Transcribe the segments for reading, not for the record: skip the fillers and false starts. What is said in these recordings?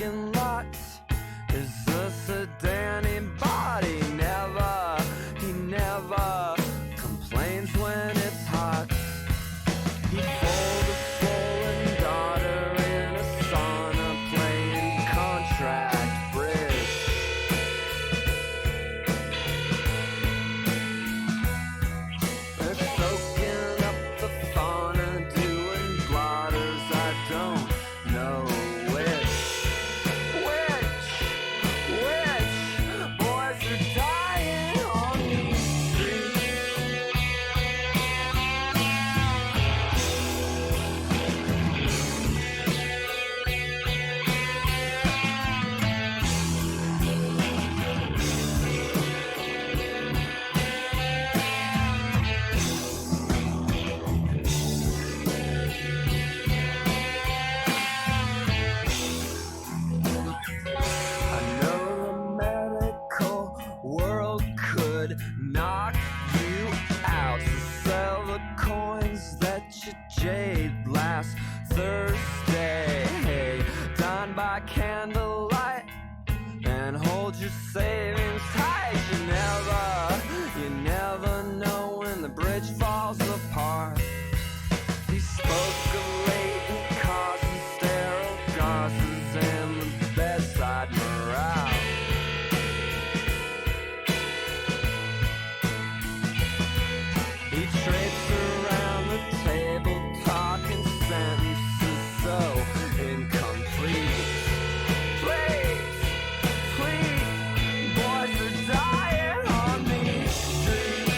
parking lot. Is a sedan in body? He never complains when it's hot. He pulled a swollen daughter in a sauna playing contract bridge. They're soaking up the fauna, doing blotters, I don't know which. Boys are dying on these streets. I know the medical world could knock you out. So sell the coins that you jade last Thursday. Hey, dine by candlelight and hold your savings tight. You never know when the bridge falls apart. He spoke of latent causes, sterile gauzes, and the bedside morale. He traipsed around the table, talking sentences so incomplete. Please, boys are dying on these streets.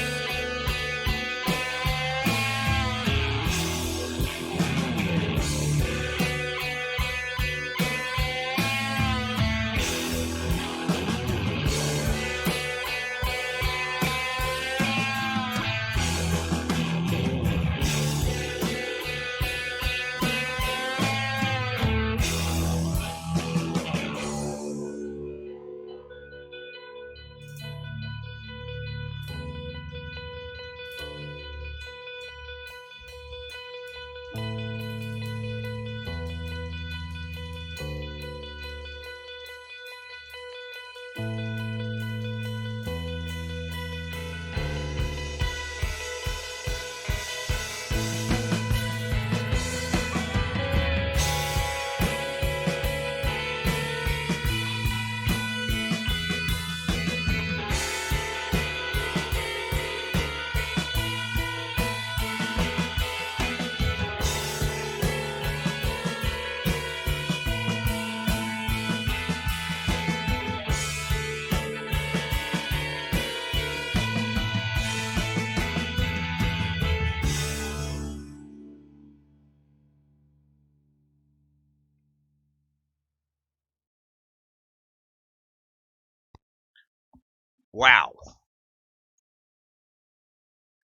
Wow.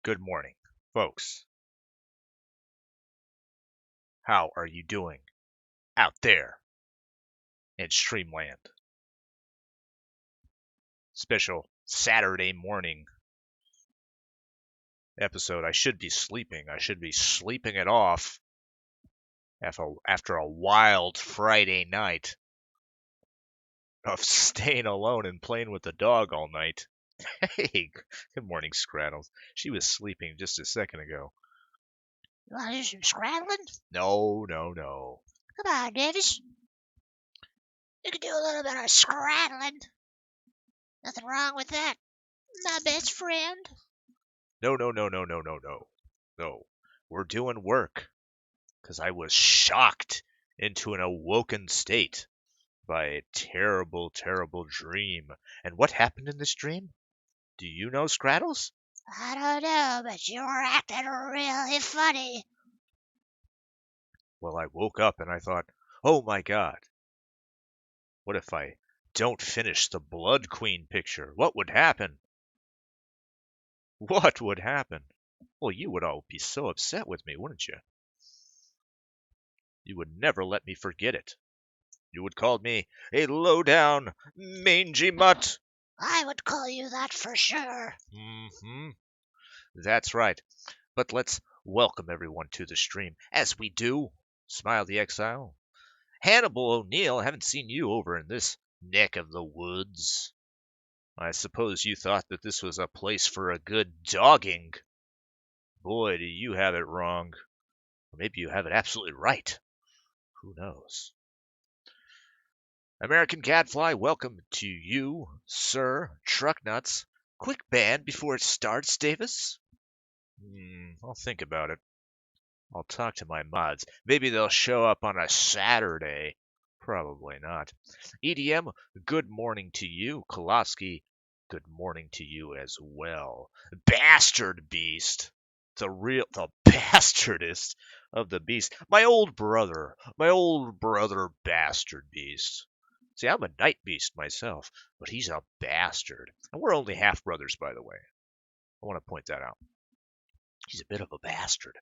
Good morning, folks. How are you doing out there in Streamland? Special Saturday morning episode. I should be sleeping. I should be sleeping it off after a wild Friday night of staying alone and playing with the dog all night. Hey, good morning, Scraddles. She was sleeping just a second ago. You want to do some scrabbling? No. Come on, Davis. You can do a little bit of scrabbling. Nothing wrong with that, my best friend. No. No. We're doing work. Because I was shocked into an awoken state by a terrible, terrible dream. And what happened in this dream? Do you know, Scraddles? I don't know, but you were acting really funny. Well, I woke up and I thought, oh my god, what if I don't finish the Blood Queen picture? What would happen? What would happen? Well, you would all be so upset with me, wouldn't you? You would never let me forget it. You would call me a low-down, mangy mutt. I would call you that for sure. Mm-hmm. That's right. But let's welcome everyone to the stream, as we do, Smile the Exile. Hannibal O'Neill, I haven't seen you over in this neck of the woods. I suppose you thought that this was a place for a good dogging. Boy, do you have it wrong. Or maybe you have it absolutely right. Who knows? American Gadfly, welcome to you, sir. Truck Nuts. Quick ban before it starts, Davis? I'll think about it. I'll talk to my mods. Maybe they'll show up on a Saturday. Probably not. EDM, good morning to you. Kolosky, good morning to you as well. Bastard Beast. The bastardest of the beast. My old brother, Bastard Beast. See, I'm a night beast myself, but he's a bastard. And we're only half brothers, by the way. I want to point that out. He's a bit of a bastard.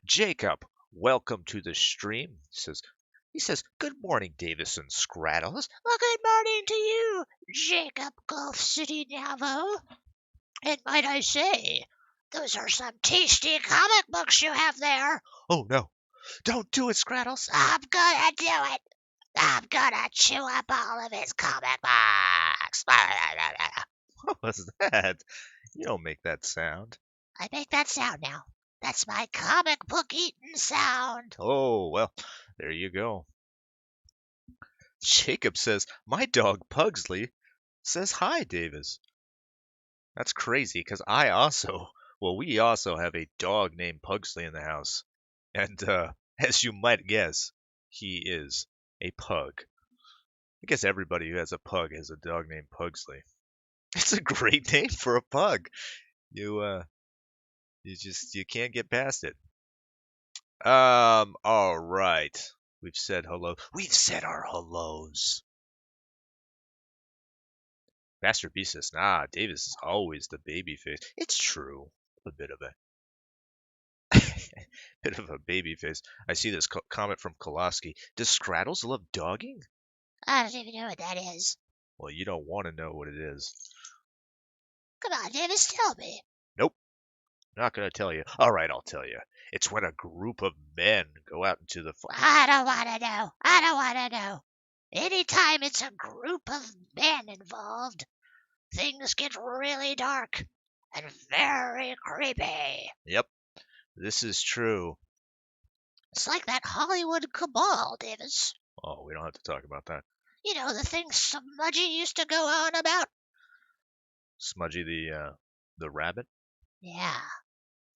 Jacob, welcome to the stream. He says, good morning, Davis and Scrattles. Well, good morning to you, Jacob Gulf City Navo. And might I say, those are some tasty comic books you have there. Oh, no. Don't do it, Scrattles. I'm gonna do it. I'm gonna chew up all of his comic books. What was that? You don't make that sound. I make that sound now. That's my comic book eating sound. Oh, well, there you go. Jacob says, my dog Pugsley says hi, Davis. That's crazy, because we also have a dog named Pugsley in the house. And, as you might guess, he is a pug. I guess everybody who has a pug has a dog named Pugsley. It's a great name for a pug. You can't get past it. All right. We've said hello. We've said our hellos. Bastard Beast says, nah, Davis is always the baby face. It's true. A bit of a baby face. I see this comment from Kolosky. Does Scrattles love dogging? I don't even know what that is. Well, you don't want to know what it is. Come on, Davis, tell me. Nope. Not going to tell you. All right, I'll tell you. It's when a group of men go out into the... I don't want to know. I don't want to know. Anytime it's a group of men involved, things get really dark and very creepy. Yep, this is true. It's like that Hollywood cabal, Davis. Oh, we don't have to talk about that. You know, the thing Smudgy used to go on about? Smudgy the rabbit? Yeah,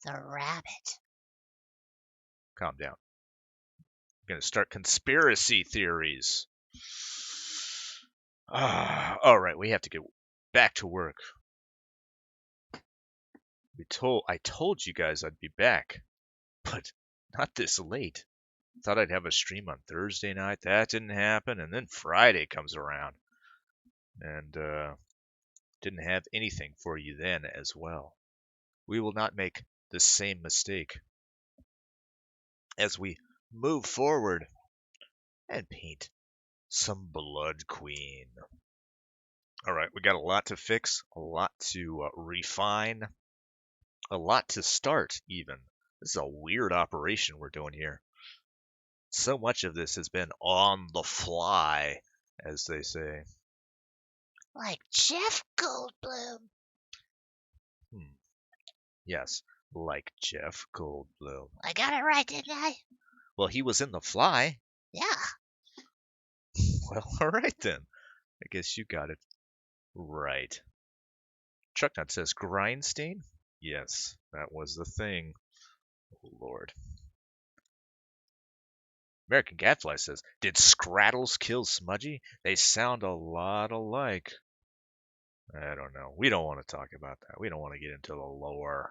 the rabbit. Calm down. I'm going to start conspiracy theories. All right, we have to get back to work. I told you guys I'd be back, but not this late. Thought I'd have a stream on Thursday night. That didn't happen, and then Friday comes around, and didn't have anything for you then as well. We will not make the same mistake as we move forward and paint some Blood Queen. All right, we got a lot to fix, a lot to refine, a lot to start even. This is a weird operation we're doing here. So much of this has been on the fly, as they say. Like Jeff Goldblum. Yes, like Jeff Goldblum. I got it right, didn't I? Well, he was in The Fly. Yeah. Well, all right then. I guess you got it right. Trucknut says Grindstain? Yes, that was the thing. Oh, Lord. American Gadfly says, did Scrattles kill Smudgy? They sound a lot alike. I don't know. We don't want to talk about that. We don't want to get into the lore.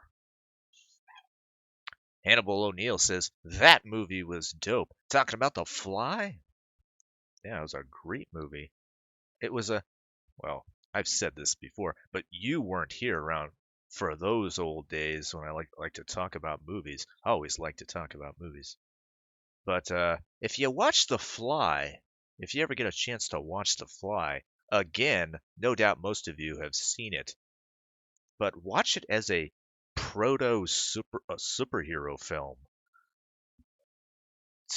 Hannibal O'Neill says, that movie was dope. Talking about The Fly? Yeah, it was a great movie. It was well, I've said this before, but you weren't here around for those old days when I like to talk about movies. I always like to talk about movies. But if you watch The Fly, if you ever get a chance to watch The Fly, again, no doubt most of you have seen it, but watch it as a superhero film.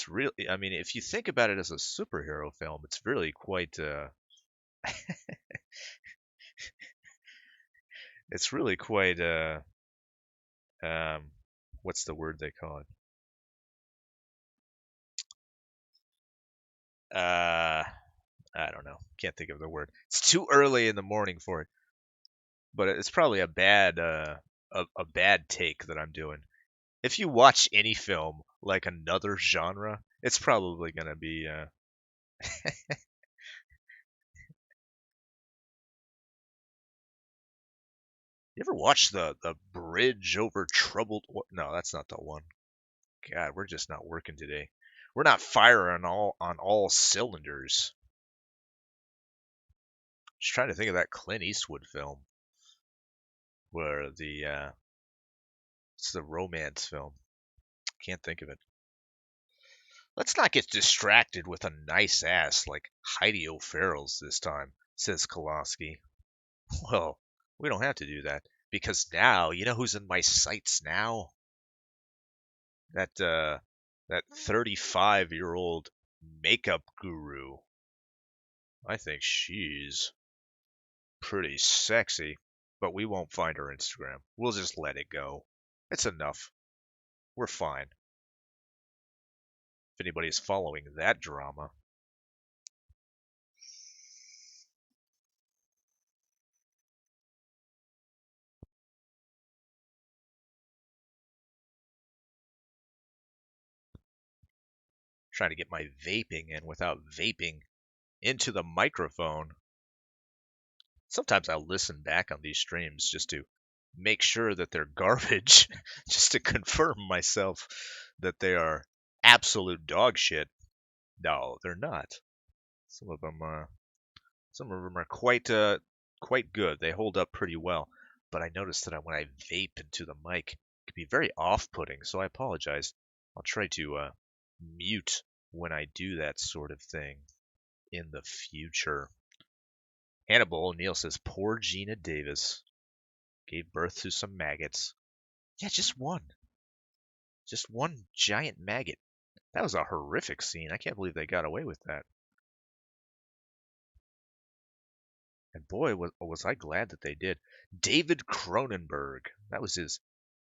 it's really, I mean, if you think about it as a superhero film, it's really quite it's really quite um what's the word they call it? I don't know. Can't think of the word. It's too early in the morning for it. But it's probably a bad take that I'm doing. If you watch any film like another genre, it's probably gonna be You ever watch the Bridge Over Troubled No, that's not the one. God, we're just not working today. We're not firing on all cylinders. Just trying to think of that Clint Eastwood film where it's the romance film. Can't think of it. Let's not get distracted with a nice ass like Heidi O'Farrell's this time, says Koloski. Well, we don't have to do that because now, you know who's in my sights now? That 35-year-old makeup guru. I think she's pretty sexy, but we won't find her Instagram. We'll just let it go. It's enough. We're fine. If anybody's following that drama. Trying to get my vaping in without vaping into the microphone. Sometimes I'll listen back on these streams just to make sure that they're garbage, just to confirm myself that they are absolute dog shit. No, they're not. Some of them are quite good. They hold up pretty well. But I noticed that when I vape into the mic, it can be very off-putting. So I apologize. I'll try to mute when I do that sort of thing in the future. Hannibal O'Neill says, poor Gina Davis gave birth to some maggots. Yeah, just one. Just one giant maggot. That was a horrific scene. I can't believe they got away with that. And boy, was I glad that they did. David Cronenberg. That was his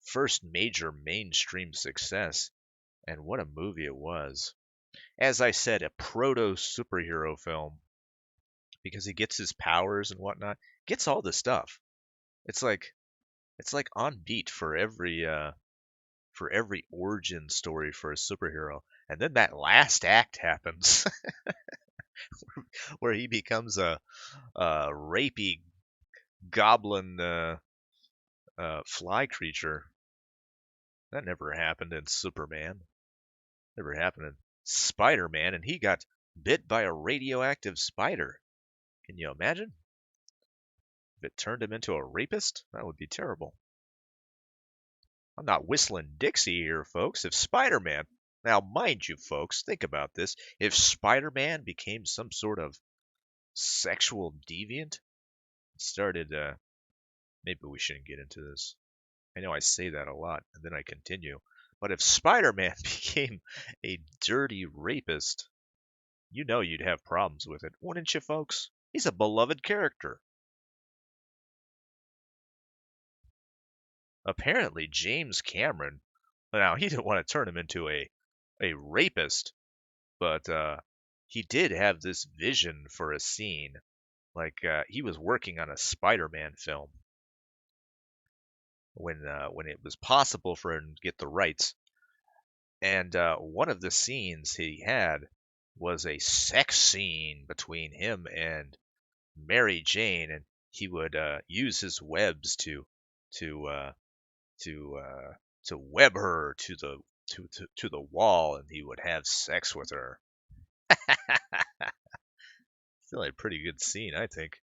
first major mainstream success. And what a movie it was. As I said, a proto superhero film. Because he gets his powers and whatnot. Gets all the stuff. It's like on beat for every origin story for a superhero. And then that last act happens where he becomes a rapey goblin fly creature. That never happened in Superman. Never happened in Spider-Man, and he got bit by a radioactive spider. Can you imagine? If it turned him into a rapist, that would be terrible. I'm not whistling Dixie here, folks. If Spider-Man, now mind you, folks, think about this. If Spider-Man became some sort of sexual deviant, started, maybe we shouldn't get into this. I know I say that a lot, and then I continue. But if Spider-Man became a dirty rapist, you know you'd have problems with it, wouldn't you, folks? He's a beloved character. Apparently, James Cameron, now he didn't want to turn him into a rapist, but he did have this vision for a scene. Like he was working on a Spider-Man film when it was possible for him to get the rights. And one of the scenes he had was a sex scene between him and Mary Jane, and he would use his webs to web her to the wall, and he would have sex with her. Still a pretty good scene, I think.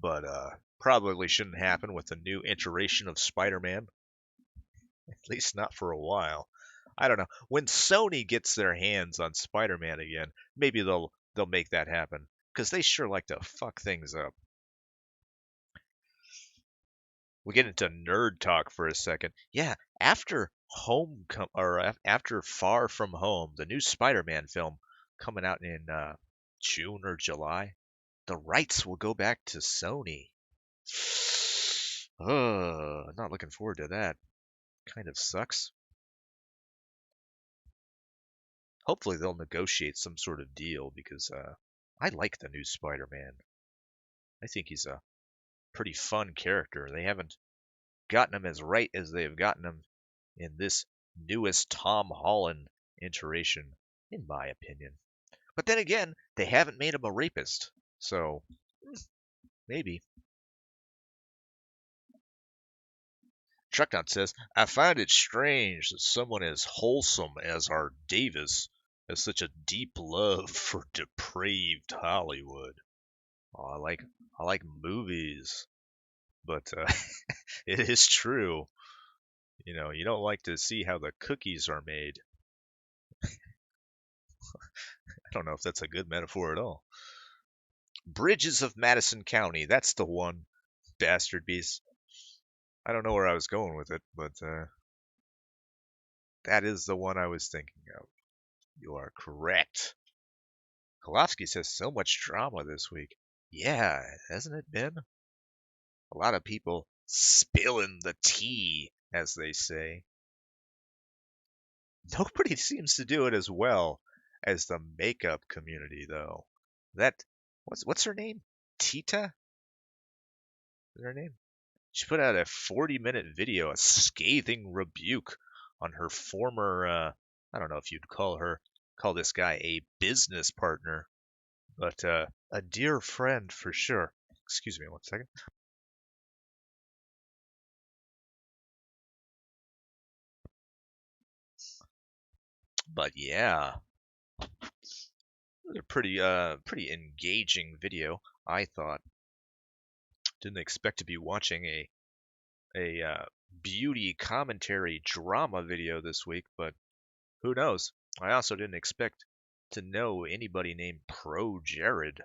But probably shouldn't happen with the new iteration of Spider-Man. At least not for a while. I don't know. When Sony gets their hands on Spider-Man again, maybe they'll make that happen, because they sure like to fuck things up. We'll get into nerd talk for a second. Yeah, after after Far From Home, the new Spider-Man film coming out in June or July, the rights will go back to Sony. Not looking forward to that. Kind of sucks. Hopefully they'll negotiate some sort of deal because I like the new Spider-Man. I think he's a pretty fun character. They haven't gotten him as right as they have gotten him in this newest Tom Holland iteration, in my opinion. But then again, they haven't made him a rapist, so maybe. Trucknut says, I find it strange that someone as wholesome as our Davis has such a deep love for depraved Hollywood. Oh, I like movies, but it is true. You know, you don't like to see how the cookies are made. I don't know if that's a good metaphor at all. Bridges of Madison County, that's the one, Bastard Beast. I don't know where I was going with it, but that is the one I was thinking of. You are correct. Kolofsky says so much drama this week. Yeah, hasn't it been? A lot of people spilling the tea, as they say. Nobody seems to do it as well as the makeup community, though. What's her name? Tita? Is her name? She put out a 40-minute video, a scathing rebuke on her former, I don't know if you'd call this guy a business partner, but a dear friend for sure. Excuse me one second. But yeah, it was a pretty engaging video, I thought. Didn't expect to be watching a beauty commentary drama video this week, but who knows? I also didn't expect to know anybody named Pro Jared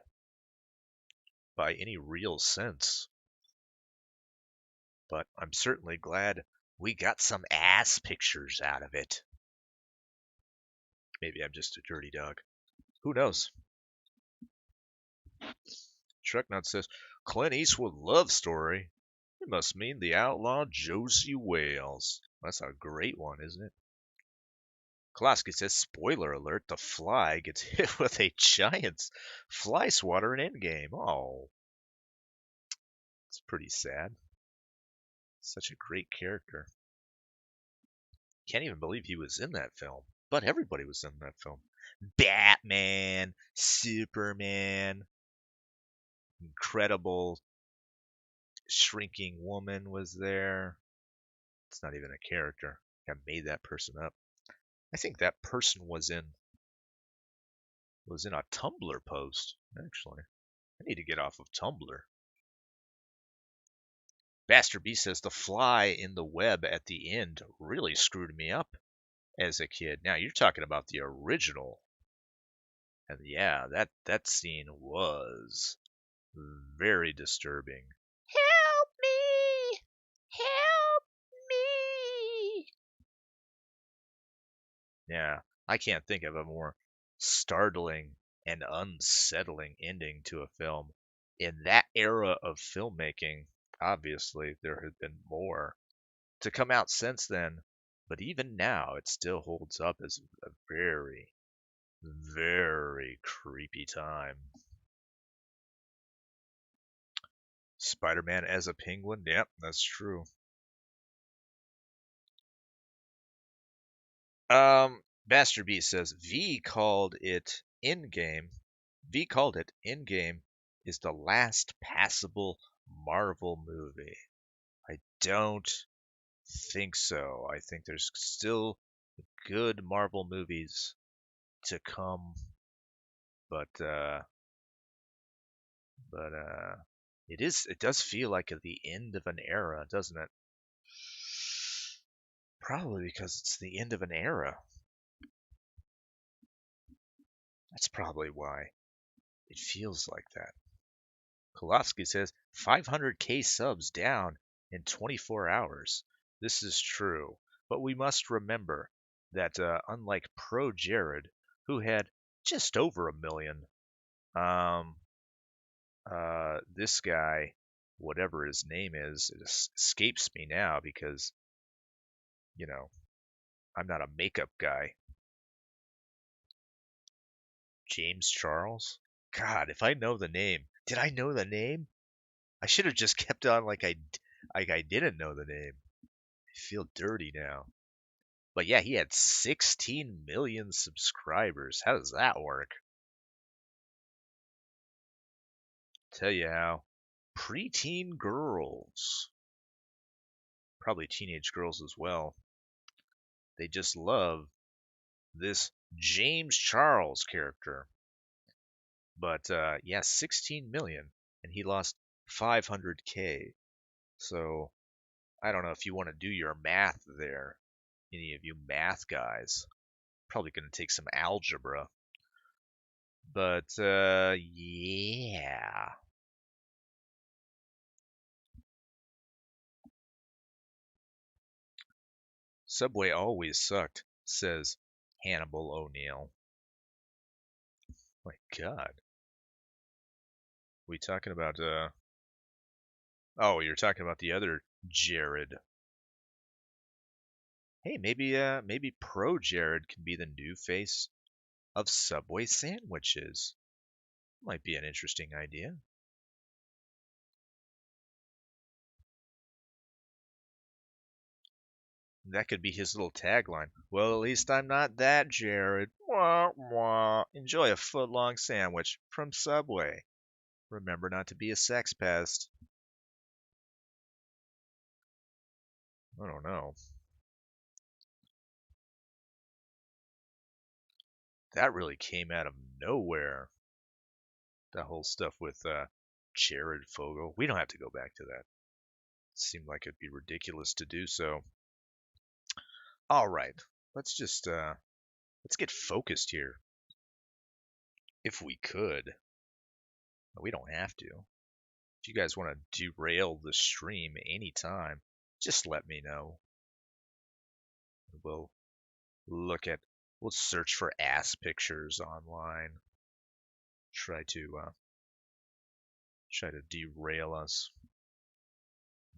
by any real sense. But I'm certainly glad we got some ass pictures out of it. Maybe I'm just a dirty dog. Who knows? Trucknut says, Clint Eastwood love story. It must mean the outlaw Josie Wales. That's a great one, isn't it? Klasky says, spoiler alert, the Fly gets hit with a giant fly swatter in Endgame. Oh. It's pretty sad. Such a great character. Can't even believe he was in that film. But everybody was in that film. Batman, Superman, Incredible Shrinking Woman was there. It's not even a character. I made that person up. I think that person was in a Tumblr post, actually. I need to get off of Tumblr. Bastard B says the fly in the web at the end really screwed me up as a kid. Now you're talking about the original. And yeah, that scene was very disturbing. Help me! Help me! Yeah, I can't think of a more startling and unsettling ending to a film. In that era of filmmaking, obviously there have been more to come out since then, but even now it still holds up as a very, very creepy time. Spider-Man as a penguin? Yep, that's true. Bastard B says V called it Endgame. V called it Endgame is the last passable Marvel movie. I don't think so. I think there's still good Marvel movies to come, but it does feel like at the end of an era, doesn't it? Probably because it's the end of an era. That's probably why it feels like that. Kolofsky says 500k subs down in 24 hours. This is true. But we must remember that unlike Pro Jared, who had just over a million, um, this guy, whatever his name is, it escapes me now because, you know, I'm not a makeup guy. James Charles? God, if I know the name. Did I know the name? I should have just kept on like I didn't know the name. I feel dirty now. But yeah, he had 16 million subscribers. How does that work? Tell you how. Preteen girls, probably teenage girls as well, they just love this James Charles character. But yeah, 16 million, and he lost 500K. So I don't know if you want to do your math there. Any of you math guys, probably going to take some algebra. But yeah. Subway always sucked, says Hannibal O'Neill. My God. We talking about oh, you're talking about the other Jared. Hey, maybe Pro Jared can be the new face of Subway sandwiches. Might be an interesting idea. That could be his little tagline. Well, at least I'm not that Jared. Wah, wah. Enjoy a foot-long sandwich from Subway. Remember not to be a sex pest. I don't know. That really came out of nowhere. That whole stuff with Jared Fogle. We don't have to go back to that. It seemed like it'd be ridiculous to do so. All right, let's just let's get focused here. If we could, but we don't have to. If you guys want to derail the stream anytime, just let me know. We'll look at, we'll search for ass pictures online. Try to derail us.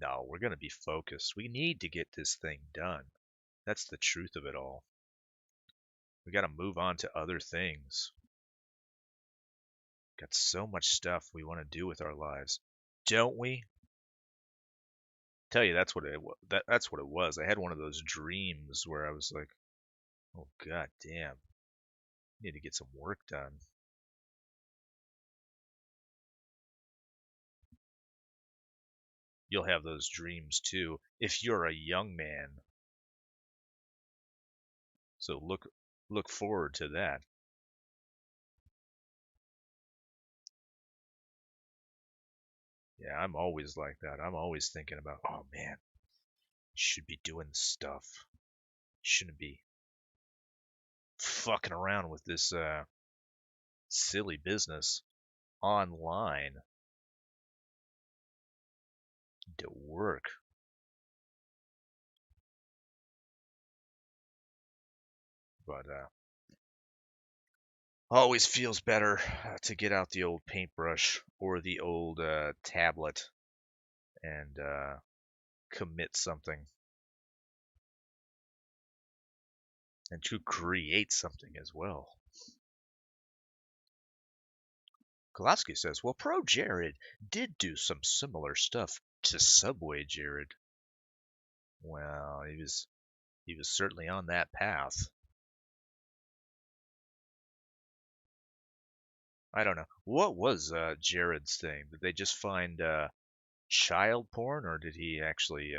No, we're gonna be focused. We need to get this thing done. That's the truth of it all. We got to move on to other things. Got so much stuff we want to do with our lives, don't we? Tell you that's what that's what it was. I had one of those dreams where I was like, "Oh god damn, need to get some work done." You'll have those dreams too if you're a young man. So look forward to that. Yeah, I'm always like that. I'm always thinking about, "Oh man, should be doing stuff. Shouldn't be fucking around with this silly business online to work." But always feels better to get out the old paintbrush or the old tablet and commit something and to create something as well. Kolaski says, well, Pro Jared did do some similar stuff to Subway Jared. Well, he was certainly on that path. I don't know. What was Jared's thing? Did they just find child porn, or did he actually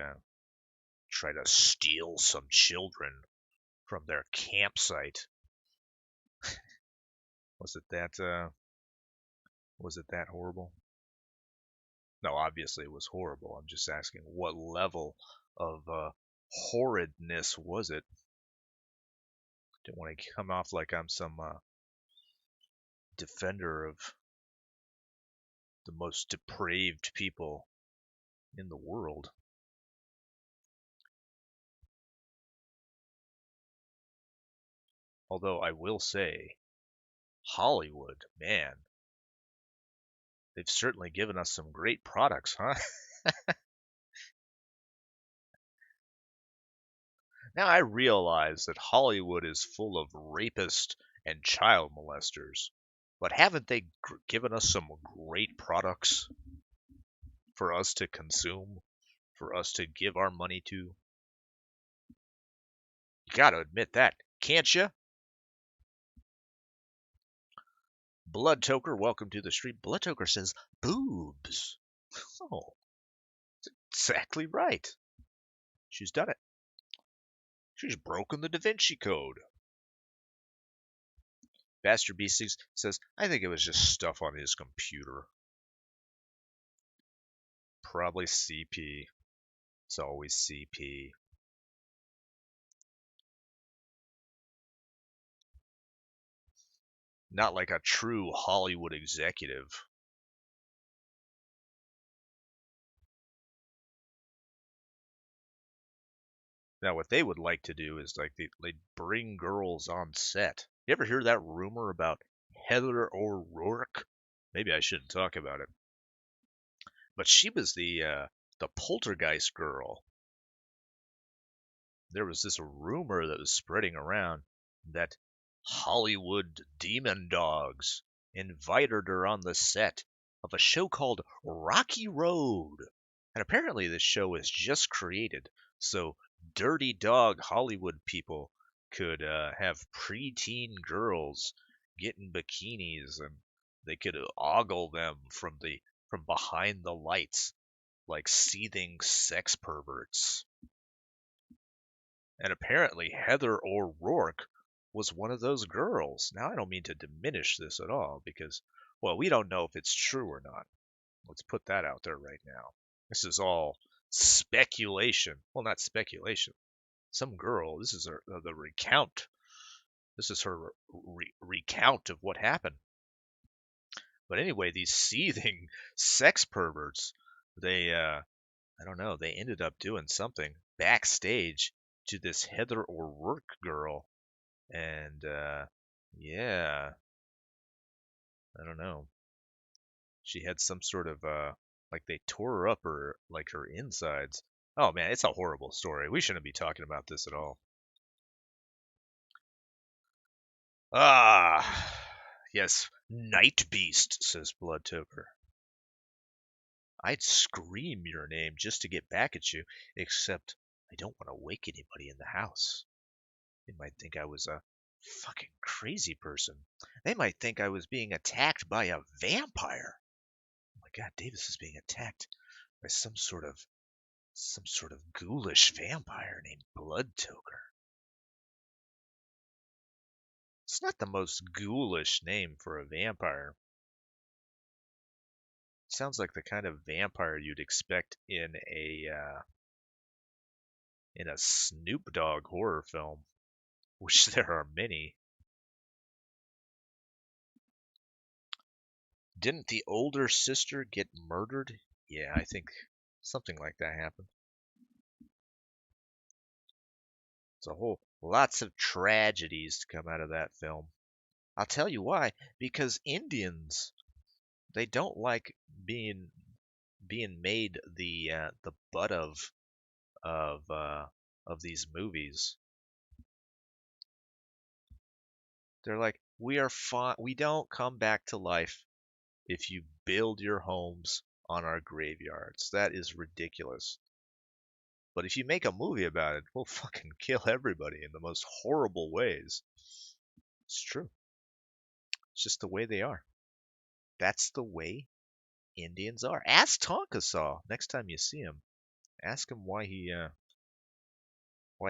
try to steal some children from their campsite? Was it that horrible? No, obviously it was horrible. I'm just asking what level of horridness was it? Didn't want to come off like I'm some defender of the most depraved people in the world. Although I will say, Hollywood, man, they've certainly given us some great products, huh? Now I realize that Hollywood is full of rapists and child molesters, but haven't they given us some great products for us to consume, for us to give our money to? You gotta admit that, can't you? Blood Toker, welcome to the stream. Blood Toker says boobs. Oh, exactly right. She's done it. She's broken the Da Vinci Code. Bastard B6 says, I think it was just stuff on his computer. Probably CP. It's always CP. Not like a true Hollywood executive. Now, what they would like to do is like they'd bring girls on set. You ever hear that rumor about Heather O'Rourke? Maybe I shouldn't talk about it. But she was the Poltergeist girl. There was this rumor that was spreading around that Hollywood demon dogs invited her on the set of a show called Rocky Road. And apparently this show was just created, so dirty dog Hollywood people could have preteen girls get in bikinis and they could ogle them from behind the lights like seething sex perverts. And apparently Heather O'Rourke was one of those girls. Now, I don't mean to diminish this at all because, well, we don't know if it's true or not. Let's put that out there right now. This is all speculation. Well, not speculation. Some girl, this is the recount. This is her recount of what happened. But anyway, these seething sex perverts, they, I don't know, they ended up doing something backstage to this Heather O'Rourke girl. And, yeah, I don't know. She had some sort of, like they tore her up her insides. Oh man, it's a horrible story. We shouldn't be talking about this at all. Ah, yes, Night Beast, says Blood Toker. I'd scream your name just to get back at you, except I don't want to wake anybody in the house. They might think I was a fucking crazy person. They might think I was being attacked by a vampire. Oh my god, Davis is being attacked by some sort of ghoulish vampire named Blood Toker. It's not the most ghoulish name for a vampire. It sounds like the kind of vampire you'd expect in a Snoop Dogg horror film, which there are many. Didn't the older sister get murdered? Yeah, I think something like that happened. It's a whole lots of tragedies to come out of that film. I'll tell you why. Because Indians, they don't like being made the butt of these movies. They're like, we are fine. We don't come back to life if you build your homes on our graveyards. That is ridiculous. But if you make a movie about it, we'll fucking kill everybody in the most horrible ways. It's true. It's just the way they are. That's the way Indians are. Ask Tonka Saw next time you see him. Ask him why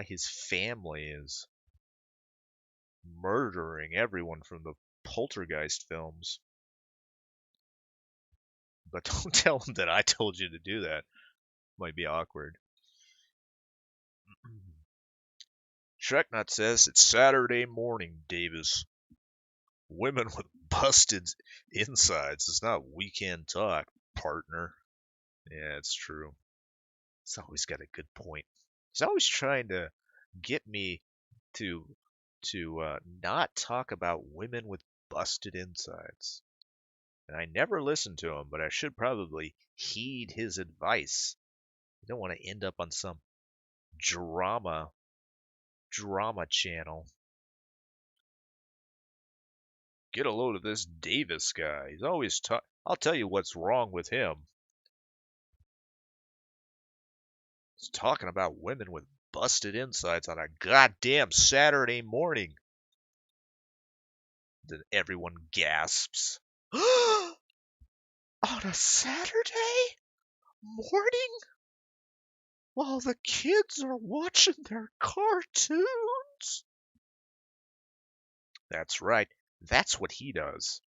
his family is murdering everyone from the Poltergeist films. But don't tell him that I told you to do that. Might be awkward. Shreknut says it's Saturday morning, Davis. Women with busted insides is not weekend talk, partner. Yeah, it's true. He's always got a good point. He's always trying to get me to to not talk about women with busted insides. And I never listened to him, but I should probably heed his advice. You don't want to end up on some drama channel. Get a load of this Davis guy. He's always I'll tell you what's wrong with him. He's talking about women with busted insides on a goddamn Saturday morning. Then everyone gasps. On a Saturday morning? While the kids are watching their cartoons? That's right. That's what he does.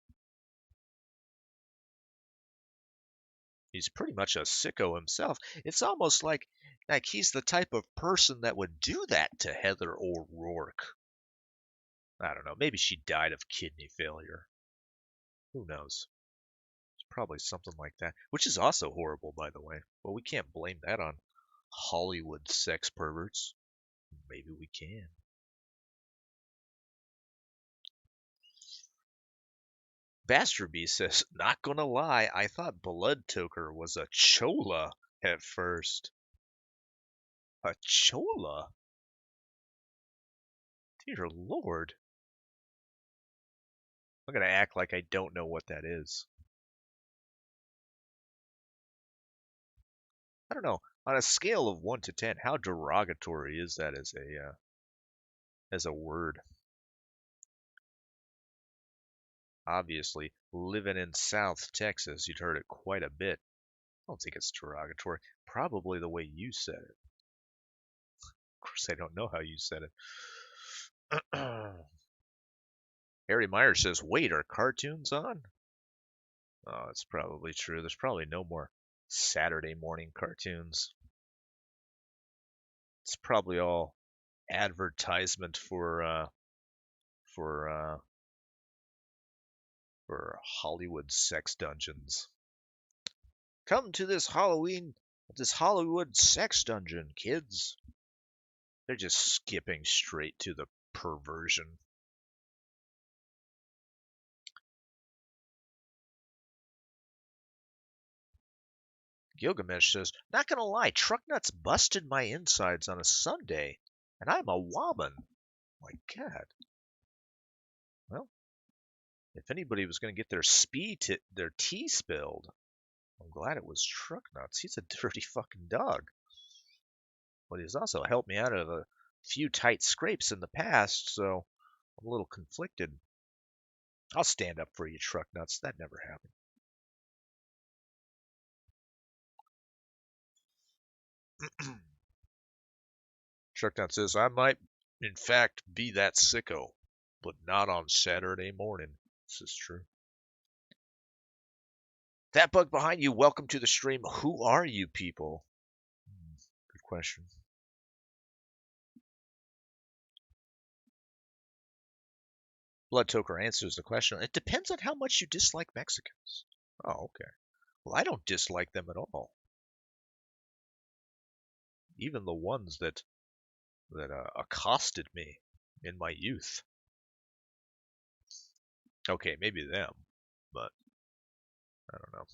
He's pretty much a sicko himself. It's almost like he's the type of person that would do that to Heather O'Rourke. I don't know. Maybe she died of kidney failure. Who knows? It's probably something like that, which is also horrible, by the way. But we can't blame that on Hollywood sex perverts. Maybe we can. Bastarby says, not gonna lie, I thought Bloodtoker was a chola at first. A chola? Dear Lord. I'm gonna act like I don't know what that is. I don't know. On a scale of 1 to 10, how derogatory is that as a word? Obviously, living in South Texas, you'd heard it quite a bit. I don't think it's derogatory. Probably the way you said it. Of course, I don't know how you said it. Harry Myers says, wait, are cartoons on? Oh, it's probably true. There's probably no more Saturday morning cartoons. It's probably all advertisement for Hollywood sex dungeons. Come to this Hollywood sex dungeon, kids. They're just skipping straight to the perversion. Gilgamesh says, not gonna lie, truck nuts busted my insides on a Sunday, and I'm a woman. My God. Well, if anybody was gonna get their tea spilled, I'm glad it was truck nuts. He's a dirty fucking dog. But he's also helped me out of a few tight scrapes in the past, so I'm a little conflicted. I'll stand up for you, truck nuts. That never happened. Trucknut says, I might, in fact, be that sicko, but not on Saturday morning. This is true. That bug behind you, welcome to the stream. Who are you people? Good question. Bloodtoker answers the question. It depends on how much you dislike Mexicans. Oh, okay. Well, I don't dislike them at all. Even the ones that accosted me in my youth. Okay, maybe them, but I don't know.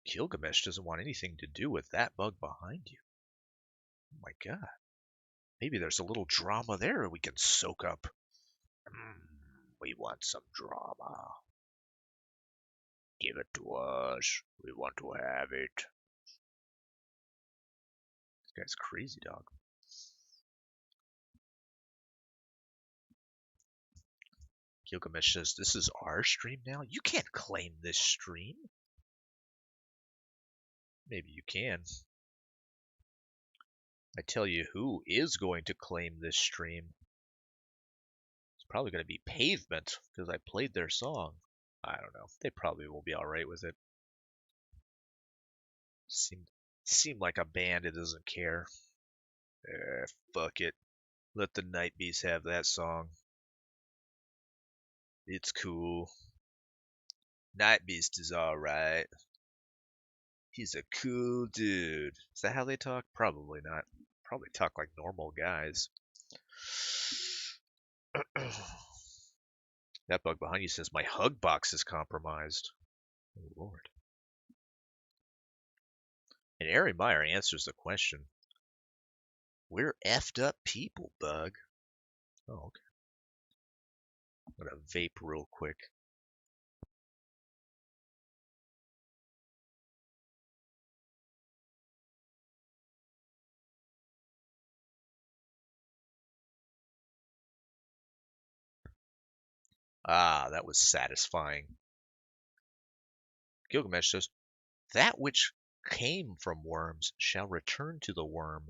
Gilgamesh doesn't want anything to do with that bug behind you. Oh my God. Maybe there's a little drama there we can soak up. We want some drama. Give it to us. We want to have it. This guy's crazy, dog. Gilgamesh says, this is our stream now? You can't claim this stream. Maybe you can. I tell you who is going to claim this stream. It's probably going to be Pavement, because I played their song. I don't know. They probably will be alright with it. Seemed like a band that doesn't care. Fuck it. Let the Night Beast have that song. It's cool. Night Beast is alright. He's a cool dude. Is that how they talk? Probably not. Probably talk like normal guys. That bug behind you says my hug box is compromised. Oh, Lord. And Ari Meyer answers the question. We're effed up people, Bug. Oh, okay. I'm going to vape real quick. Ah, that was satisfying. Gilgamesh says, that which came from worms shall return to the worm.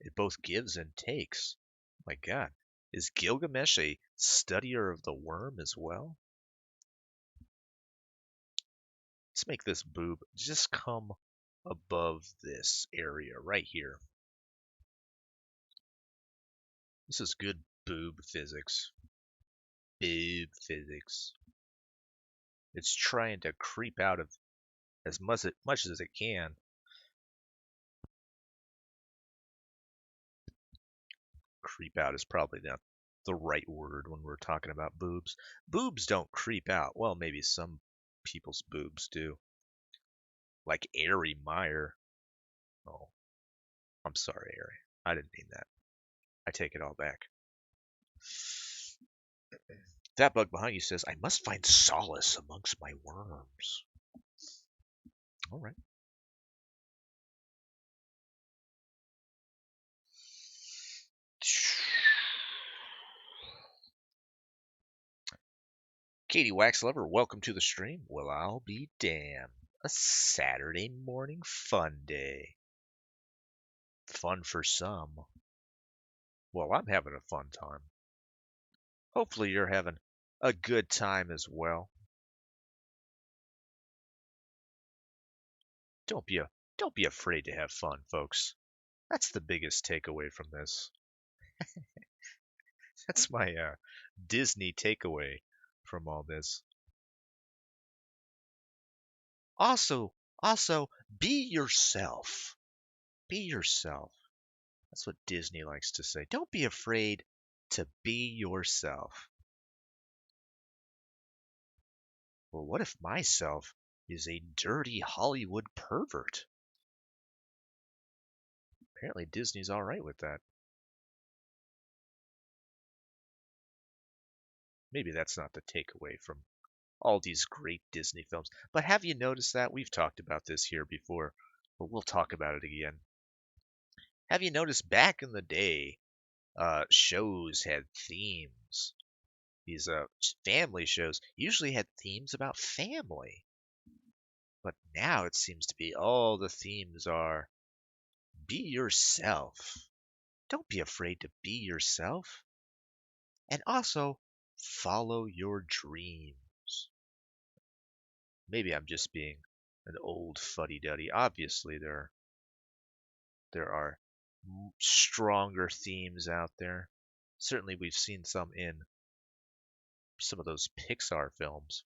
It both gives and takes. My God, is Gilgamesh a studier of the worm as well? Let's make this boob just come above this area right here. This is good boob physics. Boob physics. It's trying to creep out of as much as it can. Creep out is probably not the right word when we're talking about boobs. Boobs don't creep out. Well, maybe some people's boobs do. Like Ari Meyer. Oh, I'm sorry, Ari. I didn't mean that. I take it all back. That bug behind you says, I must find solace amongst my worms. All right. Katie Waxlover, welcome to the stream. Well, I'll be damned. A Saturday morning fun day. Fun for some. Well, I'm having a fun time. Hopefully you're having a good time as well. Don't be afraid to have fun, folks. That's the biggest takeaway from this. That's my Disney takeaway from all this. Also, be yourself. Be yourself. That's what Disney likes to say. Don't be afraid to be yourself. Well, what if myself is a dirty Hollywood pervert? Apparently Disney's all right with that. Maybe that's not the takeaway from all these great Disney films. But have you noticed that? We've talked about this here before, but we'll talk about it again. Have you noticed back in the day, shows had themes? These family shows usually had themes about family. But now it seems to be all the themes are be yourself. Don't be afraid to be yourself. And also follow your dreams. Maybe I'm just being an old fuddy-duddy. Obviously, there are stronger themes out there. Certainly, we've seen some in some of those Pixar films.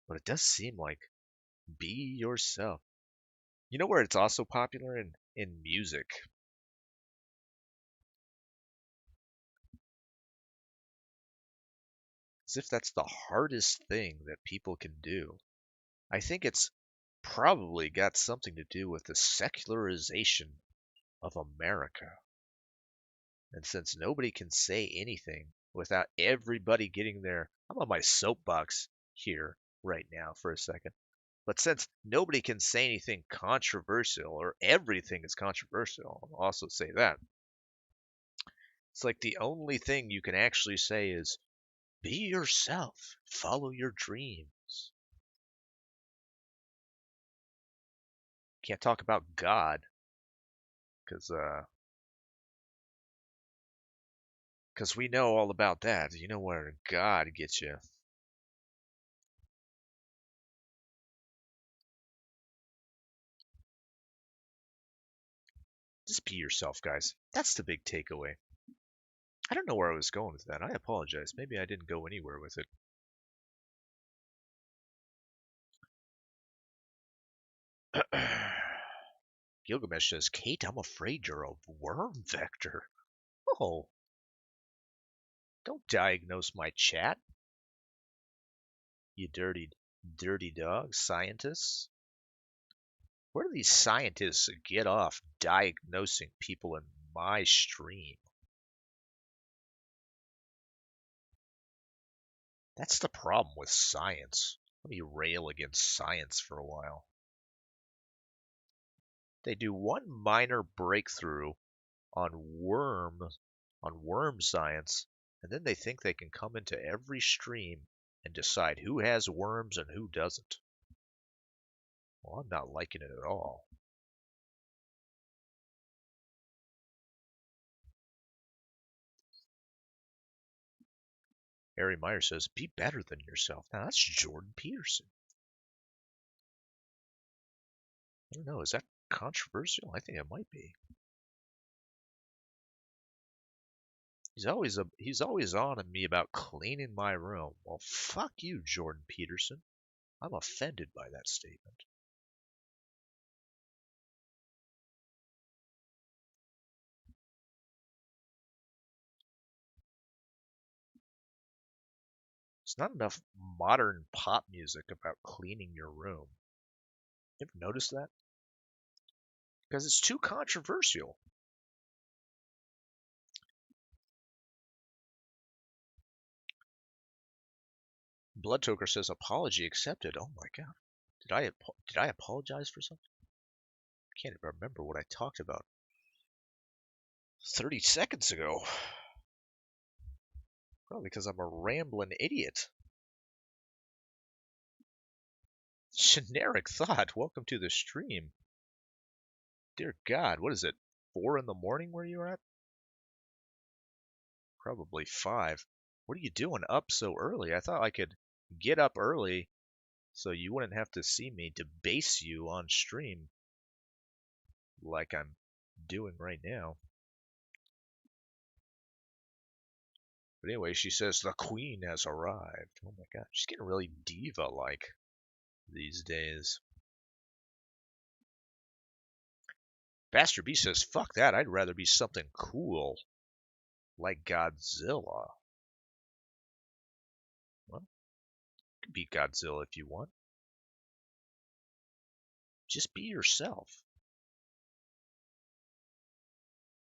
But it does seem like be yourself. You know where it's also popular in music? As if that's the hardest thing that people can do. I think it's probably got something to do with the secularization of America. And since nobody can say anything without everybody getting their, I'm on my soapbox here right now for a second. But since nobody can say anything controversial, or everything is controversial, I'll also say that. It's like the only thing you can actually say is be yourself, follow your dreams. Can't talk about God because we know all about that. You know where God gets you. Just be yourself, guys. That's the big takeaway. I don't know where I was going with that. I apologize. Maybe I didn't go anywhere with it. Gilgamesh says, Kate, I'm afraid you're a worm vector. Oh. Don't diagnose my chat, you dirty dog. Scientists. Where do these scientists get off diagnosing people in my stream? That's the problem with science. Let me rail against science for a while. They do one minor breakthrough on worm science, and then they think they can come into every stream and decide who has worms and who doesn't. Well, I'm not liking it at all. Harry Meyer says, be better than yourself. Now, that's Jordan Peterson. I don't know. Is that controversial? I think it might be. He's always on at me about cleaning my room. Well, fuck you, Jordan Peterson. I'm offended by that statement. There's not enough modern pop music about cleaning your room. You ever noticed that? Because it's too controversial. Blood Toker says apology accepted. Oh my god. Did I apologize for something? I can't even remember what I talked about 30 seconds ago. Probably because I'm a rambling idiot. Generic thought. Welcome to the stream. Dear God, what is it? 4 in the morning where you're at? Probably 5. What are you doing up so early? I thought I could get up early so you wouldn't have to see me debase you on stream like I'm doing right now. But anyway, she says the queen has arrived. Oh my god, she's getting really diva-like these days. Bastard B says, fuck that, I'd rather be something cool, like Godzilla. Well, you can be Godzilla if you want. Just be yourself.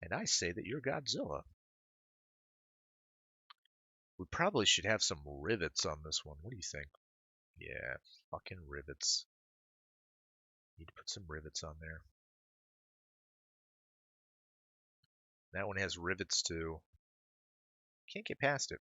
And I say that you're Godzilla. We probably should have some rivets on this one. What do you think? Yeah, fucking rivets. Need to put some rivets on there. That one has rivets too. Can't get past it.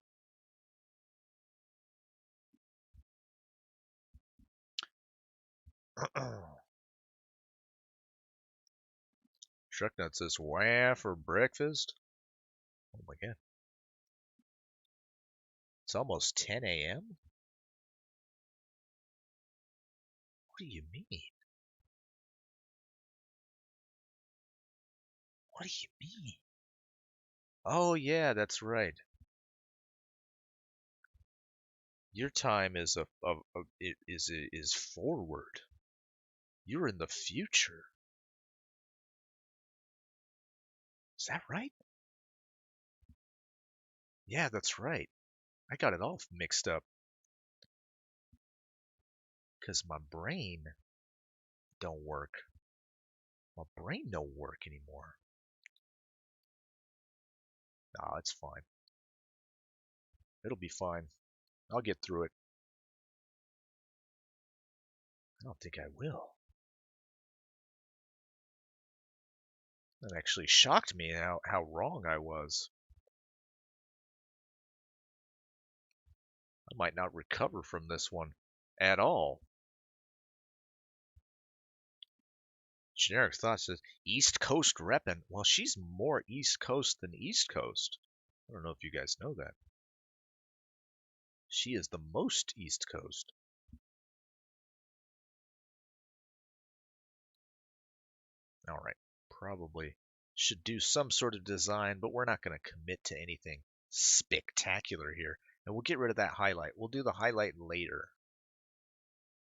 Trucknut says, wah for breakfast? Oh my god. It's almost 10 a.m.? What do you mean? What do you mean? Oh yeah, that's right. Your time is is forward. You're in the future. Is that right? Yeah, that's right. I got it all mixed up. Because my brain don't work. My brain don't work anymore. Nah, it's fine. It'll be fine. I'll get through it. I don't think I will. That actually shocked me how wrong I was. I might not recover from this one at all. Generic Thought says, East Coast reppin'. Well, she's more East Coast than East Coast. I don't know if you guys know that. She is the most East Coast. Alright, probably should do some sort of design, but we're not going to commit to anything spectacular here. And we'll get rid of that highlight. We'll do the highlight later.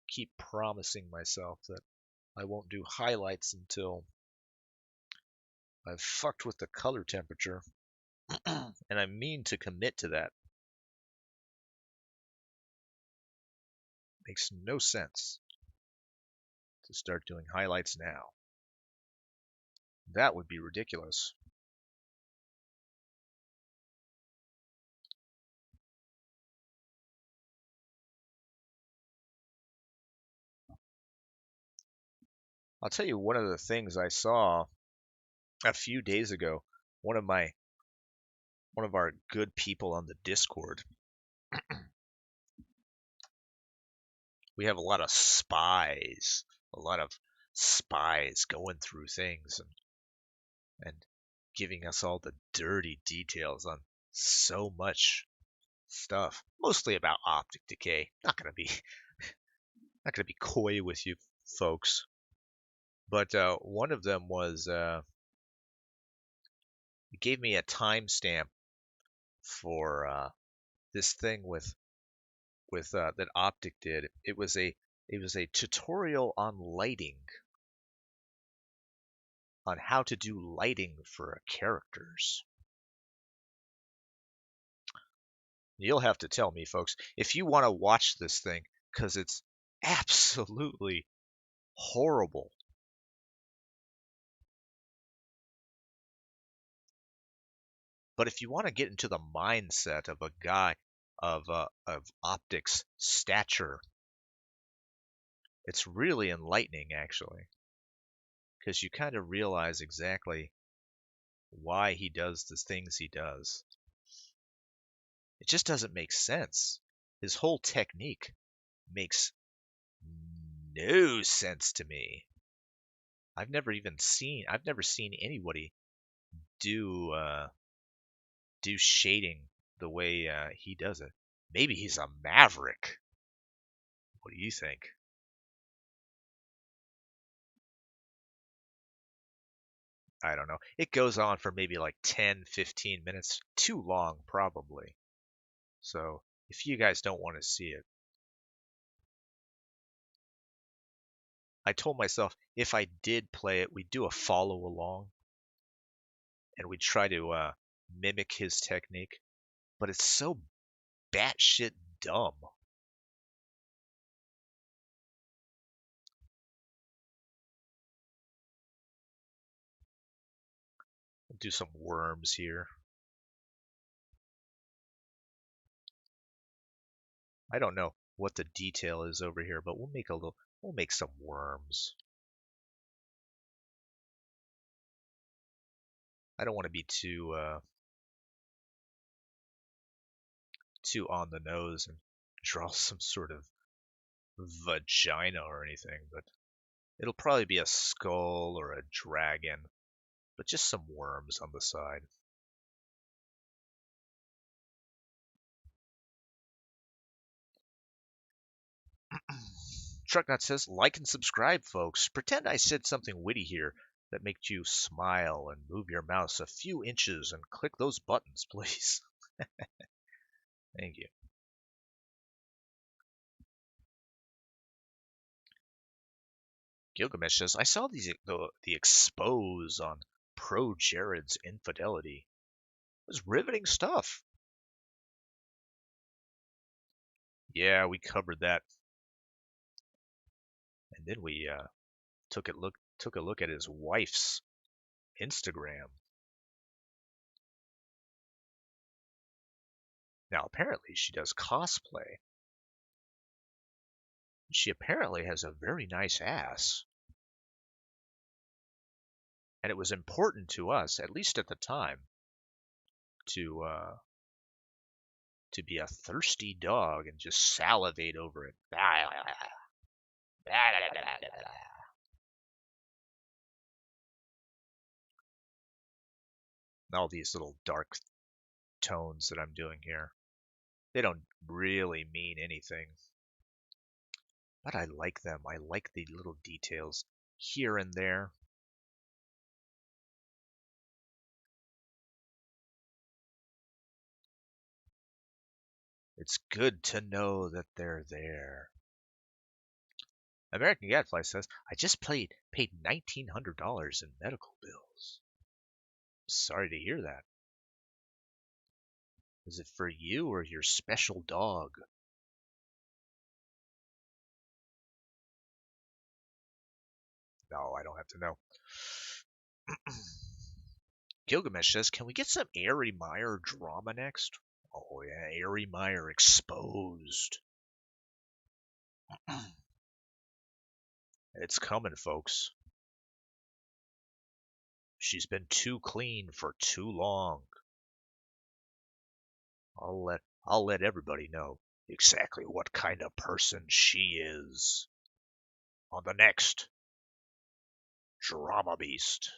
Keep promising myself that I won't do highlights until I've fucked with the color temperature. And I mean to commit to that. Makes no sense to start doing highlights now. That would be ridiculous. I'll tell you one of the things I saw a few days ago. One of our good people on the Discord. We have a lot of spies going through things and giving us all the dirty details on so much stuff, mostly about optic decay. Not gonna be coy with you folks, but one of them was gave me a timestamp for this thing with that Optic did. It was a tutorial on lighting, on how to do lighting for characters. You'll have to tell me, folks, if you want to watch this thing, because it's absolutely horrible. But if you want to get into the mindset of a guy of Optic's stature, it's really enlightening, actually, because you kind of realize exactly why he does the things he does. It just doesn't make sense. His whole technique makes no sense to me. I've never seen anybody do shading the way he does it. Maybe he's a maverick. What do you think? I don't know. It goes on for maybe like 10, 15 minutes. Too long, probably. So if you guys don't want to see it, I told myself if I did play it, we'd do a follow along and we'd try to mimic his technique. But it's so batshit dumb. We'll do some worms here. I don't know what the detail is over here, but we'll make some worms. I don't want to be too on the nose and draw some sort of vagina or anything, but it'll probably be a skull or a dragon, but just some worms on the side. Trucknut says, like and subscribe, folks. Pretend I said something witty here that makes you smile and move your mouse a few inches and click those buttons, please. Thank you. Gilgamesh says, I saw the expose on Pro Jared's infidelity. It was riveting stuff. Yeah, we covered that. And then we took a look at his wife's Instagram. Now apparently she does cosplay. She apparently has a very nice ass. And it was important to us, at least at the time, to be a thirsty dog and just salivate over it. All these little dark tones that I'm doing here. They don't really mean anything. But I like them. I like the little details here and there. It's good to know that they're there. American Gadfly says, I just paid $1,900 in medical bills. Sorry to hear that. Is it for you or your special dog? No, I don't have to know. Gilgamesh says, can we get some Ari Meyer drama next? Oh yeah, Ari Meyer exposed. It's coming, folks. She's been too clean for too long. I'll let everybody know exactly what kind of person she is on the next Drama Beast.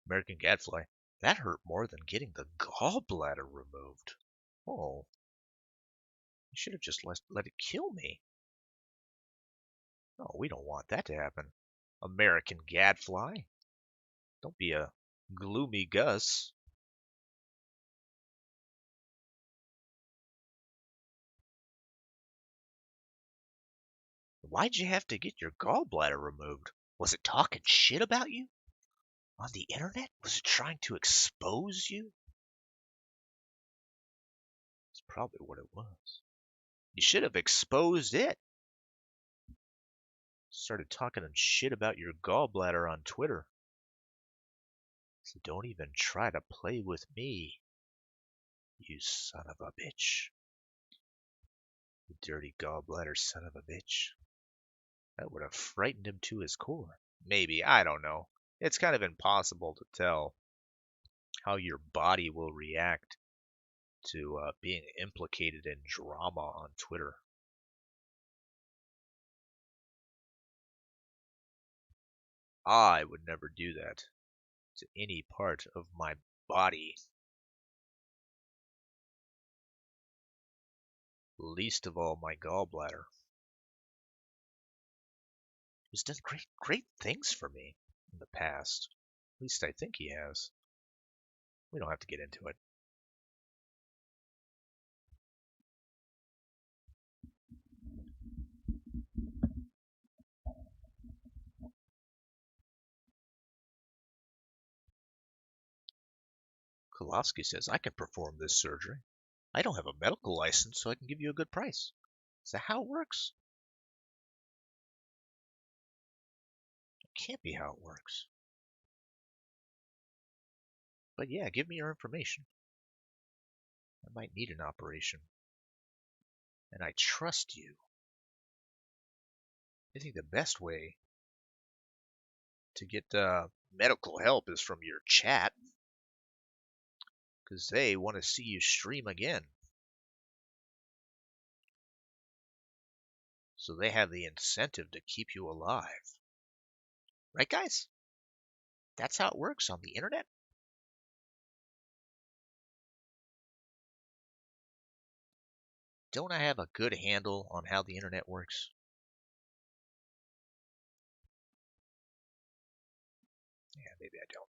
American Gadfly. That hurt more than getting the gallbladder removed. Oh, you should have just let it kill me. No, we don't want that to happen. American Gadfly. Don't be a gloomy Gus. Why'd you have to get your gallbladder removed? Was it talking shit about you? On the internet? Was it trying to expose you? That's probably what it was. You should have exposed it. Started talking shit about your gallbladder on Twitter. So don't even try to play with me, you son of a bitch. You dirty gallbladder son of a bitch. That would have frightened him to his core. Maybe, I don't know. It's kind of impossible to tell how your body will react to being implicated in drama on Twitter. I would never do that to any part of my body. Least of all my gallbladder. He's done great things for me in the past. At least I think he has. We don't have to get into it. Kulofsky says, I can perform this surgery. I don't have a medical license, so I can give you a good price. Is that how it works? It can't be how it works. But yeah, give me your information. I might need an operation. And I trust you. I think the best way to get medical help is from your chat. Because they want to see you stream again. So they have the incentive to keep you alive. Right, guys? That's how it works on the internet. Don't I have a good handle on how the internet works? Yeah, maybe I don't.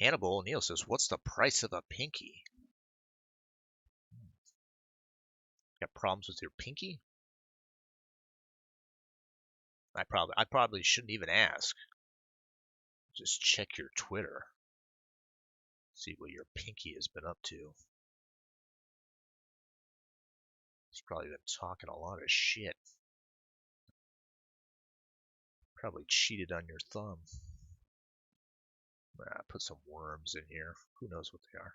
Hannibal O'Neill says, what's the price of a pinky? Got problems with your pinky? I probably shouldn't even ask. Just check your Twitter. See what your pinky has been up to. He's probably been talking a lot of shit. Probably cheated on your thumb. Put some worms in here. Who knows what they are?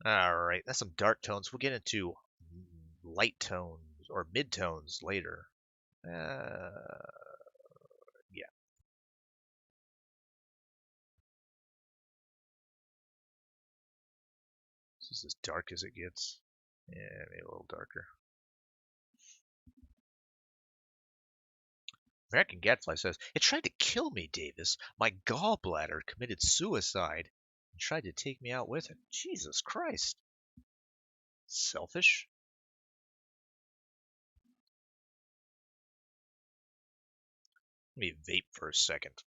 Alright, that's some dark tones. We'll get into light tones or mid tones later. Yeah. This is as dark as it gets. Yeah, maybe a little darker. American Gadfly says, "It tried to kill me, Davis. My gallbladder committed suicide and tried to take me out with it." Jesus Christ. Selfish? Let me vape for a second.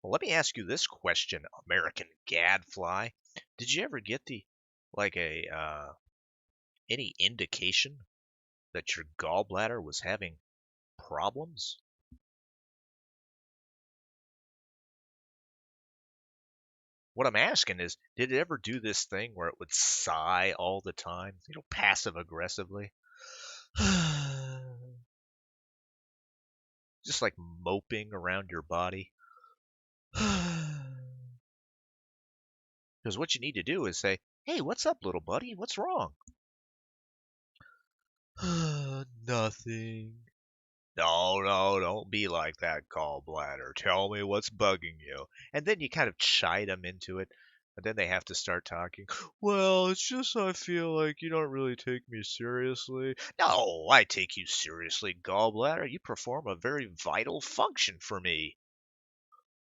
Well, let me ask you this question, American Gadfly. Did you ever get any indication that your gallbladder was having problems? What I'm asking is, did it ever do this thing where it would sigh all the time, passive aggressively? Just like moping around your body? Because what you need to do is say, "Hey, what's up, little buddy? What's wrong?" Nothing. No, no, don't be like that, gallbladder. Tell me what's bugging you. And then you kind of chide them into it. And then they have to start talking. "Well, it's just I feel like you don't really take me seriously." No, I take you seriously, gallbladder. You perform a very vital function for me.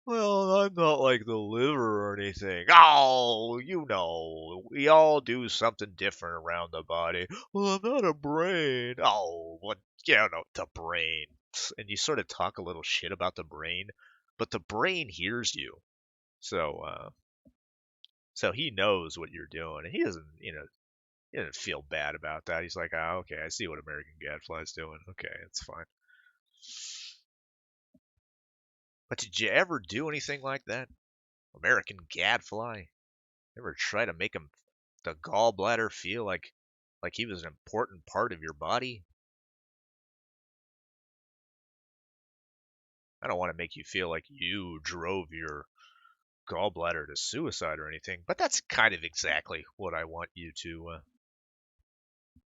"Well, I'm not like the liver or anything." Oh, we all do something different around the body. "Well, I'm not a brain." Oh, what? The brain. And you sort of talk a little shit about the brain, but the brain hears you. So he knows what you're doing, and he doesn't feel bad about that. He's like, "Oh, okay, I see what American Gadfly's doing. Okay, it's fine." But did you ever do anything like that, American Gadfly? Ever try to make the gallbladder feel like he was an important part of your body? I don't want to make you feel like you drove your gallbladder to suicide or anything, but that's kind of exactly what I want you to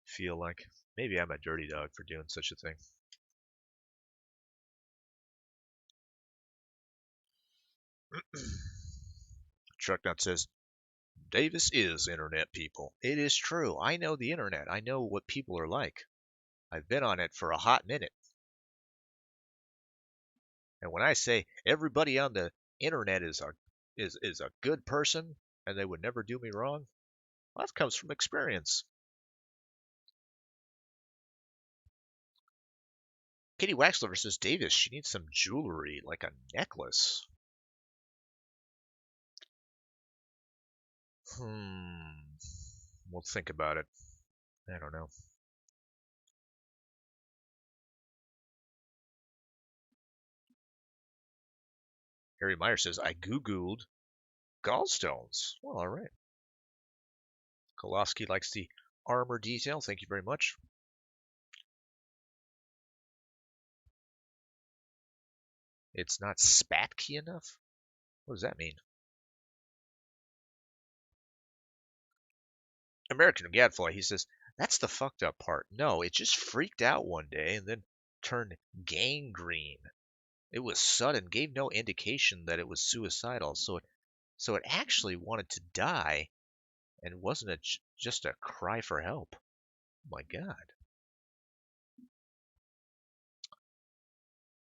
feel like. Maybe I'm a dirty dog for doing such a thing. Trucknut says, "Davis is internet people. It is true. I know the internet. I know what people are like. I've been on it for a hot minute. And when I say everybody on the internet is a good person and they would never do me wrong, well, that comes from experience." Katie Waxliver says, "Davis, she needs some jewelry, like a necklace." We'll think about it. I don't know. Harry Meyer says, "I Googled gallstones." Well, all right. Koloski likes the armor detail. Thank you very much. It's not spatky enough? What does that mean? American Gadfly, he says, "That's the fucked up part. No, it just freaked out one day and then turned gangrene. It was sudden, gave no indication that it was suicidal, so it actually wanted to die and wasn't just a cry for help." Oh my God.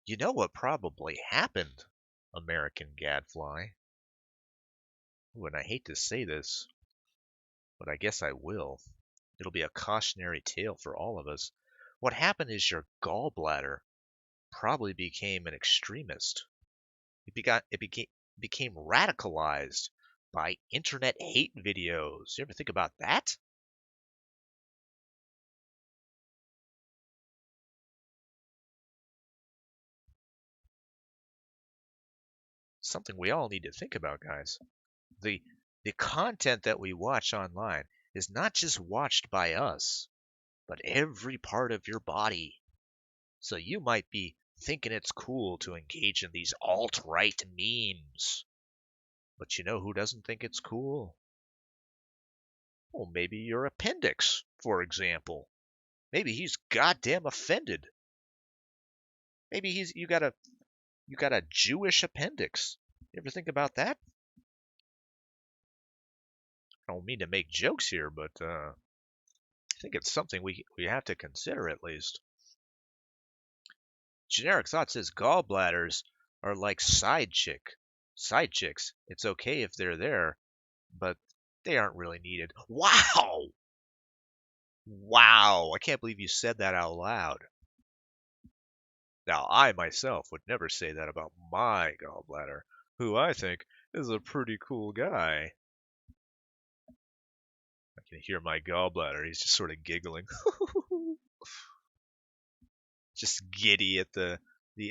You know what probably happened, American Gadfly? Ooh, and I hate to say this, but I guess I will. It'll be a cautionary tale for all of us. What happened is your gallbladder probably became an extremist. It became radicalized by internet hate videos. You ever think about that? Something we all need to think about, guys. The the content that we watch online is not just watched by us, but every part of your body. So you might be thinking it's cool to engage in these alt-right memes. But you know who doesn't think it's cool? Well, maybe your appendix, for example. Maybe he's goddamn offended. Maybe you got You got a Jewish appendix. You ever think about that? I don't mean to make jokes here, but I think it's something we have to consider at least. Generic Thought says gallbladders are like side chicks. It's okay if they're there, but they aren't really needed. Wow! Wow! I can't believe you said that out loud. Now, I myself would never say that about my gallbladder, who I think is a pretty cool guy. I can hear my gallbladder. He's just sort of giggling. Just giddy at the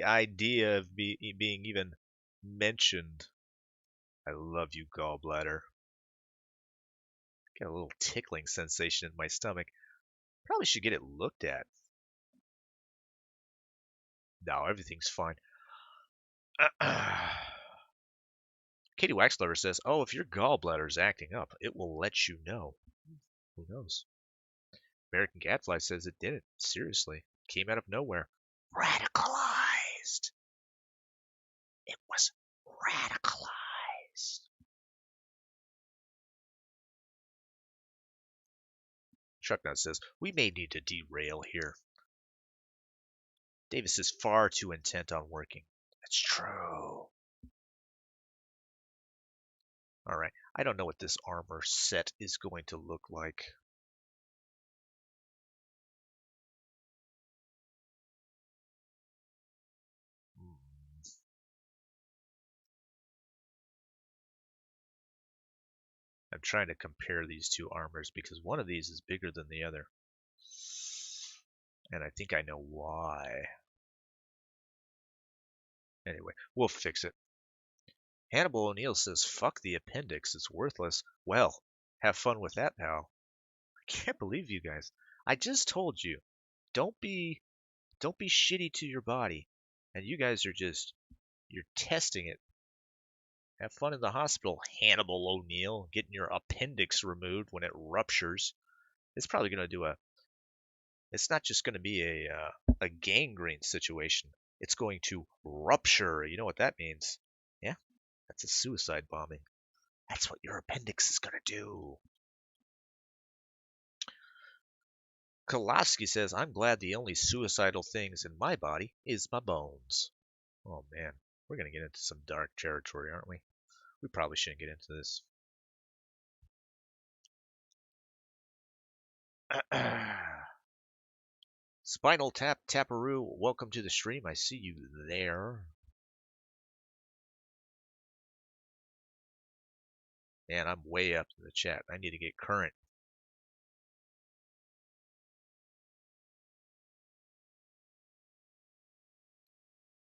idea of being even mentioned. I love you, gallbladder. Got a little tickling sensation in my stomach. Probably should get it looked at. No, everything's fine. Katie Waxlover says, "Oh, if your gallbladder's acting up, it will let you know." Who knows? American Gadfly says it didn't. Seriously. Came out of nowhere. Radicalized. It was radicalized. Chucknut says, "We may need to derail here. Davis is far too intent on working." That's true. Alright, I don't know what this armor set is going to look like. I'm trying to compare these two armors because one of these is bigger than the other. And I think I know why. Anyway, we'll fix it. Hannibal O'Neill says, "Fuck the appendix, it's worthless." Well, have fun with that, pal. I can't believe you guys. I just told you, don't be shitty to your body. And you guys are you're testing it. Have fun in the hospital, Hannibal O'Neill, getting your appendix removed when it ruptures. It's probably going to do it's not just going to be a gangrene situation. It's going to rupture. You know what that means? Yeah, that's a suicide bombing. That's what your appendix is going to do. Kolaski says, "I'm glad the only suicidal things in my body is my bones." Oh man, we're going to get into some dark territory, aren't we? We probably shouldn't get into this. Spinal Tap Taparoo, welcome to the stream. I see you there. Man, I'm way up in the chat. I need to get current.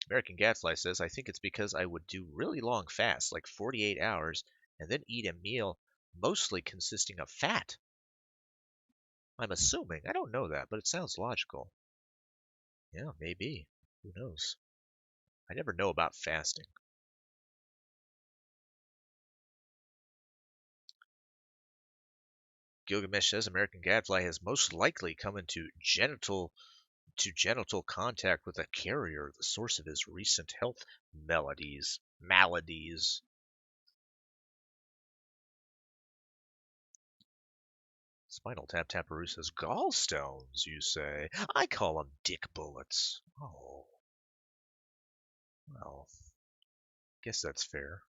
American Gadfly says, "I think it's because I would do really long fasts, like 48 hours, and then eat a meal mostly consisting of fat." I'm assuming. I don't know that, but it sounds logical. Yeah, maybe. Who knows? I never know about fasting. Gilgamesh says American Gadfly has most likely come into genital contact with a carrier, the source of his recent health maladies. Spinal Tap Taparoo says, "Gallstones, you say? I call them dick bullets." Oh. Well, guess that's fair.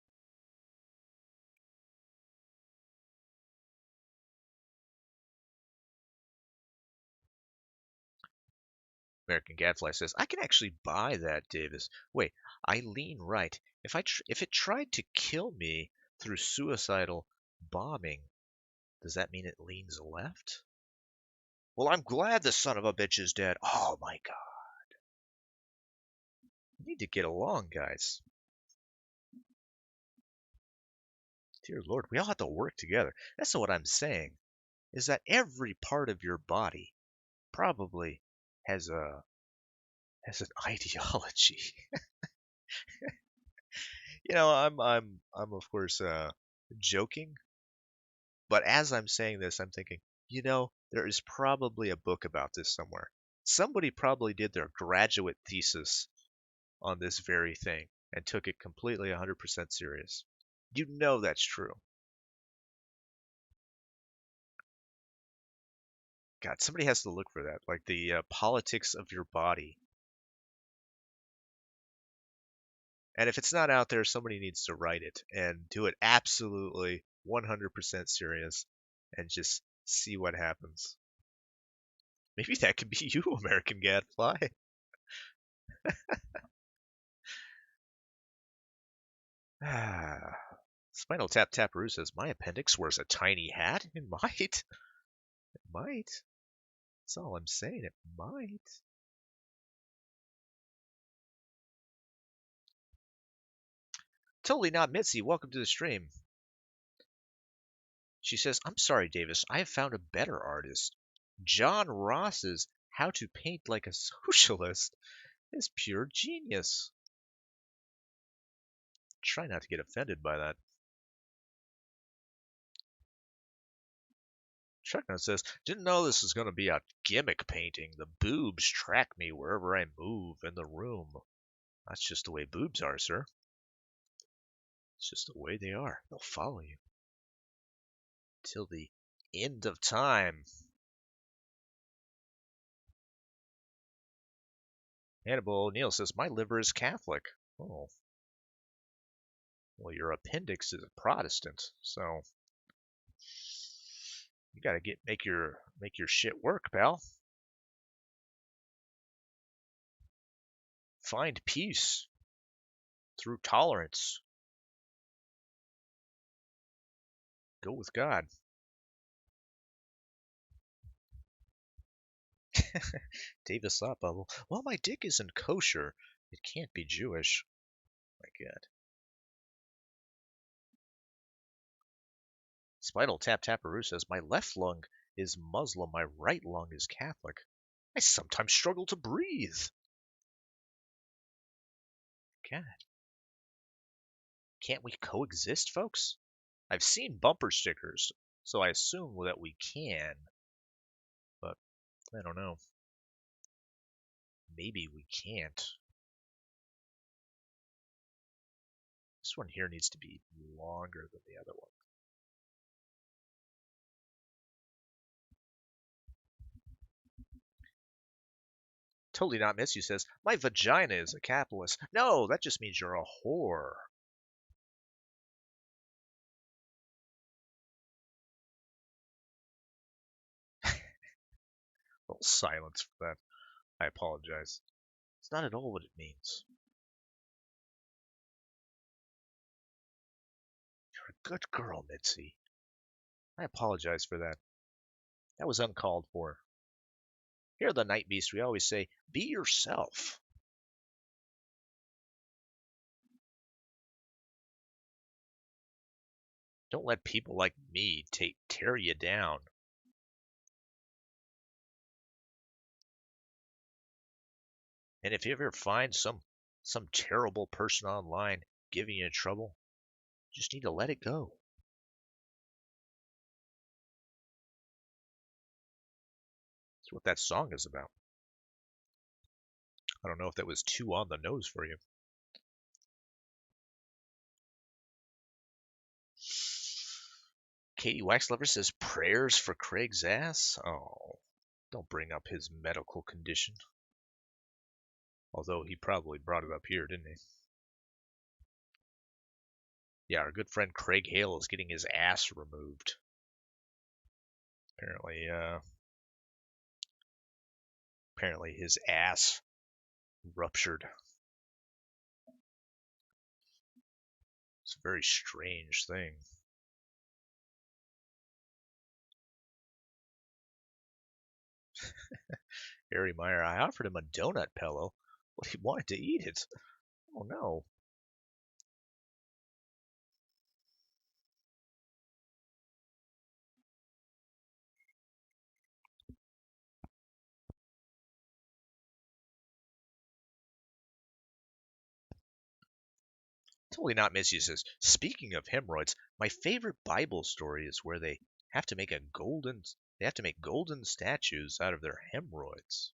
American Gadfly says, "I can actually buy that, Davis. Wait, I lean right. If it tried to kill me through suicidal bombing, does that mean it leans left?" Well, I'm glad the son of a bitch is dead. Oh my god. We need to get along, guys. Dear Lord, we all have to work together. That's what I'm saying. Is that every part of your body probably has an ideology. I'm of course joking, but as I'm saying this, I'm thinking, there is probably a book about this somewhere. Somebody probably did their graduate thesis on this very thing and took it completely 100% serious. You know that's true. God, somebody has to look for that, like the politics of your body. And if it's not out there, somebody needs to write it and do it absolutely 100% serious and just see what happens. Maybe that could be you, American Gadfly. Spinal Tap Taparoo says, my appendix wears a tiny hat. It might. It might. That's all I'm saying. It might. Totally Not Mitzi, welcome to the stream. She says, I'm sorry, Davis. I have found a better artist. John Ross's How to Paint Like a Socialist is pure genius. Try not to get offended by that. Chucknut says, didn't know this was going to be a gimmick painting. The boobs track me wherever I move in the room. That's just the way boobs are, sir. It's just the way they are. They'll follow you till the end of time. Hannibal O'Neill says, my liver is Catholic. Oh. Well, your appendix is a Protestant, so you gotta make your shit work, pal. Find peace through tolerance. Go with God. Davis Thought Bubble. Well, my dick isn't kosher. It can't be Jewish. My God. Spinal Tap Taparoo says, my left lung is Muslim, my right lung is Catholic. I sometimes struggle to breathe. God. Can't we coexist, folks? I've seen bumper stickers, so I assume that we can. But I don't know. Maybe we can't. This one here needs to be longer than the other one. Totally Not Miss You says, my vagina is a capitalist. No, that just means you're a whore. A little silence for that. I apologize. It's not at all what it means. You're a good girl, Mitzi. I apologize for that. That was uncalled for. Here at the Night Beast, we always say, be yourself. Don't let people like me tear you down. And if you ever find some terrible person online giving you trouble, you just need to let it go. That's what that song is about. I don't know if that was too on the nose for you. Katie Waxlover says, prayers for Craig's ass? Oh, don't bring up his medical condition. Although he probably brought it up here, didn't he? Yeah, our good friend Craig Hale is getting his ass removed. Apparently his ass ruptured. It's a very strange thing. Harry Meyer, I offered him a donut pillow, but he wanted to eat it. Oh no. Totally Not Miss You says, speaking of hemorrhoids, my favorite Bible story is where they have to make golden statues out of their hemorrhoids.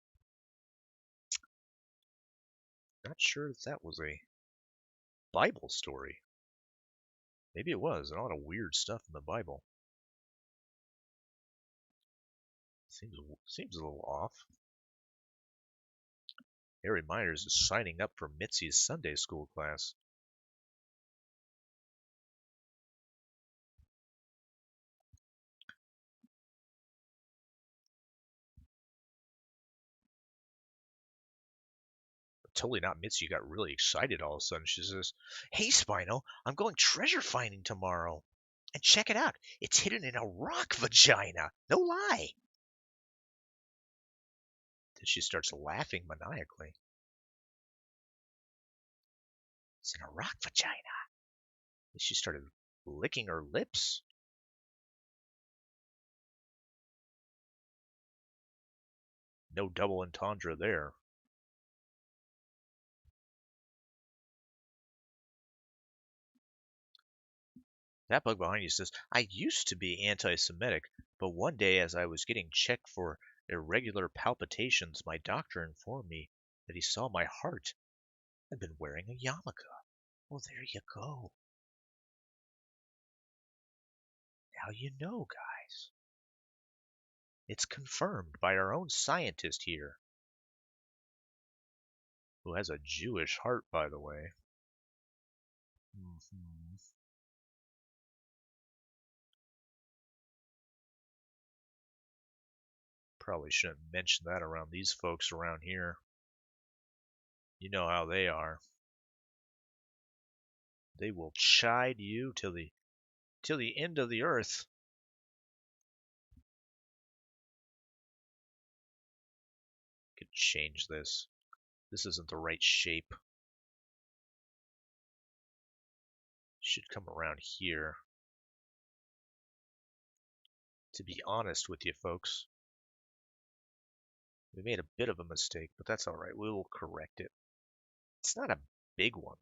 Not sure if that was a Bible story. Maybe it was. A lot of weird stuff in the Bible. Seems a little off. Harry Myers is signing up for Mitzi's Sunday school class. Totally Not Mitzi got really excited all of a sudden. She says, "Hey, Spino, I'm going treasure finding tomorrow. And check it out. It's hidden in a rock vagina. No lie." Then she starts laughing maniacally. It's in a rock vagina. And she started licking her lips. No double entendre there. That bug behind you says, "I used to be anti-Semitic, but one day as I was getting checked for irregular palpitations, my doctor informed me that he saw my heart had been wearing a yarmulke." Well, there you go. Now you know, guys. It's confirmed by our own scientist here, who has a Jewish heart, by the way. Mm-hmm. Probably shouldn't mention that around these folks around here. You know how they are. They will chide you till the end of the earth. Could change this. This isn't the right shape. Should come around here. To be honest with you folks, we made a bit of a mistake, but that's all right. We will correct it. It's not a big one.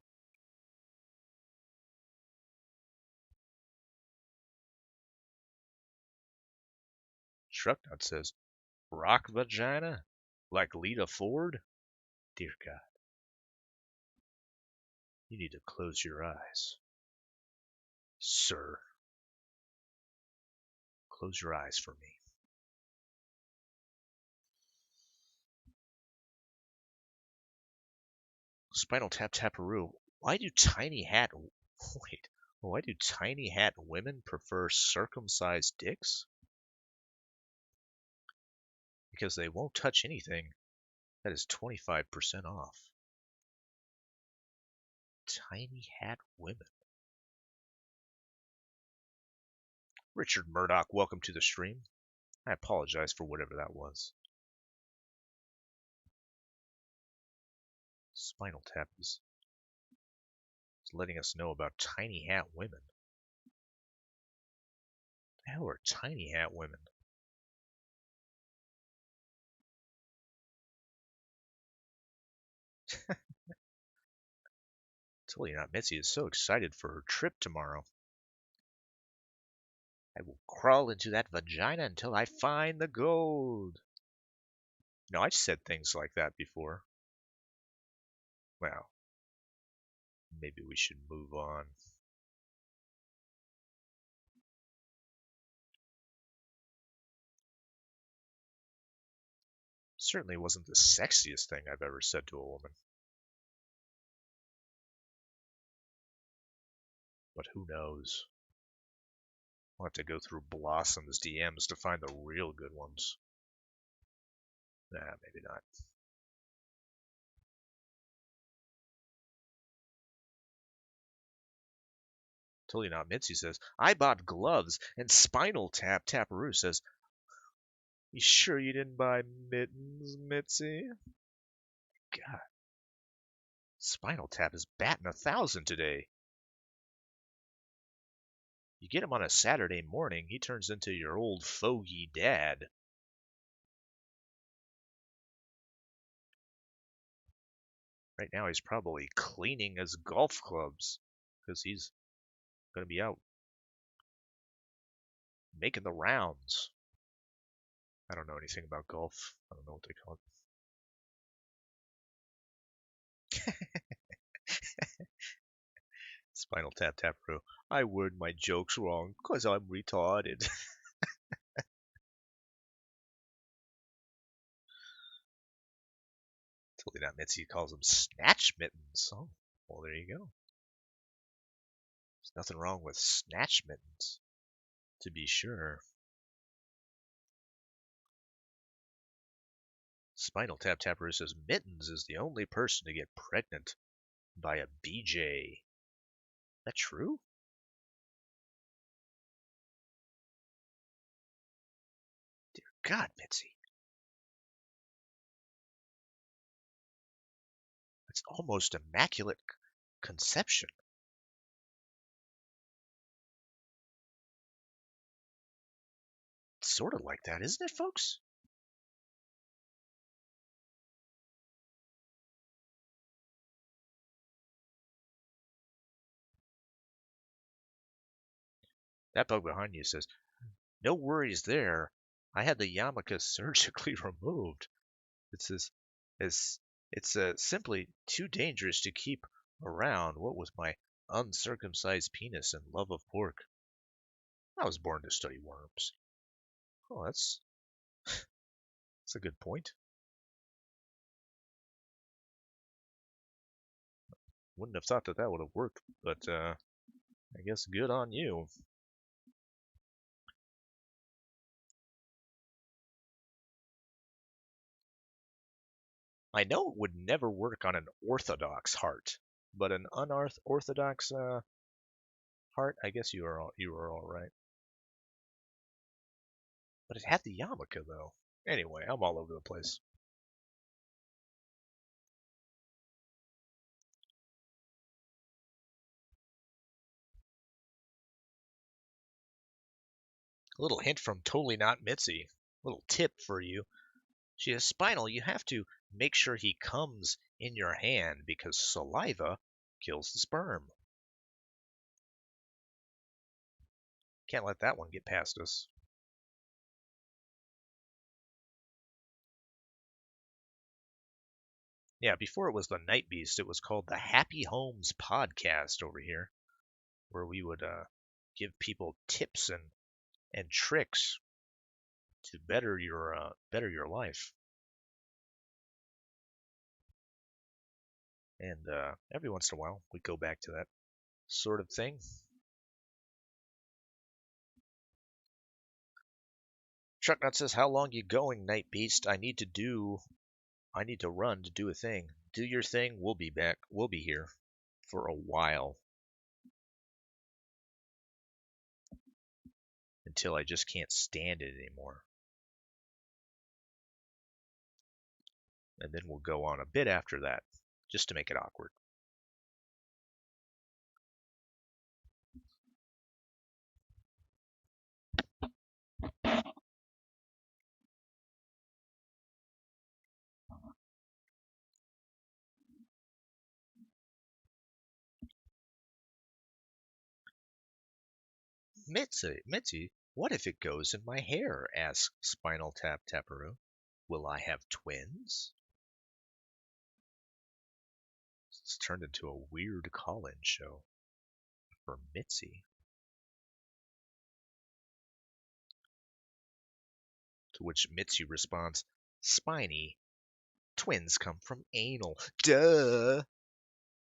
Trucknut says, "Rock vagina? Like Lita Ford? Dear God. You need to close your eyes. Sir. Close your eyes for me." Spinal Tap Taparoo. Why do tiny hat women prefer circumcised dicks? Because they won't touch anything that is 25% off. Tiny hat women. Richard Murdoch, welcome to the stream. I apologize for whatever that was. Spinal Tap is letting us know about tiny hat women. The hell are tiny hat women? Totally Not Mitzi is so excited for her trip tomorrow. "I will crawl into that vagina until I find the gold." No, I've said things like that before. Well, maybe we should move on. Certainly wasn't the sexiest thing I've ever said to a woman. But who knows? We'll have to go through Blossom's DMs to find the real good ones. Nah, maybe not. Totally Not Mitzi says, "I bought gloves," and Spinal Tap Taparoo says, "You sure you didn't buy mittens, Mitzi?" God. Spinal Tap is batting 1,000 today. You get him on a Saturday morning, he turns into your old fogey dad. Right now he's probably cleaning his golf clubs because he's going to be out making the rounds. I don't know anything about golf. I don't know what they call it. Spinal Tap Taparoo. I word my jokes wrong 'cause I'm retarded. Totally not Mitzi calls them snatch mittens. Oh, well, there you go. There's nothing wrong with snatch mittens, to be sure. Spinal Tap Taparoo says Mittens is the only person to get pregnant by a BJ. That true? Dear God, Mitzi. It's almost immaculate conception. It's sort of like that, isn't it, folks? That bug behind you says, no worries there. I had the yarmulke surgically removed. It says, it's simply too dangerous to keep around. What with my uncircumcised penis and love of pork? I was born to study worms. Oh, that's a good point. Wouldn't have thought that that would have worked, but I guess good on you. I know it would never work on an orthodox heart, but an unorthodox heart, I guess you were all right. But it had the yarmulke though. Anyway, I'm all over the place. A little hint from Totally Not Mitzi. Little tip for you. She has Spinal. You have to make sure he comes in your hand because saliva kills the sperm. Can't let that one get past us. Yeah, before it was the Night Beast, it was called the Happy Homes Podcast over here, where we would give people tips and tricks to better your life. And every once in a while, we go back to that sort of thing. Trucknut says, "How long you going, Night Beast? I need to run to do a thing. Do your thing. We'll be back. We'll be here for a while until I just can't stand it anymore. And then we'll go on a bit after that, just to make it awkward." Mitzi, what if it goes in my hair? Asks Spinal Tap Taparoo. Will I have twins? It's turned into a weird call-in show for Mitzi. To which Mitzi responds, Spiny, twins come from anal. Duh!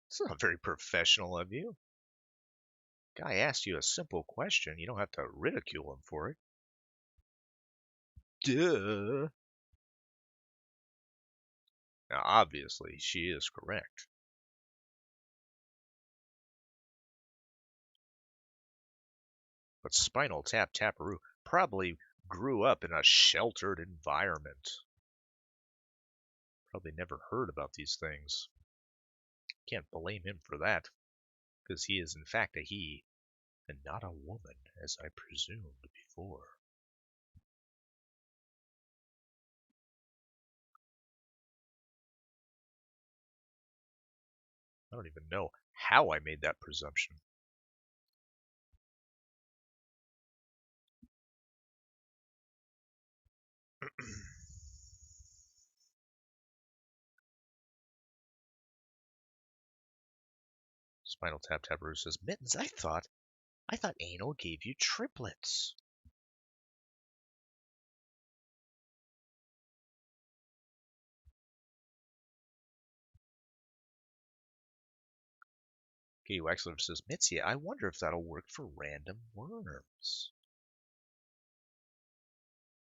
It's not very professional of you. Guy asked you a simple question. You don't have to ridicule him for it. Duh! Now, obviously, she is correct. But Spinal Tap Taparoo probably grew up in a sheltered environment. Probably never heard about these things. Can't blame him for that, because he is in fact a he, and not a woman, as I presumed before. I don't even know how I made that presumption. Spinal Tap Taparoo says, Mittens, I thought Anal gave you triplets. Katie Waxler says, Mitzi, I wonder if that'll work for random worms.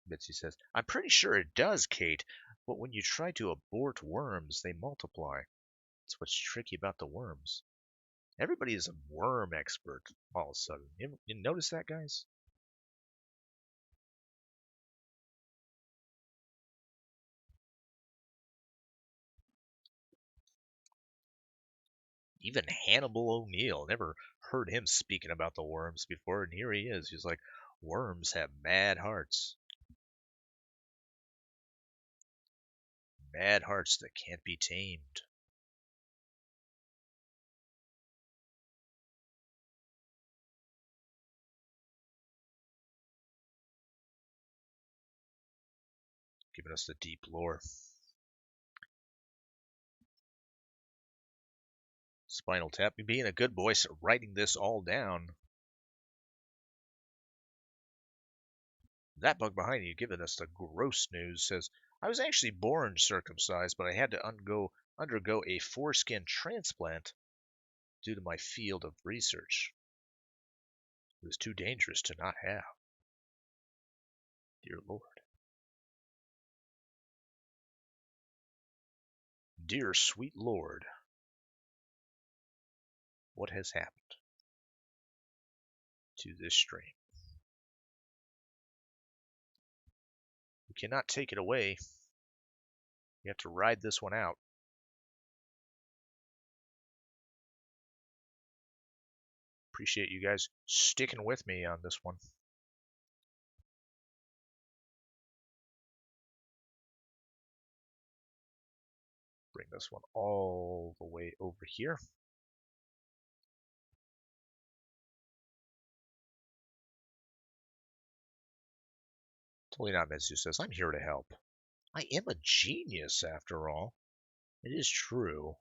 Mitzi says, I'm pretty sure it does, Kate, but when you try to abort worms, they multiply. That's what's tricky about the worms. Everybody is a worm expert all of a sudden. You notice that, guys? Even Hannibal O'Neill, never heard him speaking about the worms before, and here he is. He's like, worms have mad hearts. Mad hearts that can't be tamed. Giving us the deep lore. Spinal Tap, being a good boy, writing this all down. That bug behind you giving us the gross news says, I was actually born circumcised, but I had to undergo a foreskin transplant due to my field of research. It was too dangerous to not have. Dear Lord. Dear sweet Lord, what has happened to this stream? We cannot take it away. We have to ride this one out. Appreciate you guys sticking with me on this one. Bring this one all the way over here. Totally Not Mitsu says, I'm here to help. I am a genius, after all. It is true.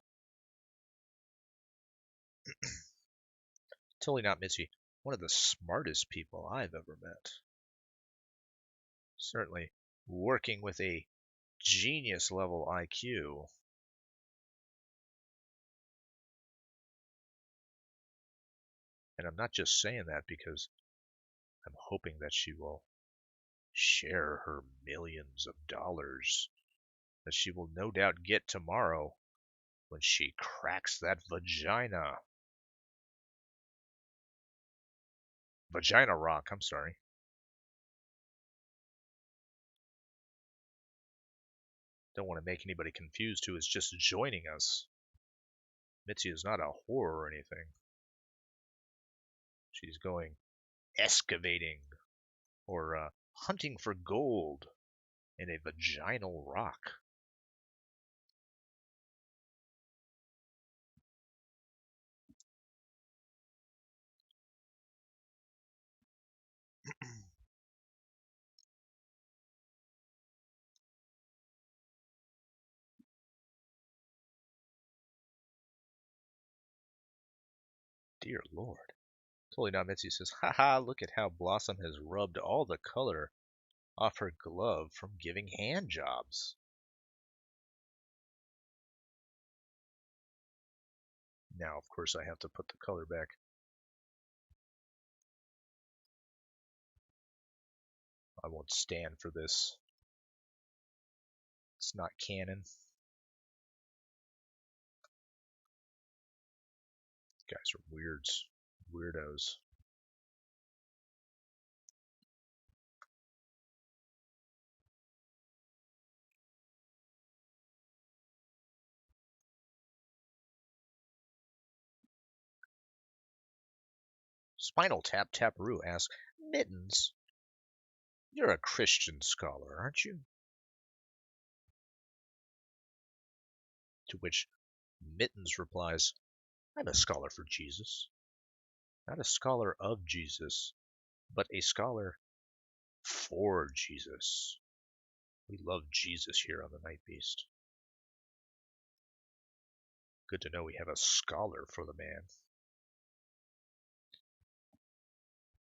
Totally Not Mitzi, one of the smartest people I've ever met. Certainly working with a genius level IQ. And I'm not just saying that because I'm hoping that she will share her millions of dollars that she will no doubt get tomorrow when she cracks that vagina. Vagina Rock, I'm sorry. Don't want to make anybody confused who is just joining us. Mitzi is not a whore or anything. She's going excavating or hunting for gold in a vaginal rock. Dear Lord. Totally Not Mitzi says, haha, look at how Blossom has rubbed all the color off her glove from giving hand jobs. Now, of course, I have to put the color back. I won't stand for this. It's not canon. Guys are weirdos. Spinal Tap Taparoo asks, Mittens, you're a Christian scholar, aren't you? To which Mittens replies, I'm a scholar for Jesus. Not a scholar of Jesus, but a scholar for Jesus. We love Jesus here on the Night Beast. Good to know we have a scholar for the man.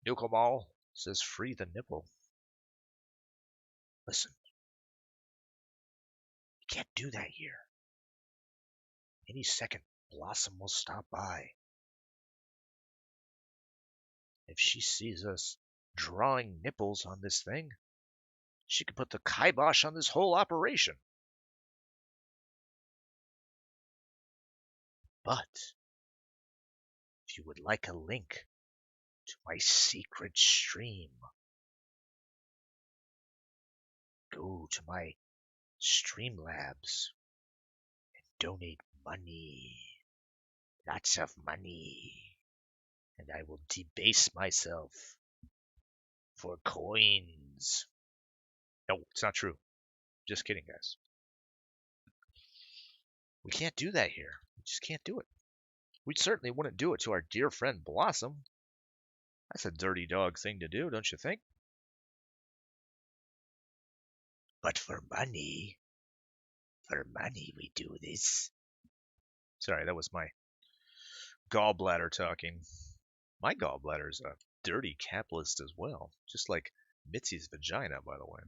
Nukamal says free the nipple. Listen, you can't do that here. Any second, Blossom will stop by. If she sees us drawing nipples on this thing, she could put the kibosh on this whole operation. But if you would like a link to my secret stream, go to my Streamlabs and donate money. Lots of money. And I will debase myself for coins. No, it's not true. Just kidding, guys. We can't do that here. We just can't do it. We certainly wouldn't do it to our dear friend Blossom. That's a dirty dog thing to do, don't you think? But for money we do this. Sorry, that was my gallbladder talking. My gallbladder is a dirty capitalist as well, just like Mitzi's vagina, by the way.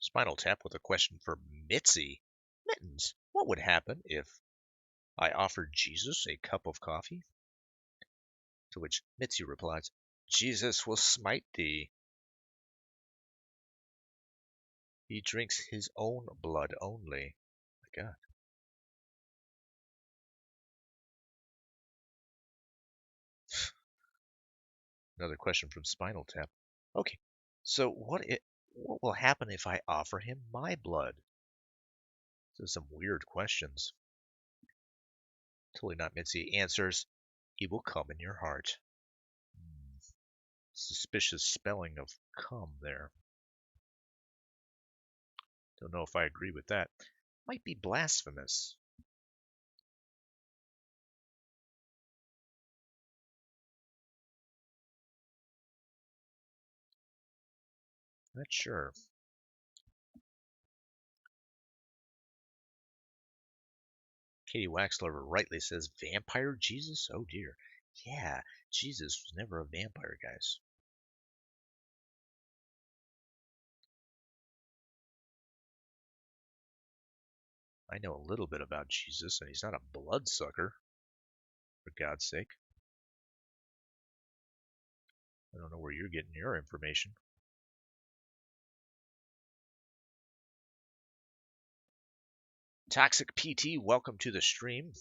Spinal Tap with a question for Mitzi. Mittens, what would happen if I offered Jesus a cup of coffee? To which Mitzi replies, Jesus will smite thee. He drinks his own blood only. My God. Another question from Spinal Tap. Okay, so what will happen if I offer him my blood? So some weird questions. Totally Not Mitzi answers, he will come in your heart. Suspicious spelling of come there. Don't know if I agree with that. Might be blasphemous. Not sure. Katie Waxlover rightly says, Vampire Jesus? Oh dear. Yeah, Jesus was never a vampire, guys. I know a little bit about Jesus, and he's not a bloodsucker, for God's sake. I don't know where you're getting your information. Toxic PT, welcome to the stream.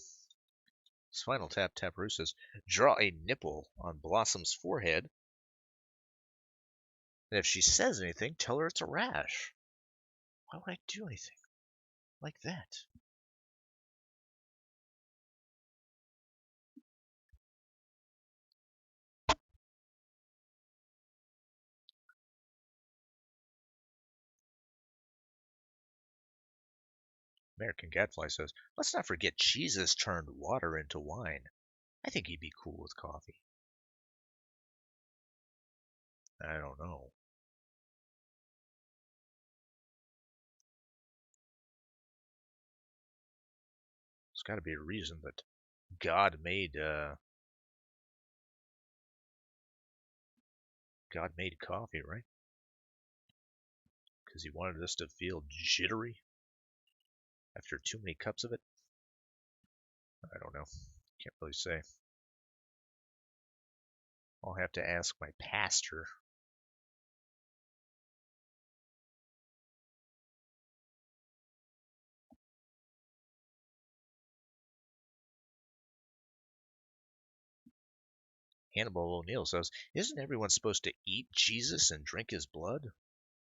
Spinal Tap Taparoo says, draw a nipple on Blossom's forehead, and if she says anything, tell her it's a rash. Why would I do anything like that? American Gadfly says, let's not forget Jesus turned water into wine. I think he'd be cool with coffee. I don't know. There's got to be a reason that God made coffee, right? Because he wanted us to feel jittery after too many cups of it. I don't know. Can't really say. I'll have to ask my pastor. Hannibal O'Neill says, isn't everyone supposed to eat Jesus and drink his blood?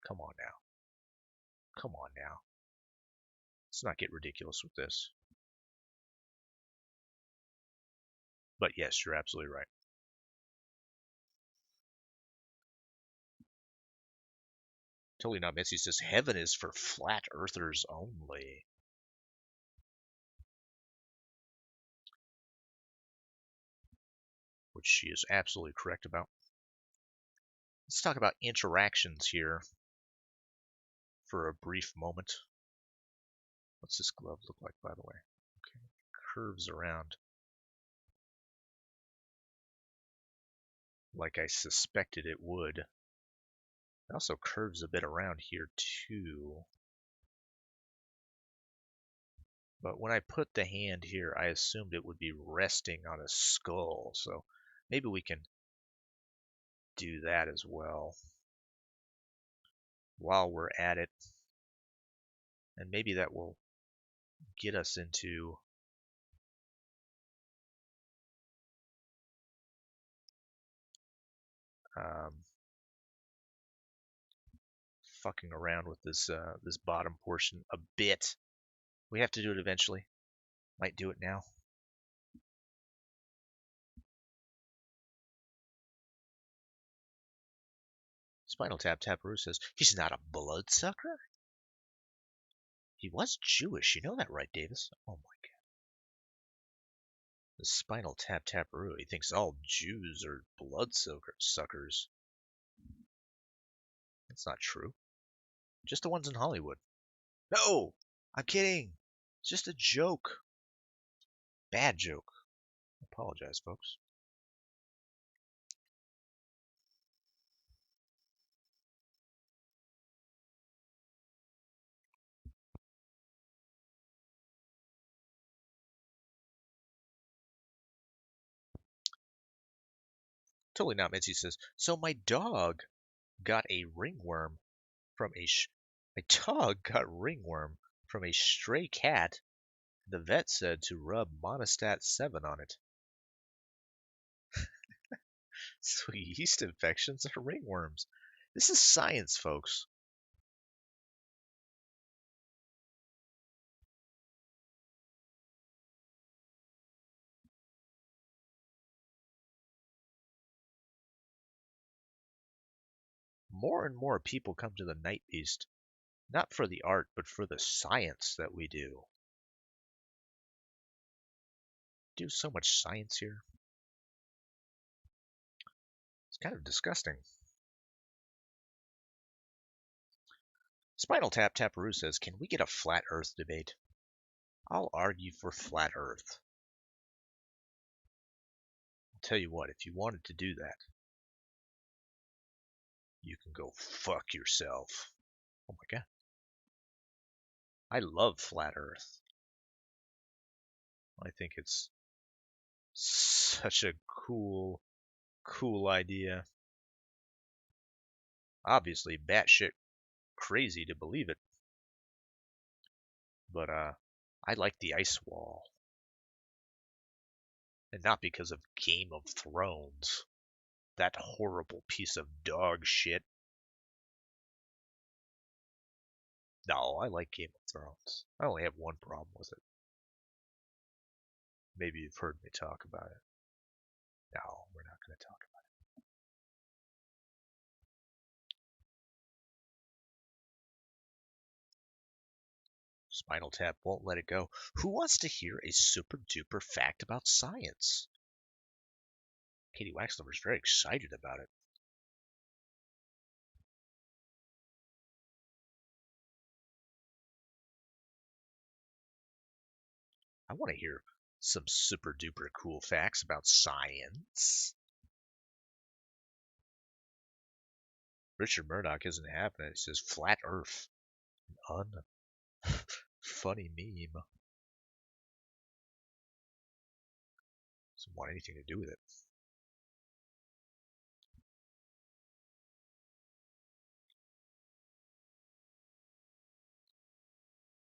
Come on now. Come on now. Let's not get ridiculous with this. But yes, you're absolutely right. Totally Not Mitzi says, heaven is for flat earthers only. which she is absolutely correct about. Let's talk about interactions here for a brief moment. What's this glove look like, by the way? Okay, curves around like I suspected it would. It also curves a bit around here too. But when I put the hand here, I assumed it would be resting on a skull, so maybe we can do that as well while we're at it. And maybe that will get us into fucking around with this this bottom portion a bit. We have to do it eventually. Might do it now. Spinal Tap Taparoo says, he's not a bloodsucker? He was Jewish. You know that, right, Davis? Oh my god. The Spinal Tap Taparoo. He thinks all Jews are bloodsuckers. That's not true. Just the ones in Hollywood. No! I'm kidding! It's just a joke. Bad joke. I apologize, folks. Totally not. Mitzi says, so my dog got a ringworm from my dog got ringworm from a stray cat. The vet said to rub Monistat 7 on it. So yeast infections are ringworms. This is science, folks. More and more people come to the Night Beast, not for the art, but for the science that we do. Do so much science here. It's kind of disgusting. Spinal Tap Taparoo says, can we get a flat Earth debate? I'll argue for flat Earth. I'll tell you what, if you wanted to do that, you can go fuck yourself. Oh my god. I love flat Earth. I think it's such a cool idea. Obviously, batshit crazy to believe it. But I like the ice wall. And not because of Game of Thrones. That horrible piece of dog shit. No, I like Game of Thrones. I only have one problem with it. Maybe you've heard me talk about it. No, we're not going to talk about it. Spinal Tap won't let it go. Who wants to hear a super duper fact about science? Katie Waxlover's very excited about it. I want to hear some super duper cool facts about science. Richard Murdoch isn't having it. He says flat Earth. An funny meme. Doesn't want anything to do with it.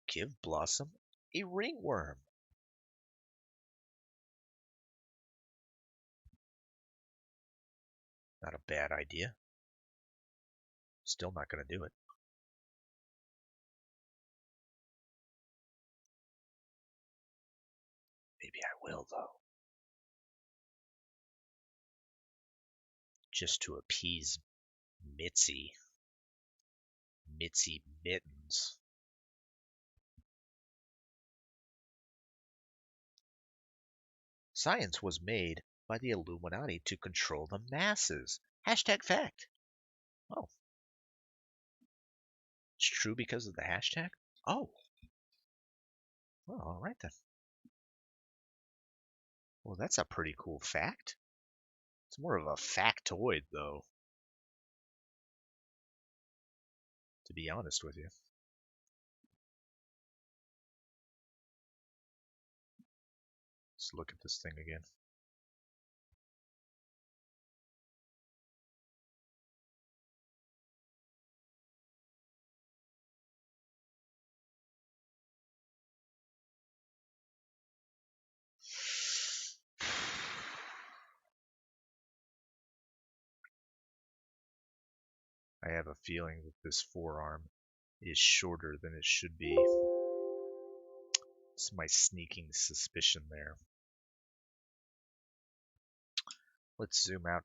Give Blossom a ringworm. Not a bad idea. Still not going to do it. Maybe I will, though. Just to appease Mitzi. Mitzi Mittens. Science was made by the Illuminati to control the masses. Hashtag fact. Oh, it's true because of the hashtag? Oh, well, all right then. Well, that's a pretty cool fact. It's more of a factoid, though, to be honest with you. Let's look at this thing again. I have a feeling that this forearm is shorter than it should be. It's my sneaking suspicion there. Let's zoom out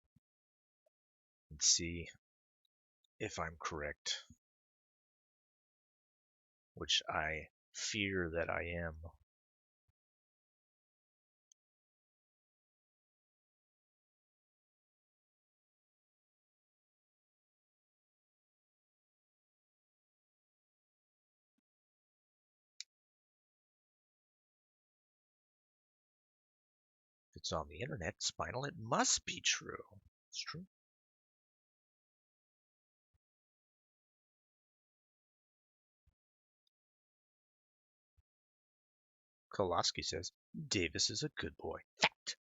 and see if I'm correct, which I fear that I am. If it's on the internet, Spinal, it must be true. It's true. Koloski says, Davis is a good boy. Fact.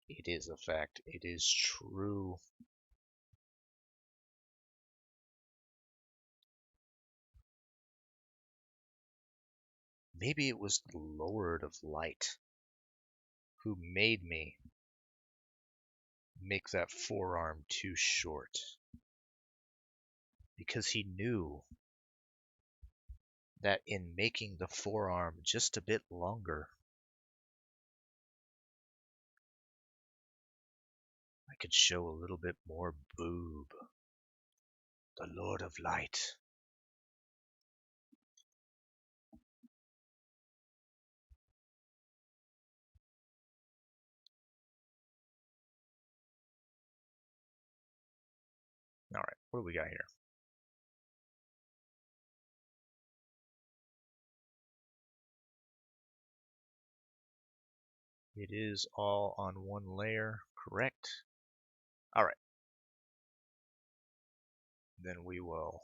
It is a fact. It is true. Maybe it was the Lord of Light who made me make that forearm too short. Because he knew that in making the forearm just a bit longer, I could show a little bit more boob. The Lord of Light. All right, what do we got here? It is all on one layer, correct? All right. Then we'll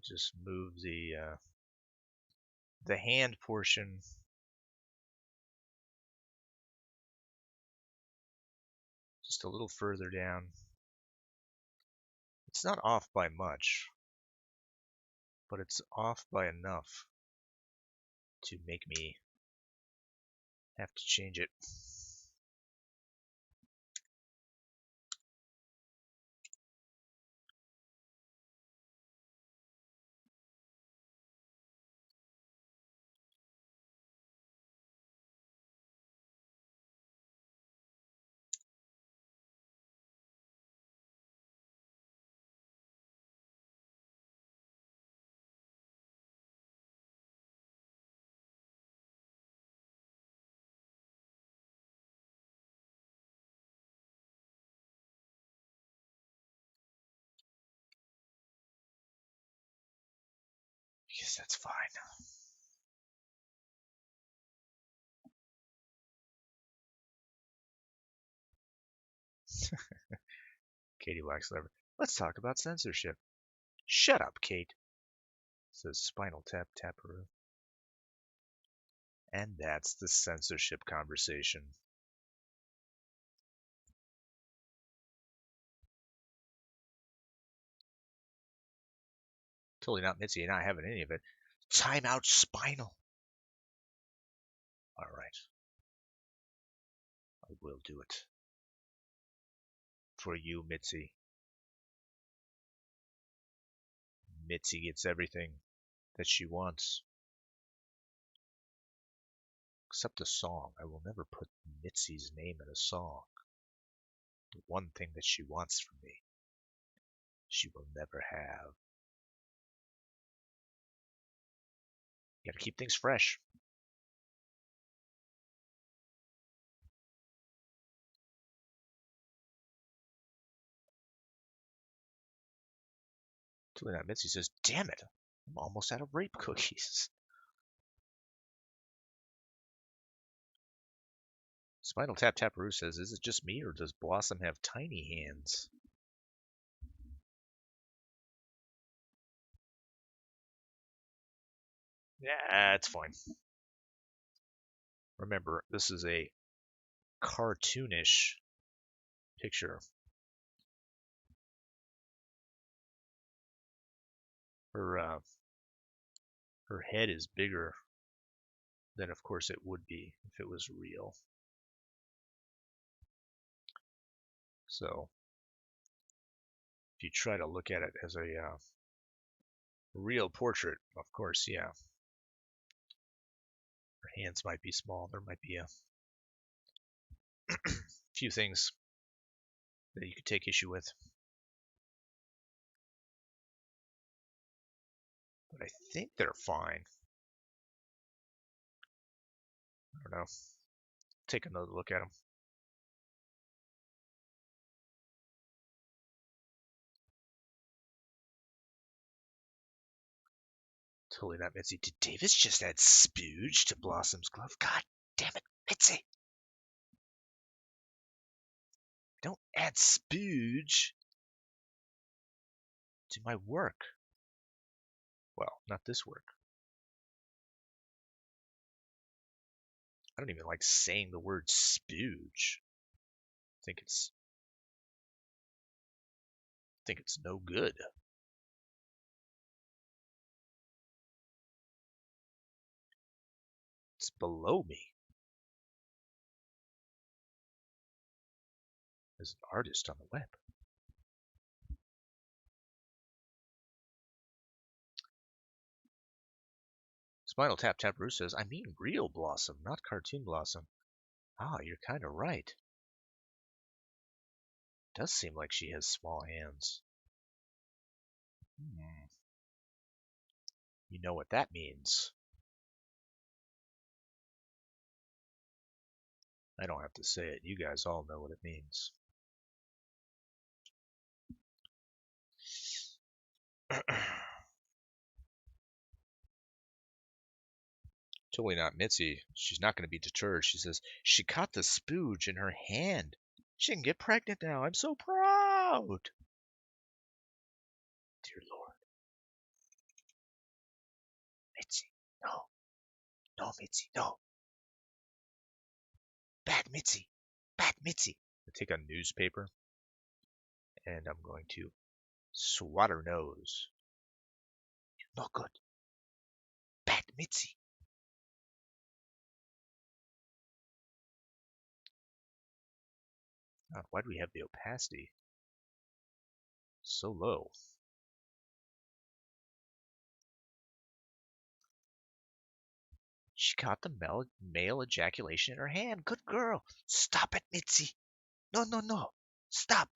just move the hand portion just a little further down. It's not off by much, but it's off by enough to make me have to change it. Because that's fine. Katie Waxlever. Let's talk about censorship. Shut up, Kate, says Spinal Tap Taparoo. And that's the censorship conversation. Totally not Mitzi and I having any of it. Time out, Spinal. All right. I will do it. For you, Mitzi. Mitzi gets everything that she wants. Except a song. I will never put Mitzi's name in a song. The one thing that she wants from me she will never have. You gotta keep things fresh. Totally Not Mitzi says, damn it, I'm almost out of rape cookies. Spinal Tap Taparoo says, is it just me or does Blossom have tiny hands? Yeah, it's fine. Remember, this is a cartoonish picture. Her head is bigger than, of course, it would be if it was real. So, if you try to look at it as a real portrait, of course, yeah. Her hands might be small. There might be a few things that you could take issue with. But I think they're fine. I don't know. Take another look at them. Totally Not Mitzi. Did Davis just add spooge to Blossom's glove? God damn it, Mitzi! Don't add spooge to my work. Well, not this work. I don't even like saying the word spooge. I think it's no good. It's below me as an artist on the web. Spinal Tap Taparoo says, I mean real Blossom, not cartoon Blossom. Ah, you're kind of right. Does seem like she has small hands. You know what that means. I don't have to say it. You guys all know what it means. Totally Not Mitzi. She's not going to be deterred. She says, she caught the spooge in her hand. She can get pregnant now. I'm so proud. Dear Lord. Mitzi, no. No, Mitzi, no. Bad Mitzi. Bad Mitzi. I take a newspaper and I'm going to swat her nose. You're not good. Bad Mitzi. God, why do we have the opacity so low? She caught the male ejaculation in her hand. Good girl. Stop it, Mitzi. No, no, no. Stop.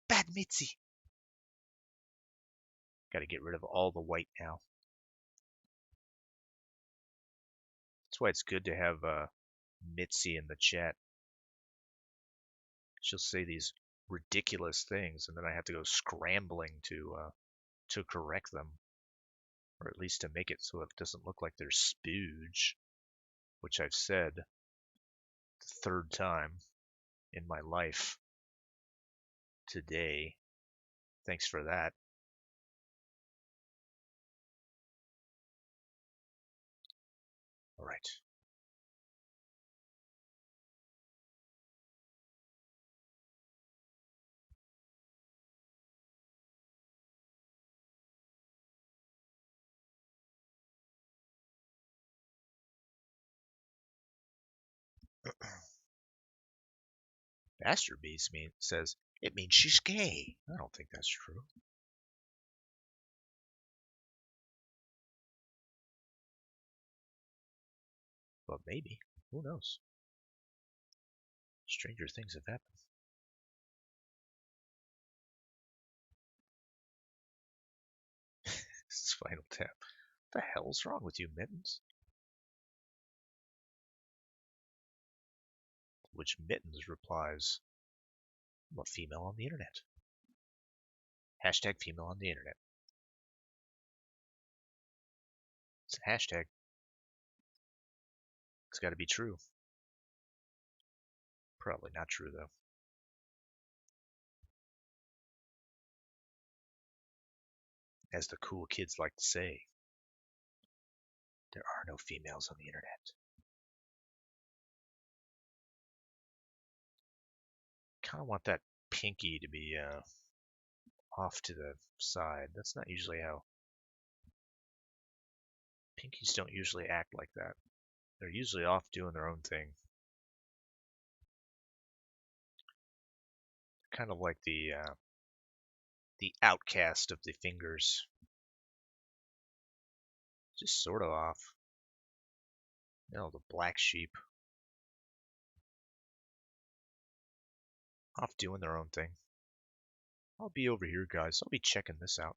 Bad Mitzi. Got to get rid of all the white now. That's why it's good to have Mitzi in the chat. She'll say these ridiculous things, and then I have to go scrambling to correct them, or at least to make it so it doesn't look like there's spooge, which I've said the third time in my life today. Thanks for that. All right. Bastard Beast says it means she's gay. I don't think that's true. But maybe. Who knows? Stranger things have happened. Spinal Tap. What the hell's wrong with you, Mittens? Which Mittens replies, I'm a female on the internet. Hashtag female on the internet. It's a hashtag. It's got to be true. Probably not true, though. As the cool kids like to say, there are no females on the internet. Kind of want that pinky to be off to the side. That's not usually how. Pinkies don't usually act like that. They're usually off doing their own thing. Kind of like the outcast of the fingers. Just sort of off. You know, the black sheep. Off doing their own thing. I'll be over here, guys. I'll be checking this out.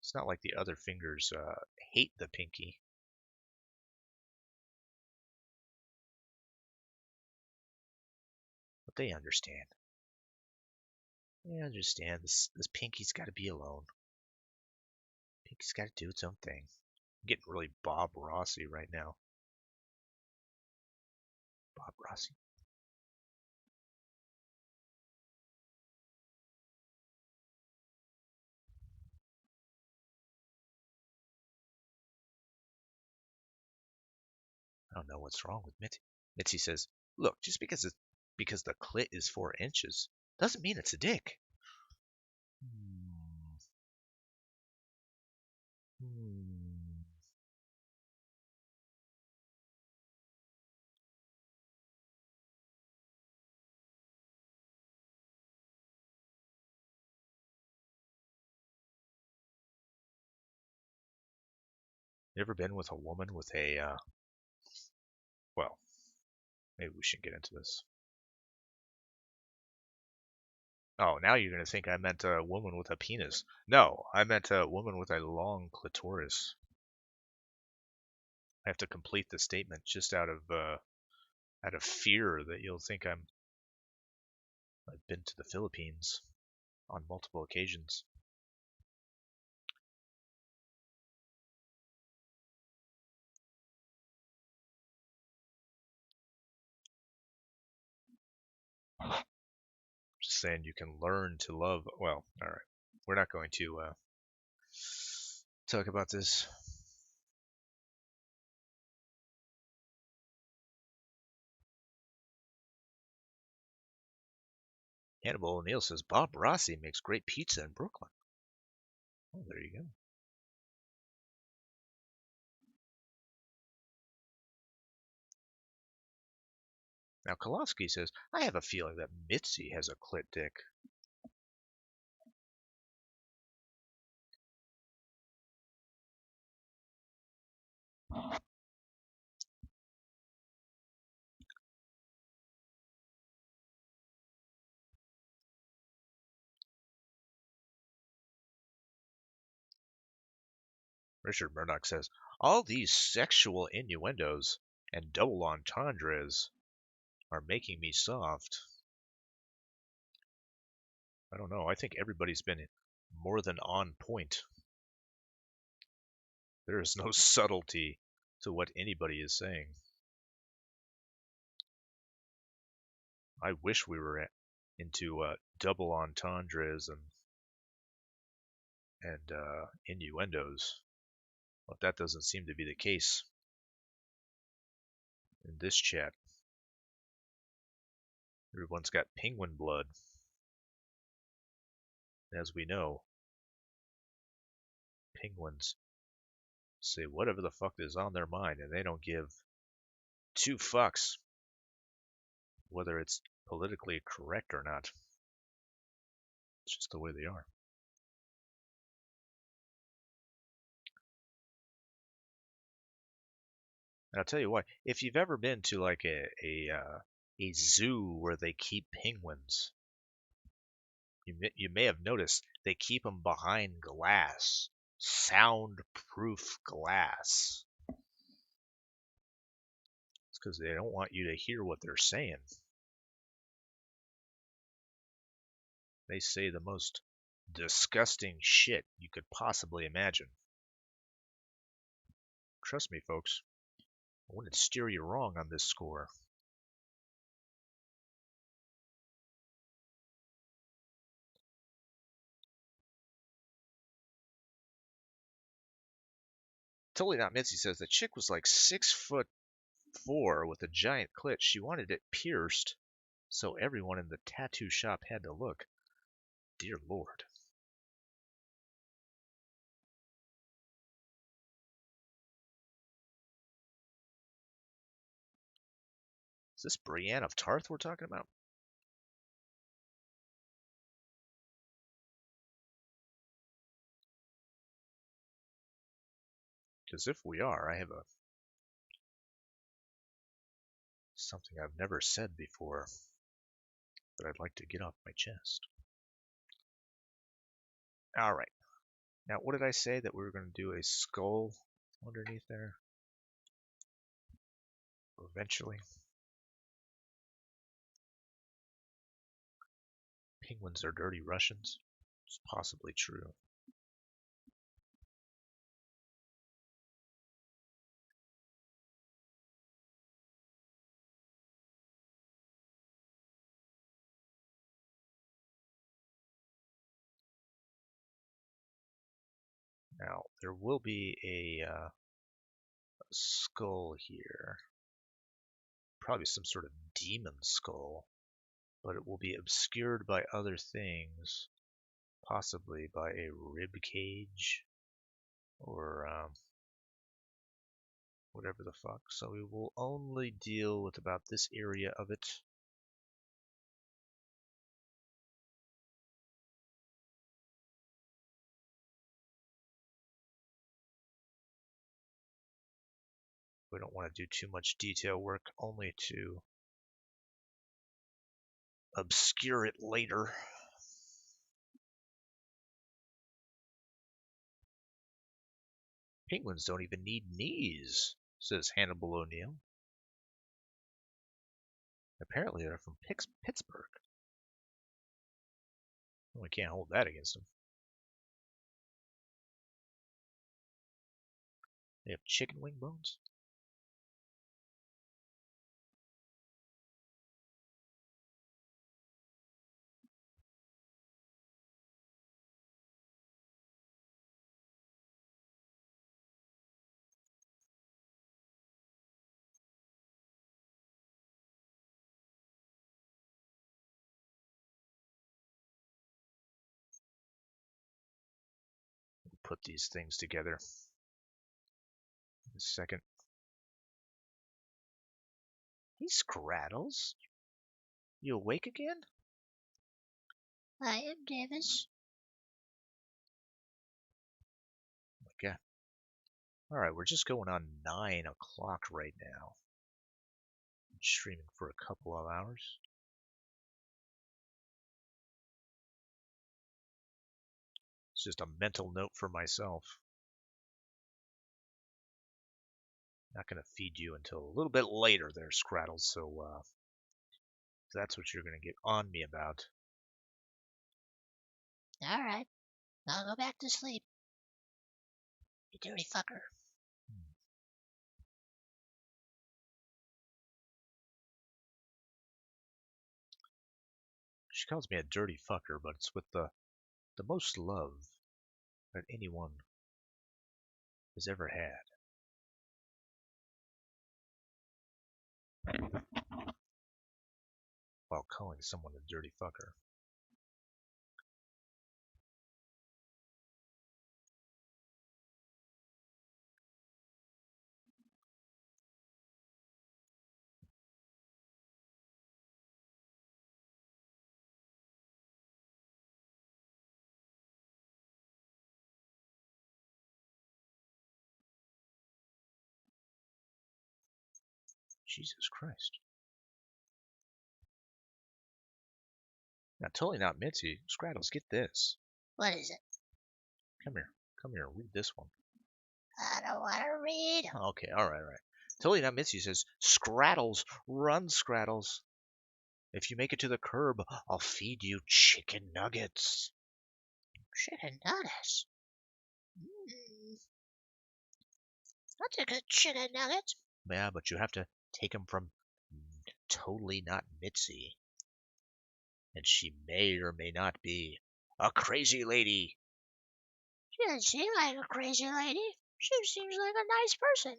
It's not like the other fingers hate the pinky. But they understand. They understand this pinky's got to be alone. Pinky's got to do its own thing. I'm getting really Bob Rossi right now. Bob Rossi. I don't know what's wrong with Mitzi. Mitzi says, look, just because the clit is 4 inches doesn't mean it's a dick. You ever been with a woman with a, well, maybe we shouldn't get into this. Oh, now you're going to think I meant a woman with a penis. No, I meant a woman with a long clitoris. I have to complete the statement just out of fear that you'll think I've been to the Philippines on multiple occasions. Just saying you can learn to love. Well, all right. We're not going to talk about this. Hannibal O'Neill says Bob Rossi makes great pizza in Brooklyn. Oh, there you go. Now Kolosky says, I have a feeling that Mitzi has a clit dick. Richard Murdoch says, all these sexual innuendos and double entendres are making me soft. I don't know. I think everybody's been more than on point. There is no subtlety to what anybody is saying. I wish we were into double entendres and innuendos, but that doesn't seem to be the case in this chat. Everyone's got penguin blood. As we know, penguins say whatever the fuck is on their mind, and they don't give 2 fucks whether it's politically correct or not. It's just the way they are. And I'll tell you what, if you've ever been to like a zoo where they keep penguins, You may have noticed they keep them behind glass, soundproof glass. It's because they don't want you to hear what they're saying. They say the most disgusting shit you could possibly imagine. Trust me, folks, I wouldn't steer you wrong on this score. Totally Not Mitzi says the chick was like 6'4" with a giant clit. She wanted it pierced, so everyone in the tattoo shop had to look. Dear Lord. Is this Brienne of Tarth we're talking about? Because if we are, I have something I've never said before that I'd like to get off my chest. All right. Now, what did I say that we were going to do a skull underneath there? Eventually. Penguins are dirty Russians. It's possibly true. Now, there will be a skull here. Probably some sort of demon skull. But it will be obscured by other things. Possibly by a rib cage. Or whatever the fuck. So we will only deal with about this area of it. We don't want to do too much detail work, only to obscure it later. Penguins don't even need knees, says Hannibal O'Neill. Apparently they're from Pittsburgh. Well, we can't hold that against them. They have chicken wing bones? We'll put these things together in a second. Hey, Scrattles. You awake again? I am Davis. Oh my god. Alright, we're just going on 9 o'clock right now. I'm streaming for a couple of hours. It's just a mental note for myself. Not going to feed you until a little bit later there, Scrattles, so that's what you're going to get on me about. All right. I'll go back to sleep. You dirty fucker. She calls me a dirty fucker, but it's with the most love that anyone has ever had. While calling someone a dirty fucker. Jesus Christ. Now, totally not Mitzi. Scrattles, get this. What is it? Come here, read this one. I don't want to read. Okay, all right. Totally not Mitzi says, Scrattles, run, Scrattles. If you make it to the curb, I'll feed you chicken nuggets. Chicken nuggets? That's a good chicken nugget. Yeah, but you have to take them from totally not Mitzi. And she may or may not be a crazy lady. She doesn't seem like a crazy lady. She seems like a nice person.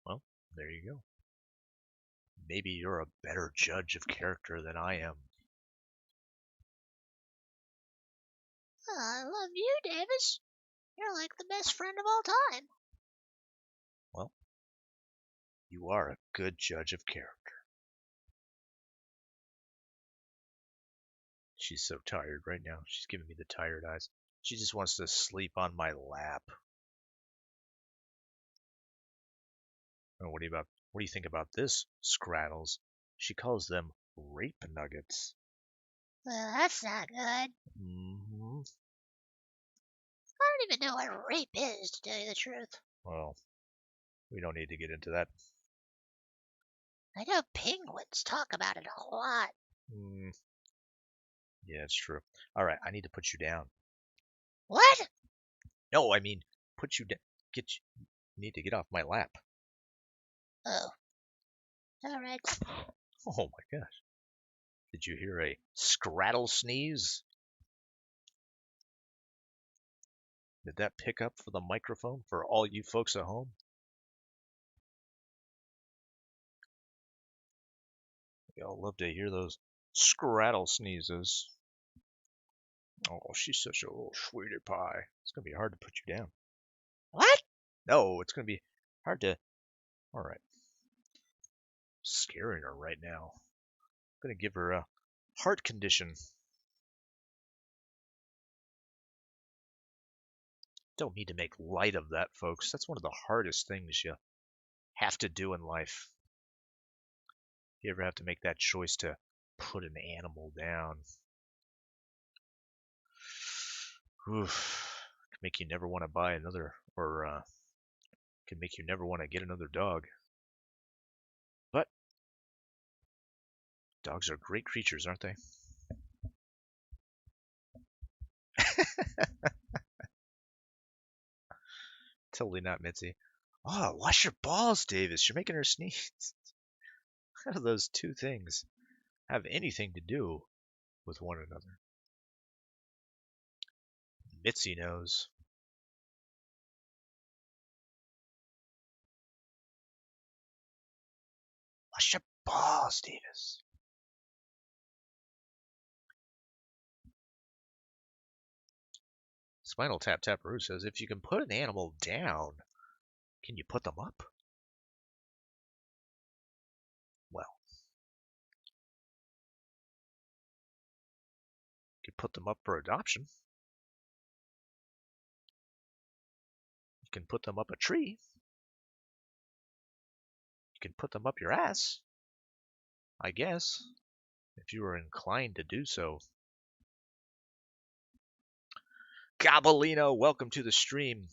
Well, there you go. Maybe you're a better judge of character than I am. Oh, I love you, Davis. You're like the best friend of all time. Well, you are a good judge of character. She's so tired right now. She's giving me the tired eyes. She just wants to sleep on my lap. Oh, what do you think about this, Scrattles? She calls them rape nuggets. Well, that's not good. Mm-hmm. I don't even know what rape is, to tell you the truth. Well, we don't need to get into that. I know penguins talk about it a lot. Yeah, it's true. All right, I need to put you down. What? No, I mean, put you down. You need to get off my lap. Oh. All right. Oh my gosh. Did you hear a Scrattle sneeze? Did that pick up for the microphone for all you folks at home? Y'all love to hear those Scrattle sneezes. Oh, she's such a little sweetie pie. It's going to be hard to put you down. What? No, it's going to be hard to... All right. Scaring her right now. I'm going to give her a heart condition. Don't need to make light of that, folks. That's one of the hardest things you have to do in life. If you ever have to make that choice to put an animal down, oof, can make you never want to buy another, or can make you never want to get another dog. But dogs are great creatures, aren't they? Totally not Mitzi. Oh, wash your balls, Davis. You're making her sneeze. How do those two things have anything to do with one another? Mitzi knows. Wash your balls, Davis. Spinal Tap Taparoo says, if you can put an animal down, can you put them up? Well, you can put them up for adoption. You can put them up a tree. You can put them up your ass, I guess, if you were inclined to do so. Gobbleino, welcome to the stream.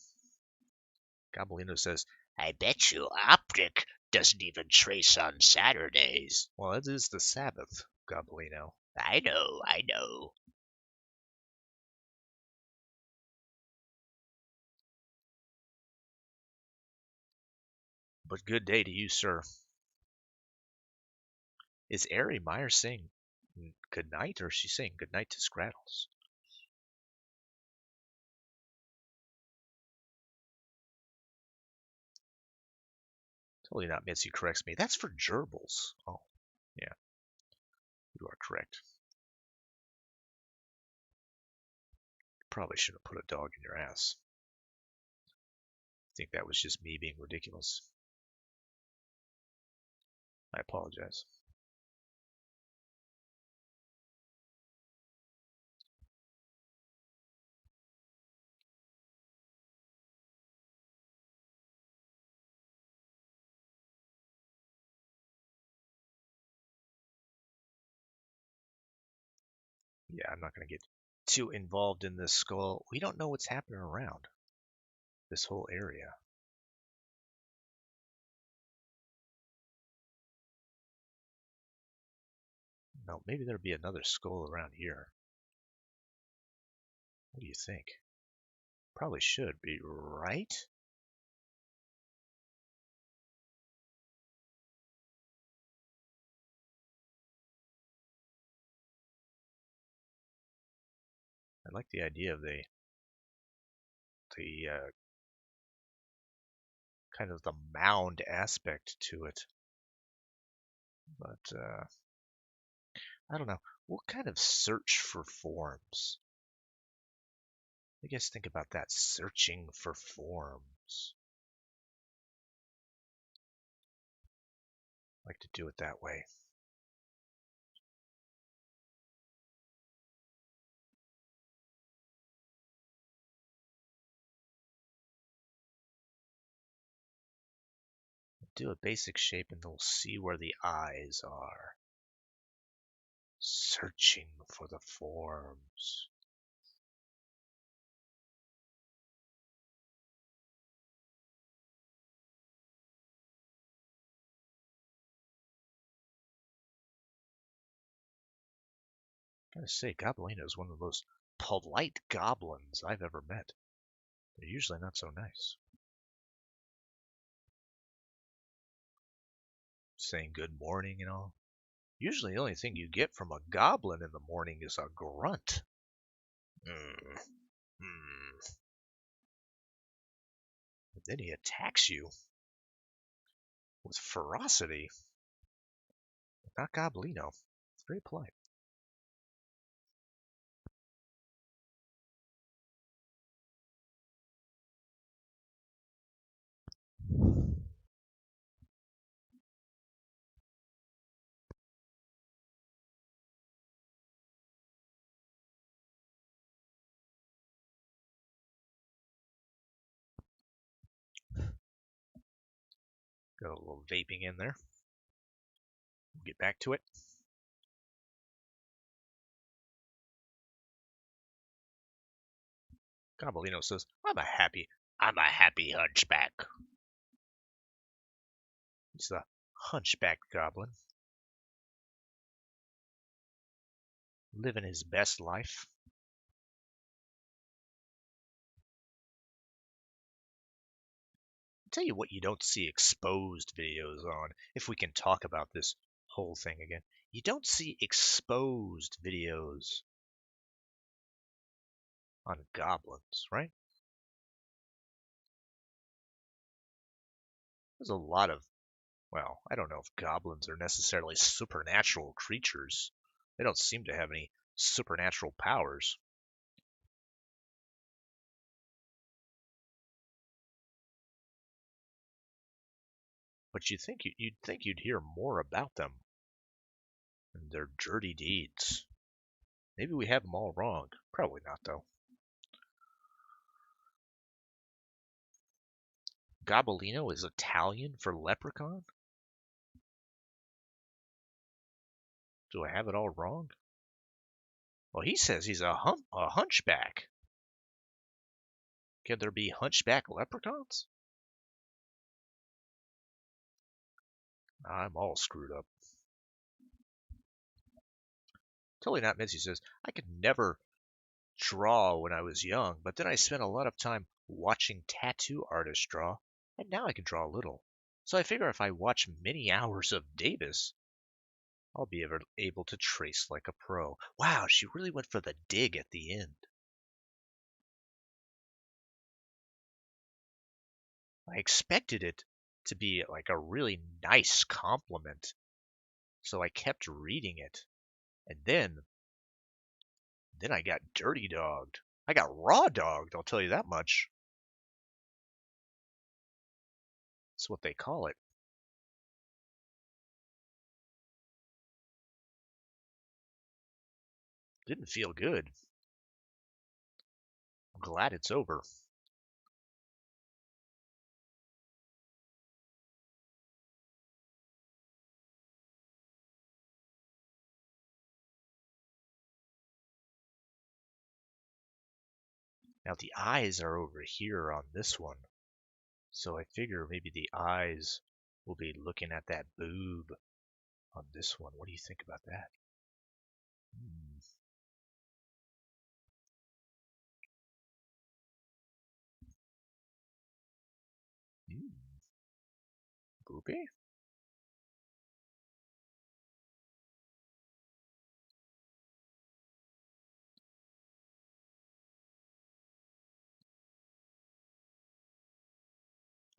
Gobbleino says, I bet you Optic doesn't even trace on Saturdays. well, it is the Sabbath, Gobbleino. I know. But good day to you, sir. Is Ari Meyer saying good night, or is she saying good night to Scrattles? Totally not Mitzi corrects me. That's for gerbils. Oh, yeah. You are correct. Probably shouldn't have put a dog in your ass. I think that was just me being ridiculous. I apologize. Yeah, I'm not going to get too involved in this skull. We don't know what's happening around this whole area. No, maybe there'll be another skull around here. What do you think? Probably should be, right? I like the idea of the kind of the mound aspect to it. But I don't know. What kind of search for forms? I guess think about that. Searching for forms. I like to do it that way. Do a basic shape and we'll see where the eyes are. Searching for the forms. I gotta say, Goblino is one of the most polite goblins I've ever met. They're usually not so nice. Saying good morning and all. Usually the only thing you get from a goblin in the morning is a grunt. Mm. Mm. But then he attacks you with ferocity. Not Goblino. It's very polite. Got a little vaping in there. We'll get back to it. Goblino says, I'm a happy hunchback. He's the hunchback goblin. Living his best life. I'll tell you what you don't see exposed videos on, if we can talk about this whole thing again. You don't see exposed videos on goblins, right? There's a lot of, well, I don't know if goblins are necessarily supernatural creatures. They don't seem to have any supernatural powers. But you'd think you'd hear more about them and their dirty deeds. Maybe we have them all wrong. Probably not, though. Goblino is Italian for leprechaun? Do I have it all wrong? Well, he says he's a hunchback. Can there be hunchback leprechauns? I'm all screwed up. Totally Not Mitzi says, I could never draw when I was young, but then I spent a lot of time watching tattoo artists draw, and now I can draw a little. So I figure if I watch many hours of Davis, I'll be able to trace like a pro. Wow, she really went for the dig at the end. I expected it to be like a really nice compliment, so I kept reading it. And then I got dirty dogged. I got raw dogged, I'll tell you that much. That's what they call it. Didn't feel good. I'm glad it's over. Now the eyes are over here on this one. So I figure maybe the eyes will be looking at that boob on this one. What do you think about that? Hmm. Boopy?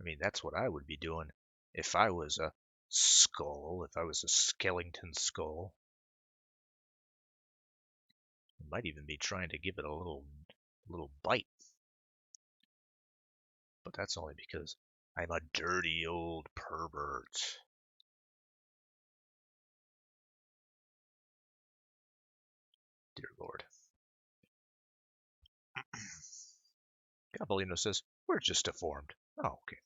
I mean, that's what I would be doing if I was a skull, if I was a skeleton skull. I might even be trying to give it a little bite. But that's only because I'm a dirty old pervert. Dear Lord. Gabolino says, we're just deformed. Oh, okay.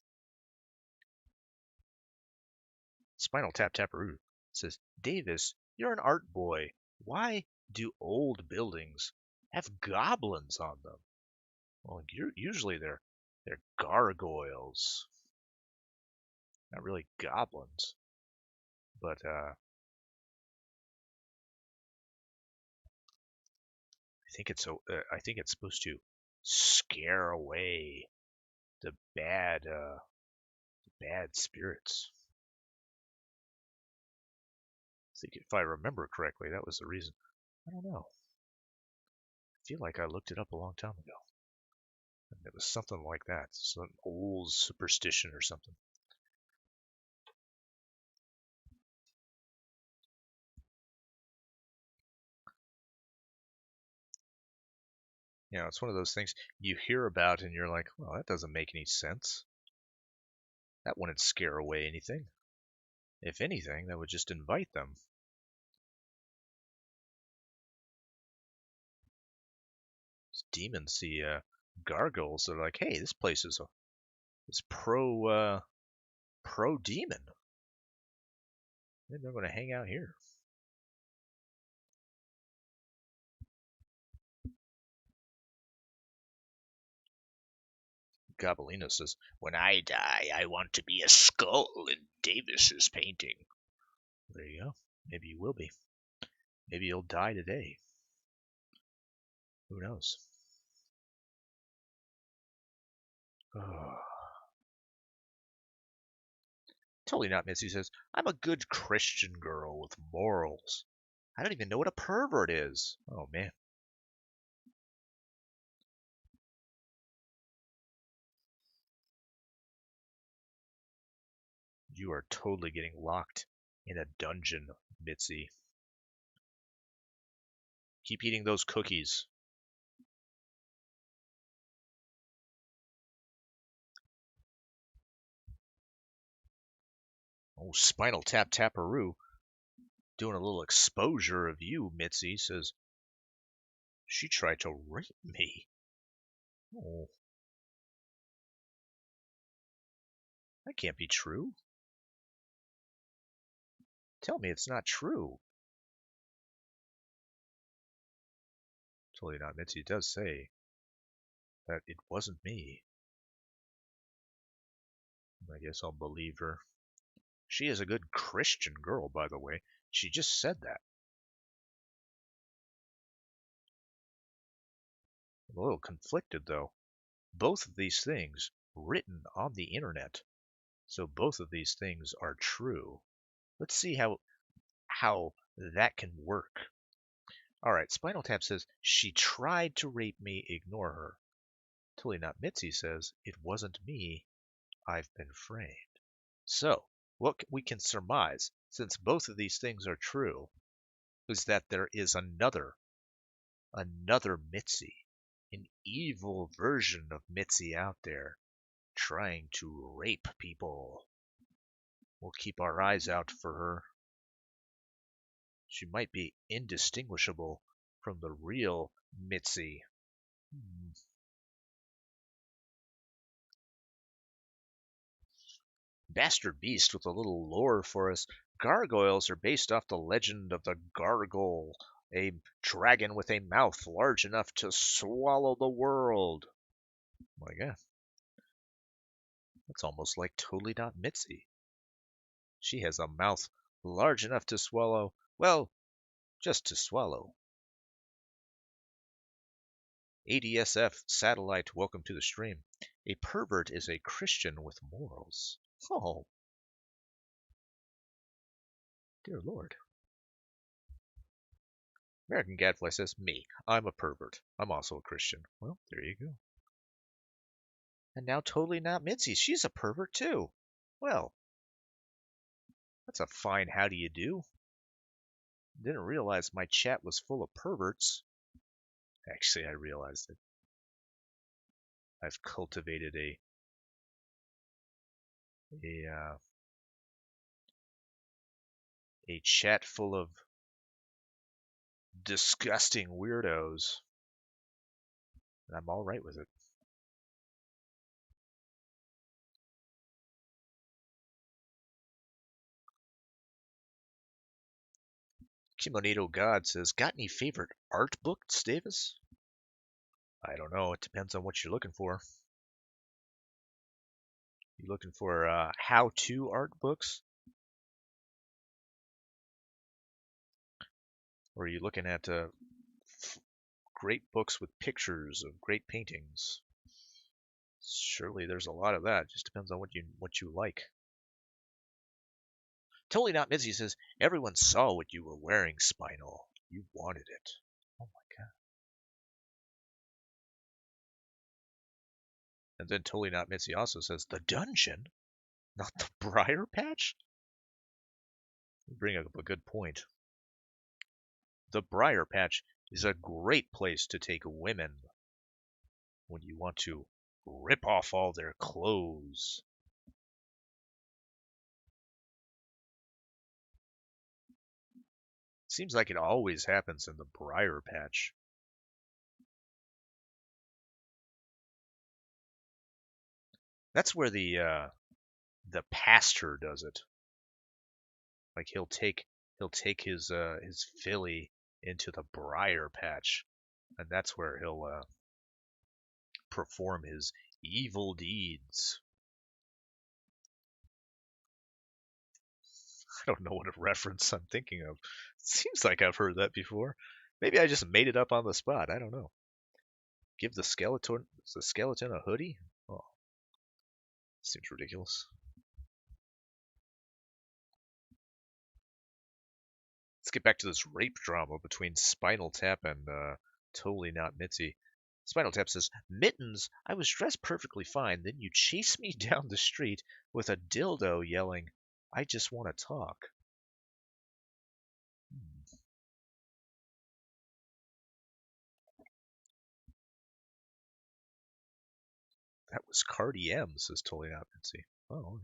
Spinal Tap Taparoo says, Davis, you're an art boy. Why do old buildings have goblins on them? Well, usually they're gargoyles, not really goblins. But I think it's supposed to scare away the bad spirits. I think if I remember correctly, that was the reason. I don't know. I feel like I looked it up a long time ago. And it was something like that. Some old superstition or something. You know, it's one of those things you hear about and you're like, well, that doesn't make any sense. That wouldn't scare away anything. If anything, that would just invite them. Demons see gargoyles. They're like, hey, this place is pro demon. Maybe I'm going to hang out here. Gabolino says, when I die, I want to be a skull in Davis's painting. There you go. Maybe you will be. Maybe you'll die today. Who knows? Oh. Totally not, Missy says, I'm a good Christian girl with morals. I don't even know what a pervert is. Oh, man. You are totally getting locked in a dungeon, Mitzi. Keep eating those cookies. Oh, Spinal Tap Taparoo, doing a little exposure of you, Mitzi, says, she tried to rape me. Oh, that can't be true. Tell me it's not true. Totally not. Mitzi does say that it wasn't me. I guess I'll believe her. She is a good Christian girl, by the way. She just said that. I'm a little conflicted, though. Both of these things written on the internet. So both of these things are true. Let's see how that can work. All right, Spinal Tap says, she tried to rape me, ignore her. Totally Not Mitzi says, it wasn't me, I've been framed. So, what we can surmise, since both of these things are true, is that there is another Mitzi, an evil version of Mitzi out there, trying to rape people. We'll keep our eyes out for her. She might be indistinguishable from the real Mitzi. Bastard Beast with a little lore for us. Gargoyles are based off the legend of the Gargoyle, A dragon with a mouth large enough to swallow the world. My God. That's almost like Totally Not Mitzi. She has a mouth large enough to swallow, well, just to swallow. ADSF Satellite, welcome to the stream. A pervert is a Christian with morals. Oh, dear Lord. American Gadfly says, me, I'm a pervert. I'm also a Christian. Well, there you go. And now Totally Not Mitzi, she's a pervert too. Well, that's a fine how do you do. Didn't realize my chat was full of perverts. Actually, I realized it. I've cultivated a chat full of disgusting weirdos. And I'm all right with it. Kimonito God says, got any favorite art books, Davis? I don't know. It depends on what you're looking for. You looking for how-to art books? Or are you looking at great books with pictures of great paintings? Surely there's a lot of that. It just depends on what you like. Totally Not Mitzi says, everyone saw what you were wearing, Spinal. You wanted it. Oh my God. And then Totally Not Mitzi also says, the dungeon? Not the Briar Patch? You bring up a good point. The Briar Patch is a great place to take women when you want to rip off all their clothes. Seems like it always happens in the Briar Patch. That's where the pastor does it. Like he'll take his filly into the Briar Patch, and that's where he'll perform his evil deeds. I don't know what reference I'm thinking of. Seems like I've heard that before. Maybe I just made it up on the spot. I don't know. Give the skeleton a hoodie? Oh, seems ridiculous. Let's get back to this rape drama between Spinal Tap and Totally Not Mitzi. Spinal Tap says, Mittens, I was dressed perfectly fine. Then you chased me down the street with a dildo yelling, I just want to talk. That was Cardi M, says Totally Not Mitzi. Oh.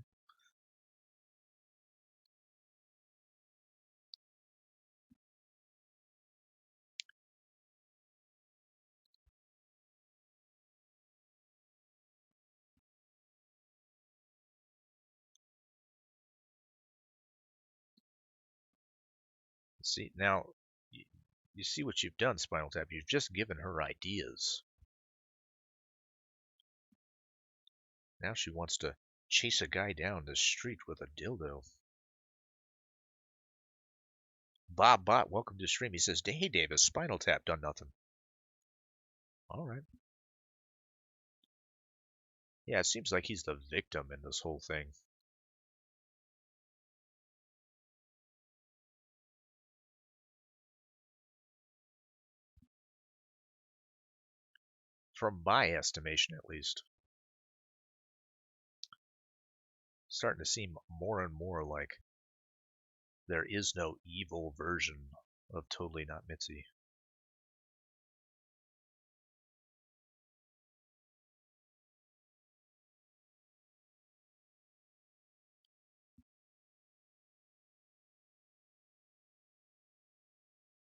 See, now, you see what you've done, Spinal Tap. You've just given her ideas. Now she wants to chase a guy down the street with a dildo. Bob Bot, welcome to the stream. He says, hey, Davis, Spinal Tap done nothing. All right. Yeah, it seems like he's the victim in this whole thing. From my estimation, at least. Starting to seem more and more like there is no evil version of Totally Not Mitzi.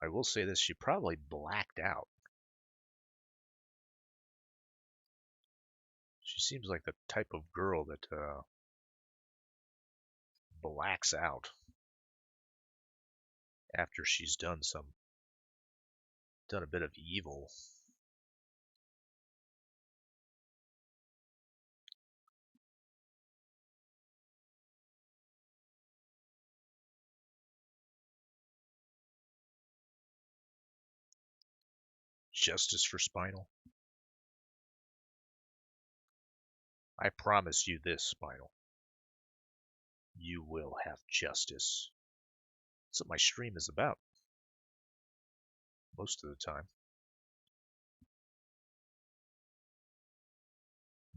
I will say this, she probably blacked out. She seems like the type of girl that blacks out after she's done some done a bit of evil. Justice for Spinal. I promise you this, Spinal. You will have justice. That's what my stream is about. Most of the time.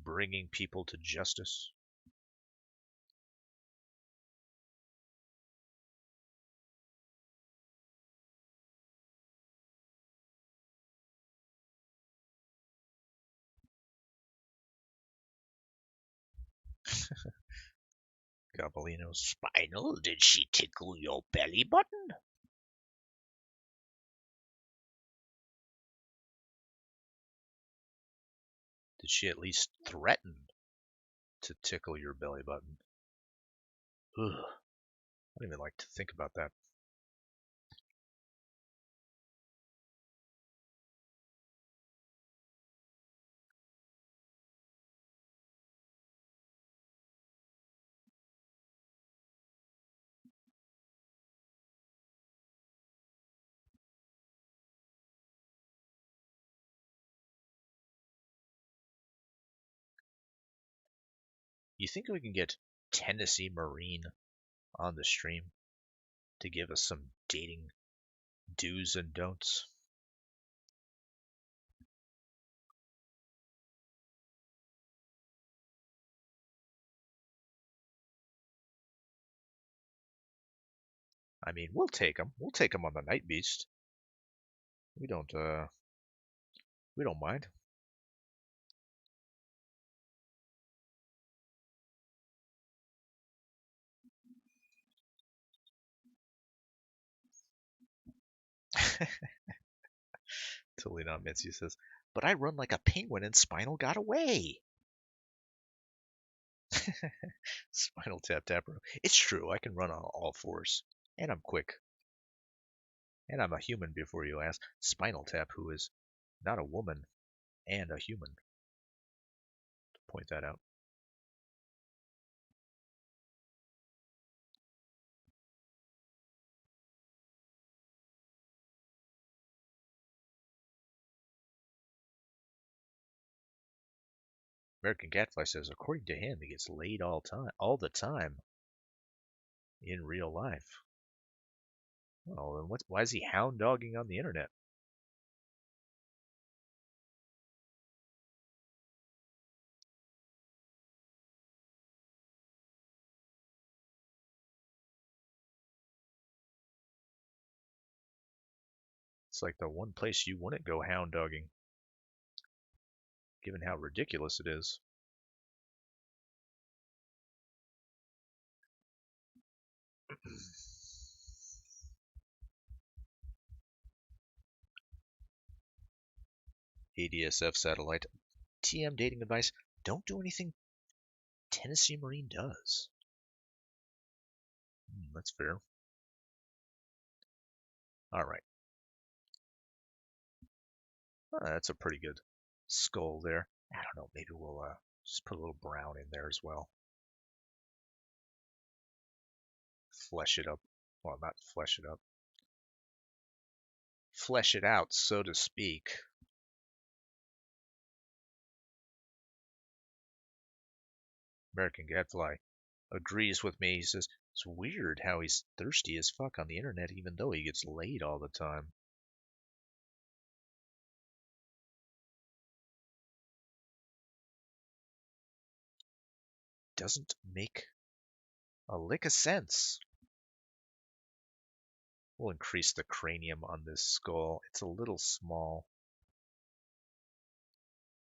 Bringing people to justice. Goblino. Spinal, did she tickle your belly button? Did she at least threaten to tickle your belly button? Ugh. I don't even like to think about that. You think we can get Tennessee Marine on the stream to give us some dating do's and don'ts? I mean, we'll take him. We'll take him on the Night Beast. We don't mind. Totally not Mitzi says, but I run like a penguin and Spinal got away. Spinal Tap Tapper. It's true, I can run on all fours. And I'm quick. And I'm a human before you ask. Spinal Tap, who is not a woman and a human. To point that out. American Gadfly says, according to him, he gets laid all the time in real life. Well, then why is he hound dogging on the internet? It's like the one place you wouldn't go hound dogging, given how ridiculous it is. ADSF satellite. TM dating advice. Don't do anything Tennessee Marine does. That's fair. Alright. That's a pretty good skull there. I don't know, maybe we'll just put a little brown in there as well. Flesh it up. Well, not flesh it up. Flesh it out, so to speak. American Gadfly agrees with me. He says, it's weird how he's thirsty as fuck on the internet even though he gets laid all the time. Doesn't make a lick of sense. We'll increase the cranium on this skull. It's a little small.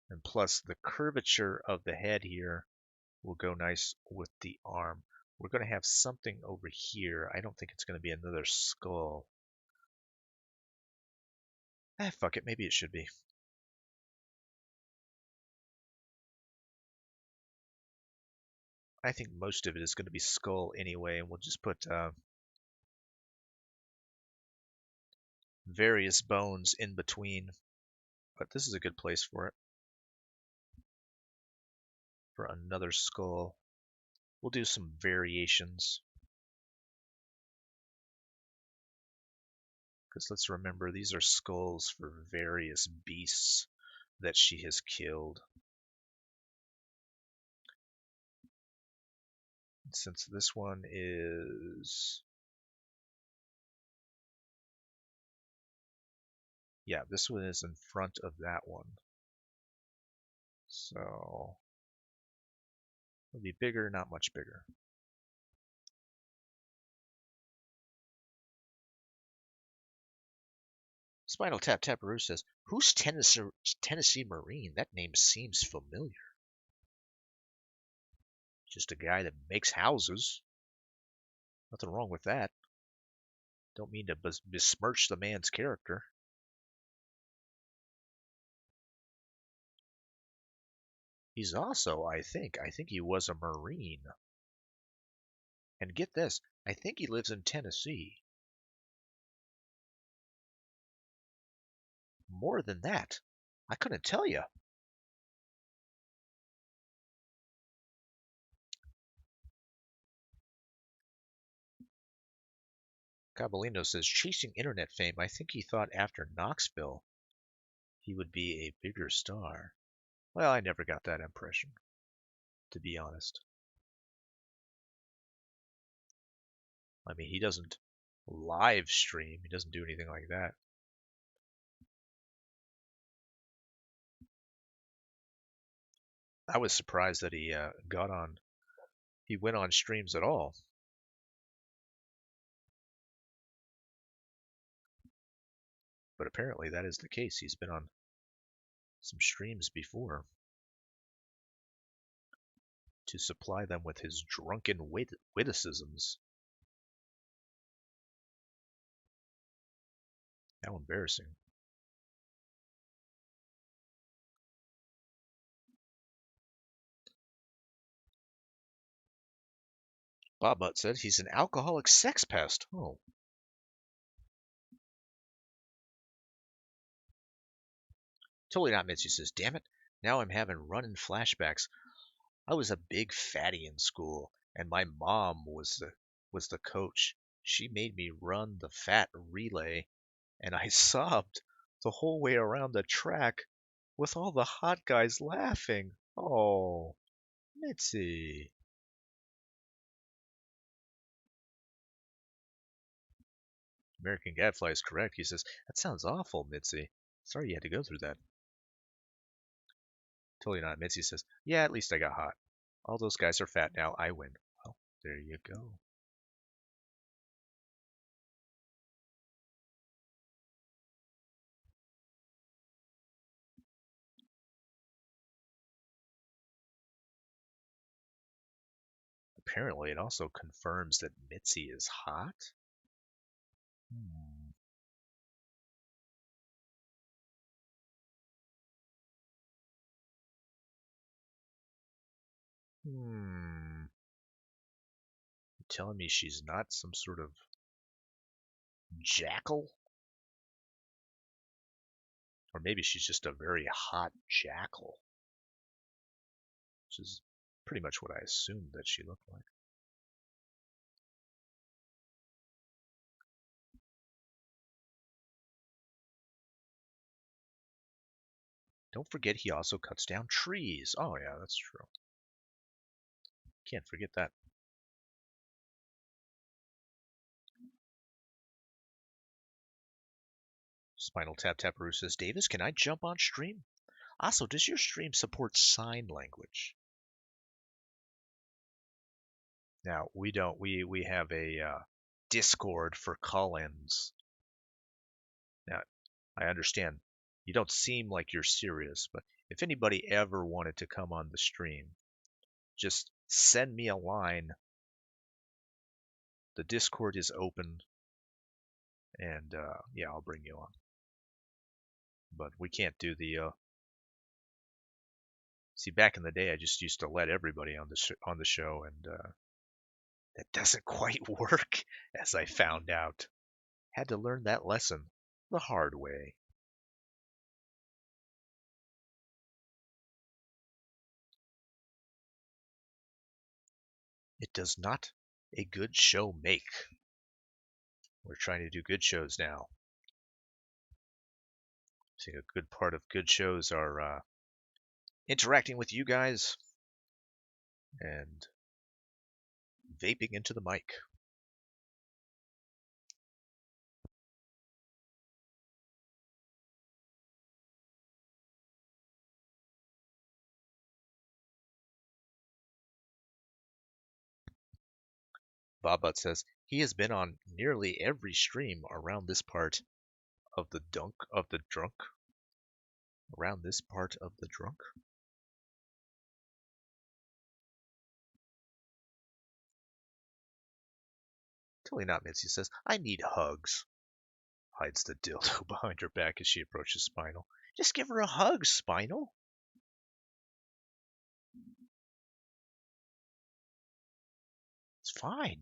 And plus the curvature of the head here will go nice with the arm. We're going to have something over here. I don't think it's going to be another skull. Fuck it. Maybe it should be. I think most of it is going to be skull anyway, and we'll just put various bones in between, but this is a good place for it. For another skull, we'll do some variations. Because let's remember, these are skulls for various beasts that she has killed. Since this one is... Yeah, this one is in front of that one. So... it'll be bigger, not much bigger. Spinal Tap Taparoo says, who's Tennessee Marine? That name seems familiar. Just a guy that makes houses. Nothing wrong with that. Don't mean to besmirch the man's character. He's also, I think he was a Marine. And get this, I think he lives in Tennessee. More than that, I couldn't tell you. Caballino says, chasing internet fame, I think he thought after Knoxville he would be a bigger star. Well, I never got that impression, to be honest. I mean, he doesn't live stream. He doesn't do anything like that. I was surprised that he went on streams at all. But apparently that is the case. He's been on some streams before to supply them with his drunken witticisms. How embarrassing. Bob Butt said he's an alcoholic sex pest. Oh. Totally Not Mitzi says, damn it, now I'm having running flashbacks. I was a big fatty in school, and my mom was the coach. She made me run the fat relay, and I sobbed the whole way around the track with all the hot guys laughing. Oh, Mitzi. American Gadfly is correct. He says, that sounds awful, Mitzi. Sorry you had to go through that. Totally Not Mitzi says, yeah, at least I got hot. All those guys are fat now. I win. Well, there you go. Apparently, it also confirms that Mitzi is hot. You telling me she's not some sort of jackal? Or maybe she's just a very hot jackal. Which is pretty much what I assumed that she looked like. Don't forget he also cuts down trees. Oh yeah, that's true. Can't forget that. Spinal Tap Taparoo says, Davis, can I jump on stream? Also, does your stream support sign language? Now, we don't. We have a Discord for call-ins. Now, I understand you don't seem like you're serious, but if anybody ever wanted to come on the stream, just send me a line. The Discord is open, and yeah, I'll bring you on. But we can't do the. See, back in the day, I just used to let everybody on the show, and that doesn't quite work, as I found out. Had to learn that lesson. the hard way. It does not a good show make. We're trying to do good shows now. I think a good part of good shows are interacting with you guys and vaping into the mic. Bobbut says he has been on nearly every stream around this part of the drunk. Around this part of the drunk? Totally not, Mitzi says, I need hugs. Hides the dildo behind her back as she approaches Spinal. Just give her a hug, Spinal. It's fine.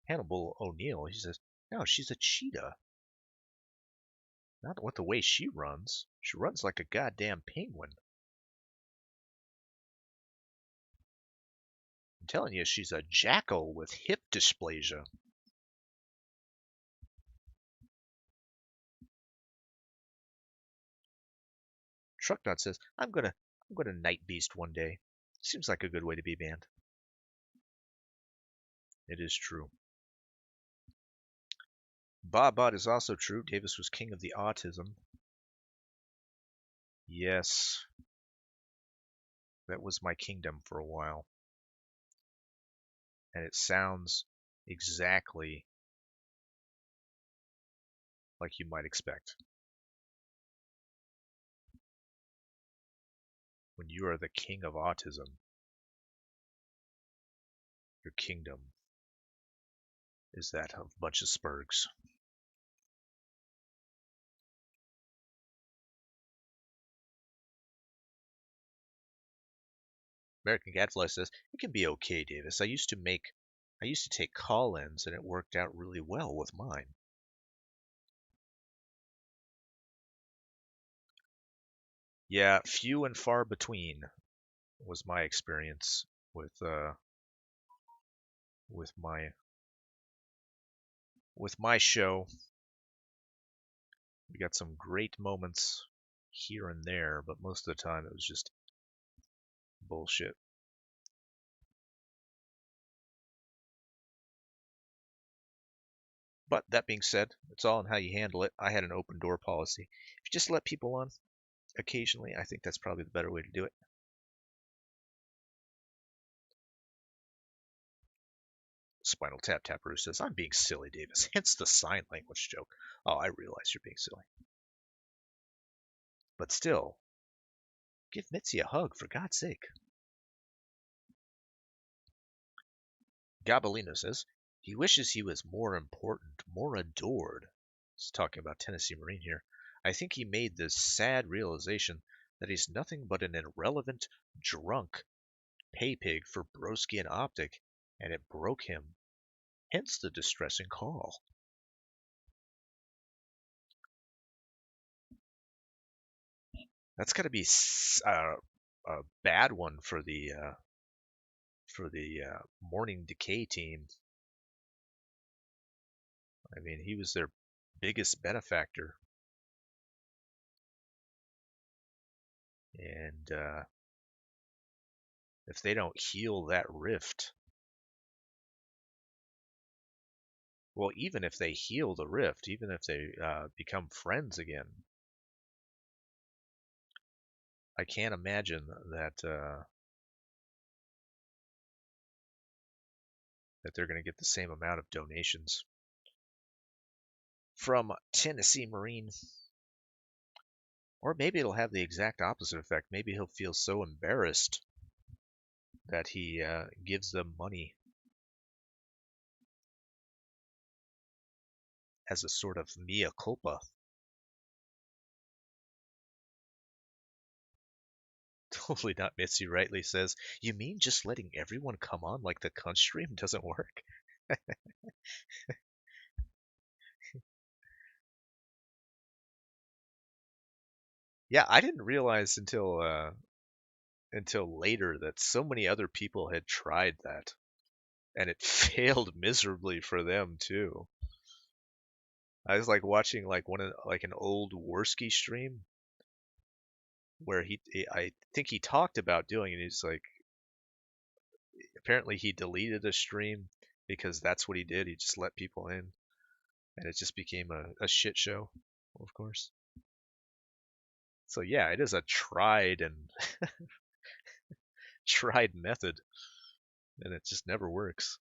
Hannibal O'Neill, he says, no, she's a cheetah. Not with the way she runs. She runs like a goddamn penguin. I'm telling you, she's a jackal with hip dysplasia. Trucknut says, I'm gonna Night Beast one day. Seems like a good way to be banned. It is true. Bobbot is also true. Davis was king of the autism. Yes. That was my kingdom for a while. And it sounds exactly like you might expect. When you are the king of autism, your kingdom is that of a bunch of spurgs. American Gadfly says, it can be okay, Davis. I used to take call-ins and it worked out really well with mine. Yeah, few and far between was my experience with my show. We got some great moments here and there, but most of the time it was just bullshit. But that being said, it's all in how you handle it. I had an open door policy. If you just let people on occasionally, I think that's probably the better way to do it. Spinal Tap Taparoo says, I'm being silly, Davis. Hence the sign language joke. Oh, I realize you're being silly. But still, give Mitzi a hug, for God's sake. Gabellino says, he wishes he was more important, more adored. He's talking about Tennessee Marine here. I think he made this sad realization that he's nothing but an irrelevant, drunk pay pig for Broski and Optic, and it broke him. Hence the distressing call. That's got to be a bad one for the Morning Decay team. I mean, he was their biggest benefactor. And if they don't heal that rift, well, even if they heal the rift, even if they become friends again, I can't imagine that that they're going to get the same amount of donations from Tennessee Marine. Or maybe it'll have the exact opposite effect. Maybe he'll feel so embarrassed that he gives them money as a sort of mea culpa. Totally not, Mitzi rightly says. You mean just letting everyone come on like the Kunst stream doesn't work? Yeah, I didn't realize until later that so many other people had tried that, and it failed miserably for them too. I was like watching like an old Worski stream where I think he talked about doing it. He's like, apparently he deleted a stream because that's what he did. He just let people in, and it just became a shit show, of course. So yeah, it is a tried and tried method, and it just never works.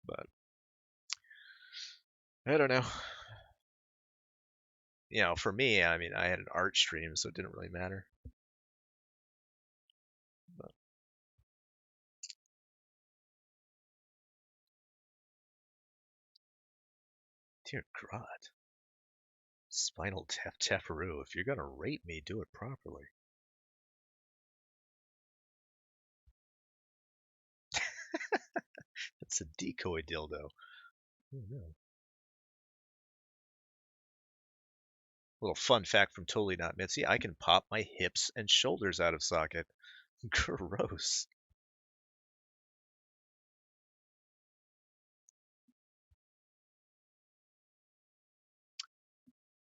But I don't know. For me, I mean, I had an art stream, so it didn't really matter. But dear God, Spinal Tap Taparoo, if you're gonna rate me, do it properly. It's a decoy dildo. Oh, no. Little fun fact from Totally Not Mitzi: I can pop my hips and shoulders out of socket. Gross.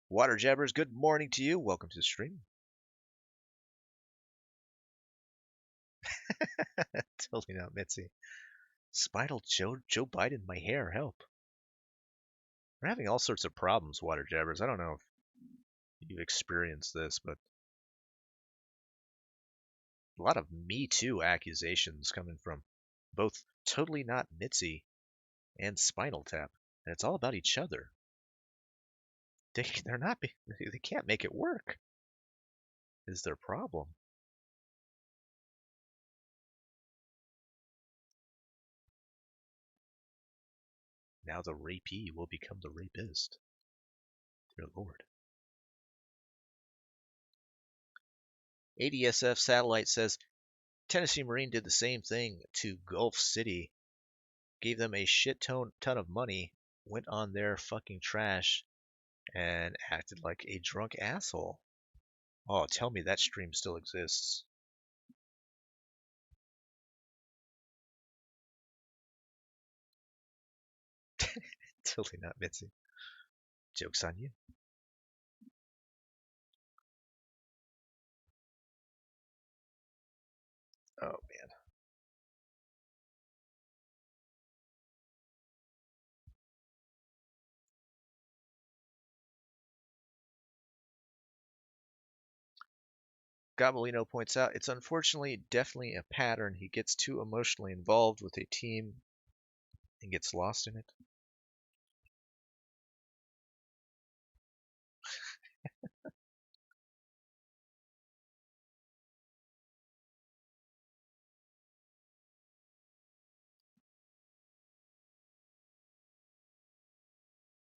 Water Jabbers, good morning to you. Welcome to the stream. Totally Not Mitzi. Spinal Joe Biden, my hair, help. We're having all sorts of problems, Water Jabbers. I don't know if you've experienced this, but a lot of Me Too accusations coming from both Totally Not Mitzi and Spinal Tap, and it's all about each other. They're not. They can't make it work. Is their problem? Now the rapee will become the rapist. Dear Lord. ADSF Satellite says Tennessee Marine did the same thing to Gulf City, gave them a ton of money, went on their fucking trash, and acted like a drunk asshole. Oh, tell me that stream still exists. Totally not Mitzi. Joke's on you. Oh, man. Gabellino points out it's unfortunately definitely a pattern. He gets too emotionally involved with a team and gets lost in it.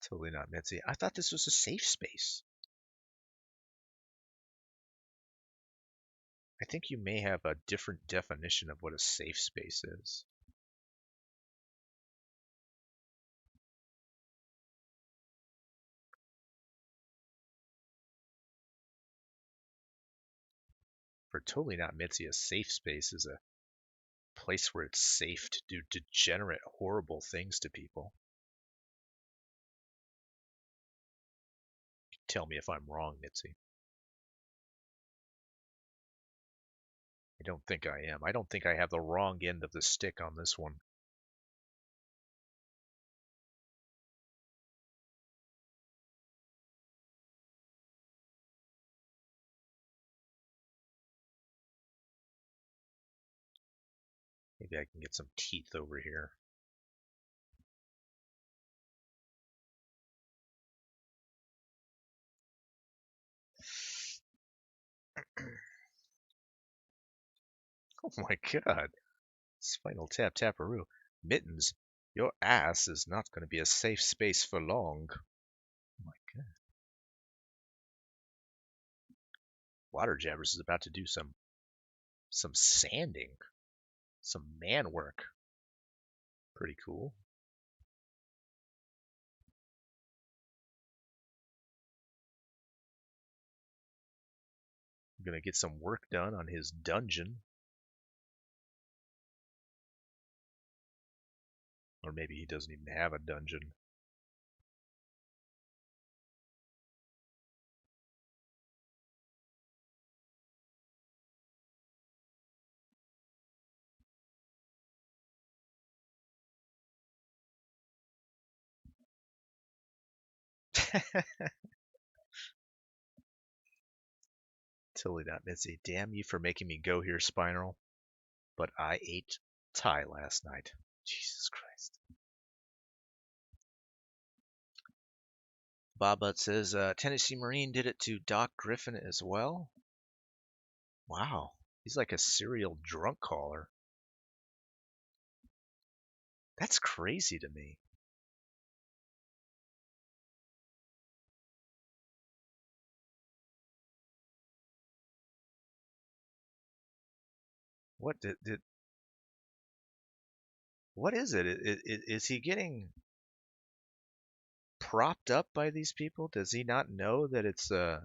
Totally not Mitzi. I thought this was a safe space. I think you may have a different definition of what a safe space is. For Totally Not Mitzi, a safe space is a place where it's safe to do degenerate, horrible things to people. Tell me if I'm wrong, Mitzi. I don't think I am. I don't think I have the wrong end of the stick on this one. Maybe I can get some teeth over here. Oh my god. Spinal Tap Taparoo. Mittens, your ass is not going to be a safe space for long. Oh my god. Water Jabbers is about to do some sanding. Some man work. Pretty cool. Gonna get some work done on his dungeon. Or maybe he doesn't even have a dungeon. Totally not Mitzi. Damn you for making me go here, Spinal. But I ate Thai last night. Jesus Christ. Bobbut says Tennessee Marine did it to Doc Griffin as well. Wow. He's like a serial drunk caller. That's crazy to me. What what is it? Is he getting propped up by these people? Does he not know that it's I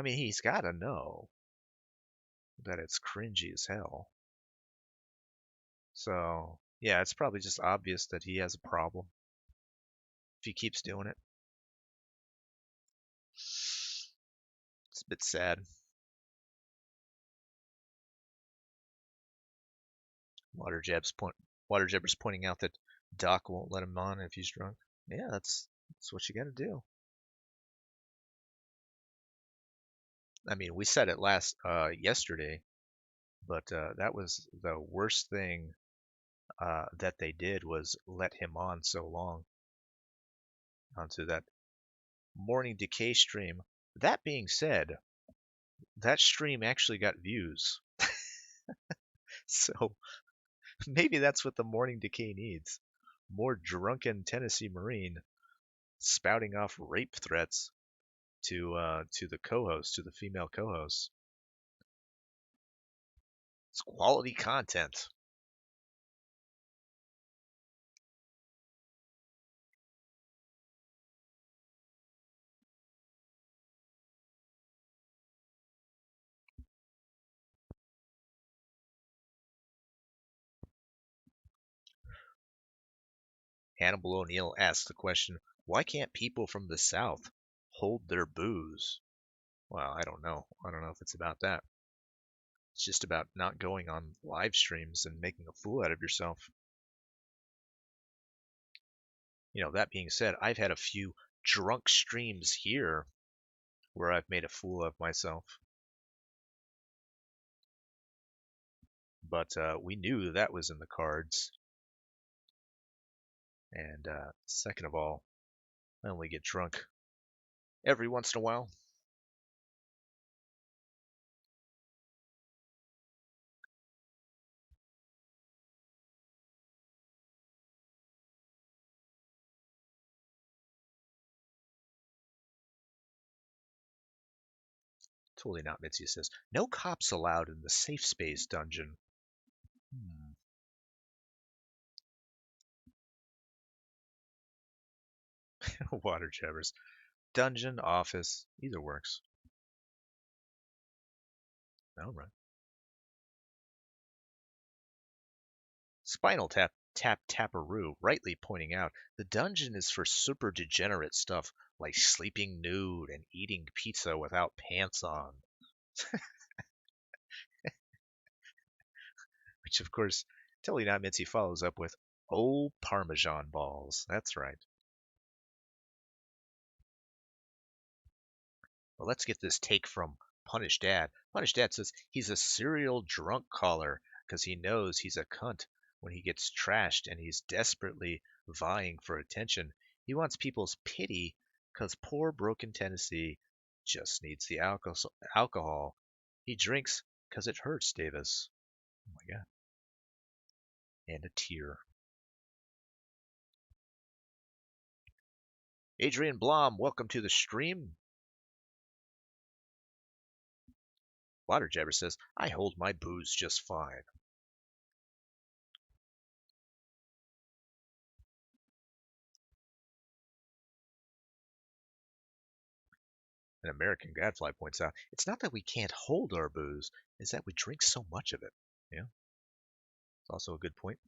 mean, he's got to know that it's cringy as hell. So, yeah, it's probably just obvious that he has a problem if he keeps doing it. It's a bit sad. Water Jabber's pointing out that Doc won't let him on if he's drunk. Yeah, that's what you got to do. I mean, we said it yesterday, but that was the worst thing that they did was let him on so long onto that Morning Decay stream. That being said, that stream actually got views. So maybe that's what the Morning Decay needs. More drunken Tennessee Marine spouting off rape threats to the co-host, to the female co-host. It's quality content. Hannibal O'Neill asks the question, why can't people from the South hold their booze? Well, I don't know. I don't know if it's about that. It's just about not going on live streams and making a fool out of yourself. You know, that being said, I've had a few drunk streams here where I've made a fool of myself. But we knew that was in the cards. And second of all, I only get drunk every once in a while. Totally not, Mitzi says. No cops allowed in the safe space dungeon. Water Jabbers. Dungeon, office, either works. All right. Spinal Taparoo rightly pointing out the dungeon is for super degenerate stuff like sleeping nude and eating pizza without pants on. Which, of course, Totally Not Mitzi follows up with, oh, Parmesan balls. That's right. Well, let's get this take from Punish Dad. Punish Dad says he's a serial drunk caller because he knows he's a cunt when he gets trashed and he's desperately vying for attention. He wants people's pity because poor broken Tennessee just needs the alcohol. He drinks because it hurts, Davis. Oh my God. And a tear. Adrian Blom, welcome to the stream. Water Jabber says, I hold my booze just fine. An American Gadfly points out, it's not that we can't hold our booze, it's that we drink so much of it. Yeah. It's also a good point.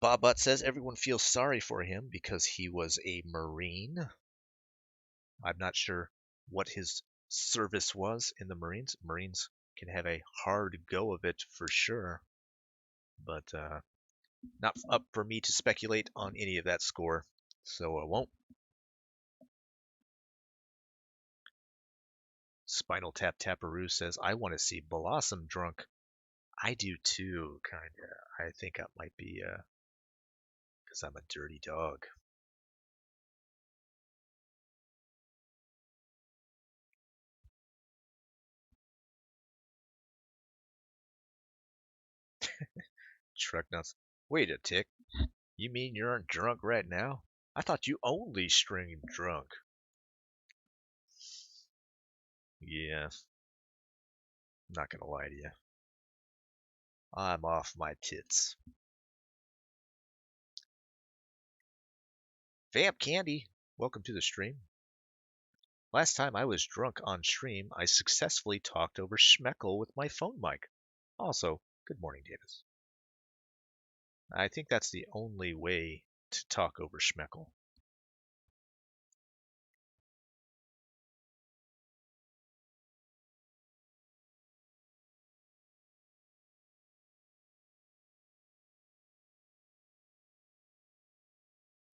Bob Butt says everyone feels sorry for him because he was a Marine. I'm not sure what his service was in the Marines. Marines can have a hard go of it for sure, but not up for me to speculate on any of that score, so I won't. Spinal Tap Taparoo says, I want to see Blossom drunk. I do too, kinda. I think it might be because I'm a dirty dog. Truck nuts. Wait a tick. You mean you aren't drunk right now? I thought you only streamed drunk. Yeah, I'm not gonna lie to you. I'm off my tits. Vamp Candy, welcome to the stream. Last time I was drunk on stream, I successfully talked over Schmeckle with my phone mic. Also, good morning, Davis. I think that's the only way to talk over Schmeckle.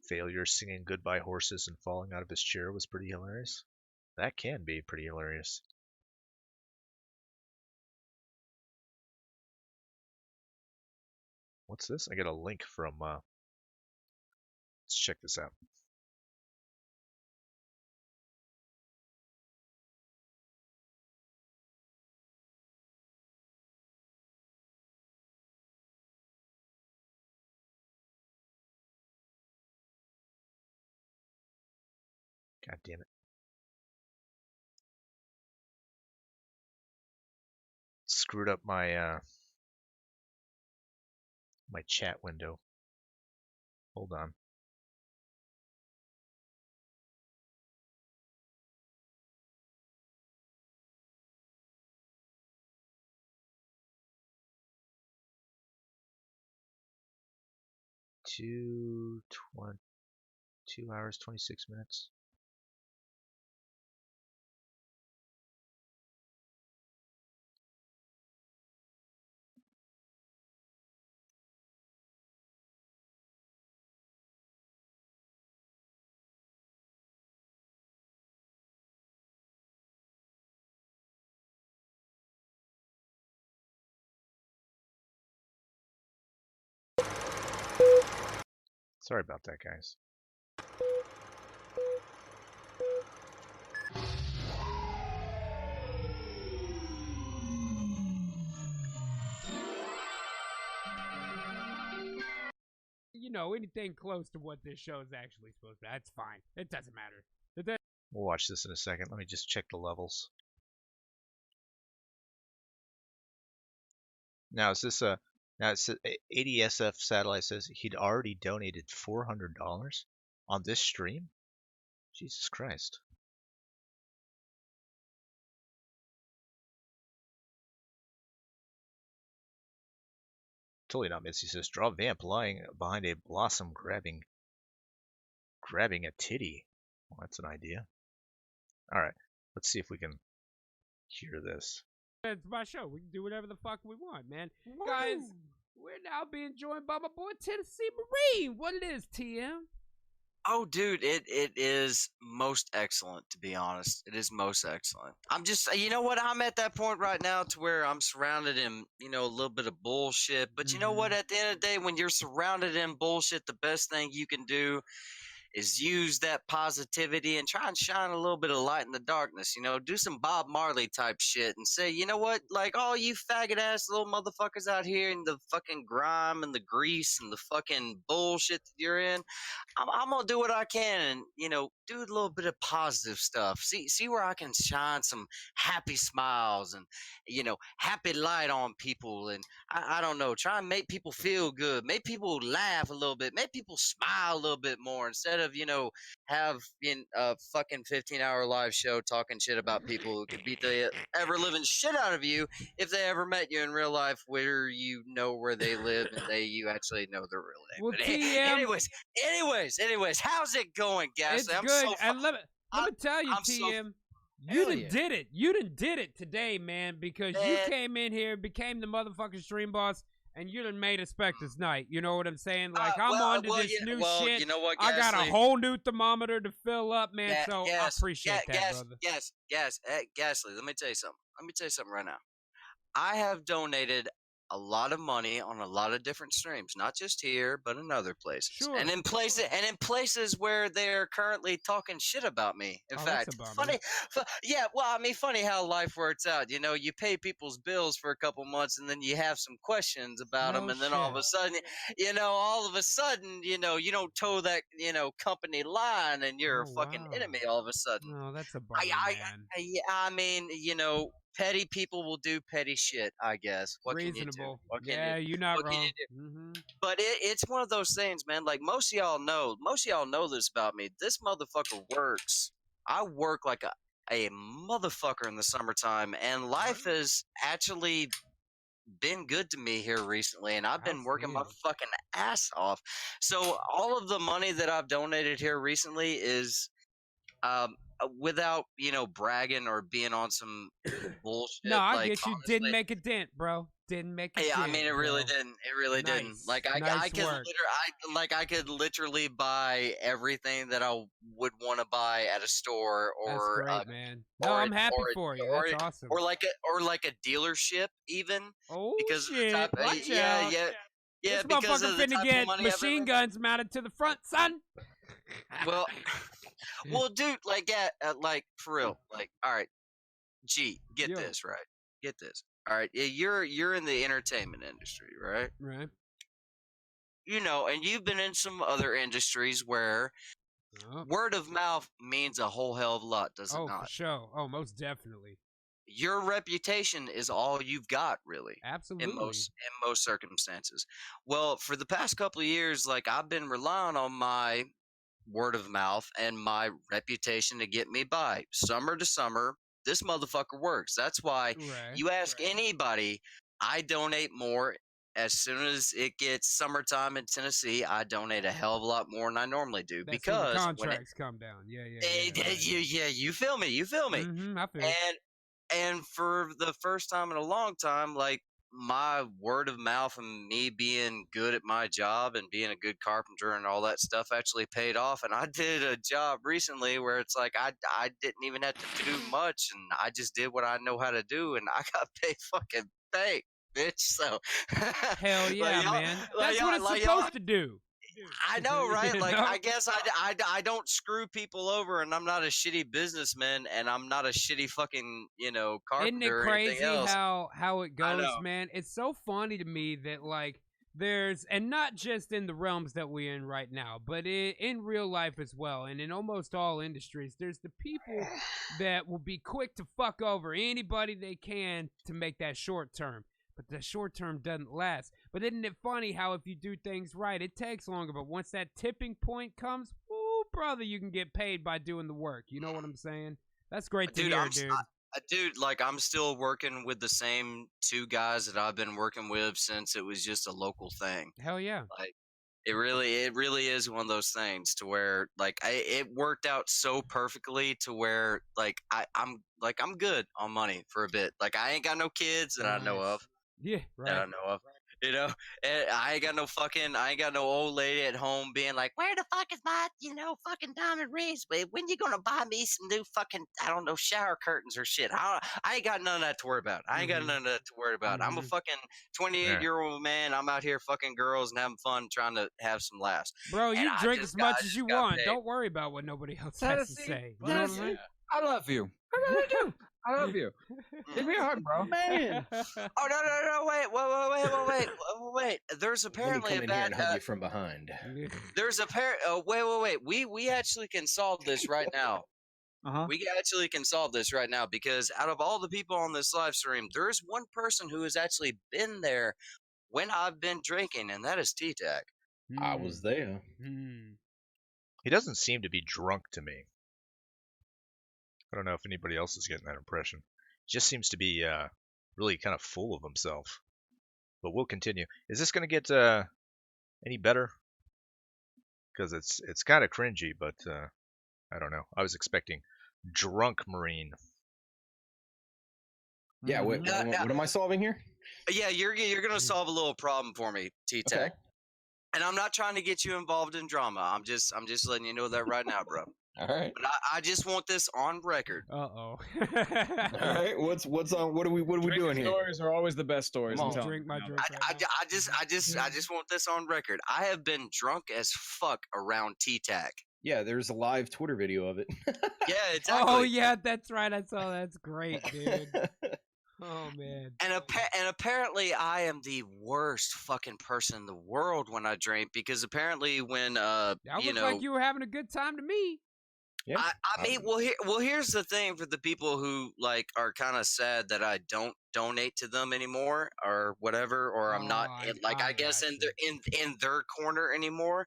Failure singing Goodbye Horses and falling out of his chair was pretty hilarious. That can be pretty hilarious. What's this? I got a link from, let's check this out. God damn it. Screwed up my, my chat window. Hold on. Two 2 hours, 26 minutes. Sorry about that, guys. You know, anything close to what this show is actually supposed to be. That's fine. It doesn't matter. We'll watch this in a second. Let me just check the levels. Now, is this a... Now, it's ADSF Satellite says he'd already donated $400 on this stream? Jesus Christ. Totally not Missy says, draw Vamp lying behind a blossom grabbing a titty. Well, that's an idea. Alright, let's see if we can hear this. It's my show. We can do whatever the fuck we want, man. Woo. Guys, we're now being joined by my boy Tennessee Marine. What it is, TM? Oh, dude, it is most excellent, to be honest. It is most excellent. I'm just, you know what? I'm at that point right now to where I'm surrounded in, you know, a little bit of bullshit. But you know what? At the end of the day, when you're surrounded in bullshit, the best thing you can do is use that positivity and try and shine a little bit of light in the darkness. You know, do some Bob Marley type shit and say, you know what? Like, all you faggot ass little motherfuckers out here in the fucking grime and the grease and the fucking bullshit that you're in, I'm gonna do what I can and, you know, do a little bit of positive stuff. See where I can shine some happy smiles and, you know, happy light on people. And I don't know, try and make people feel good, make people laugh a little bit, make people smile a little bit more instead instead of have a fucking 15-hour live show talking shit about people who could beat the ever living shit out of you if they ever met you in real life, where you know where they live and you actually know their real name. Well, But TM, anyways, how's it going, Ghastly? it's I'm good. so And let me tell you, I'm so- TM, you Hell done yeah. did it. You done did it today, man, because you Man. came in here, became the motherfucking stream boss, and you done made a Spectre's night. You know what I'm saying? Like, I'm on to this new shit. You know what, I got a Ghastly? whole new thermometer to fill up, man, so I appreciate that, brother. Ghastly, let me tell you something right now. I have donated a lot of money on a lot of different streams, not just here, but in other places. Sure. And in places where they're currently talking shit about me. In Oh, that's fact, a bummer. funny how life works out. You pay people's bills for a couple months, and then you have some questions about No them, and then all of a sudden, you don't toe that, company line, and you're Oh, a fucking wow. enemy all of a sudden. No, that's a bummer, man. I mean, petty people will do petty shit, I guess. What can you do? Reasonable. What can Yeah, you do? you're not What can wrong. you Mm-hmm. But it's one of those things, man. Like most of y'all know this about me. This motherfucker works. I work like a motherfucker in the summertime, and life has actually been good to me here recently, and I've been working my Outstanding. fucking ass off. So all of the money that I've donated here recently is without bragging or being on some bullshit. No, I like, get you. honestly, Didn't make a dent, bro. Didn't make a yeah, dent. I mean, it really bro. didn't. It really didn't. Nice. Like I Nice could work. I could literally buy everything that I would want to buy at a store, That's or great, man. No, or I'm happy or for you. or That's awesome. or like a dealership even, Oh, because of the shit. type. Watch Yeah, out. yeah, yeah. This Because motherfucker of the finna type get of money machine guns mounted to the front, son. Well, well, dude, like for real, like, all right, G, get Yo. this right. Get this. All right, you're in the entertainment industry, right? Right. And you've been in some other industries where Oh, word of mouth means a whole hell of a lot, does it for not? sure. Oh, most definitely. Your reputation is all you've got, really, Absolutely. in most circumstances. Well, for the past couple of years, like, I've been relying on my word of mouth and my reputation to get me by. Summer to summer, this motherfucker works. That's why Right. you ask anybody, I donate more. As soon as it gets summertime in Tennessee, I donate a hell of a lot more than I normally do. That's when the because when contracts come down. Yeah. you feel me. You feel me. Mm-hmm, I feel it. And for the first time in a long time, like, my word of mouth and me being good at my job and being a good carpenter and all that stuff actually paid off. And I did a job recently where it's like I didn't even have to do much, and I just did what I know how to do, and I got paid fucking thank, bitch. So Hell like, yeah, y'all- man. like, That's y'all- what it's like, y'all- supposed to do. I know, right? You Like, know? I guess I don't screw people over, and I'm not a shitty businessman, and I'm not a shitty fucking, carpenter Isn't it or crazy anything else. how it I goes, know. man? It's so funny to me that, like, there's, and not just in the realms that we're in right now, but in real life as well, and in almost all industries, there's the people that will be quick to fuck over anybody they can to make that short term. But the short term doesn't last. But isn't it funny how if you do things right, it takes longer, but once that tipping point comes, ooh, brother, you can get paid by doing the work. You know what I'm saying? That's great to Dude, hear, dude. Dude, like, I'm still working with the same two guys that I've been working with since it was just a local thing. Hell yeah. Like, it really is one of those things to where, like, it worked out so perfectly to where, like, I'm good on money for a bit. Like, I ain't got no kids that I know Nice. of. Yeah, That I right. know of. And I ain't got no old lady at home being like, where the fuck is my, fucking diamond rings? When you gonna buy me some new fucking, I don't know, shower curtains or shit? I ain't got none of that to worry about. I ain't got Mhm. none of that to worry about. I'm a Mhm. fucking 28-year-old man. I'm out here fucking girls and having fun, trying to have some laughs. Bro, And you I drink just as much got- as you got want. paid. Don't worry about what nobody else has to Tennessee, say. You know what I Tennessee, mean? I love you. I really do. I love you. Give me a hug, bro. Man, Oh no! Wait! There's let me apparently come a in here bad. and hug you from behind. There's a pair. Wait! We actually can solve this right now. Uh-huh. We actually can solve this right now because out of all the people on this live stream, there's one person who has actually been there when I've been drinking, and that is T-Tac. I was there. Hmm. He doesn't seem to be drunk to me. I don't know if anybody else is getting that impression. He just seems to be really kind of full of himself. But we'll continue. Is this going to get any better? Because it's kind of cringy, but I don't know. I was expecting drunk Marine. Yeah, what am I solving here? Yeah, you're gonna solve a little problem for me, T-Tac. Okay. And I'm not trying to get you involved in drama. I'm just letting you know that right now, bro. All right. But I just want this on record. Uh-oh. All right. What's on? What are we doing here? Stories are always the best stories. Come I'm on. telling Drink you, my man. drink. I just want this on record. I have been drunk as fuck around T-Tac. Yeah, there's a live Twitter video of it. Yeah, exactly. Oh yeah, that's right. I saw that. That's great, dude. Oh man. And apparently I am the worst fucking person in the world when I drink, because apparently when That you looked know like you were having a good time to me. Yeah. I mean, here's the thing for the people who like are kind of sad that I don't donate to them anymore or whatever, or I'm not Oh, I guess in their corner anymore.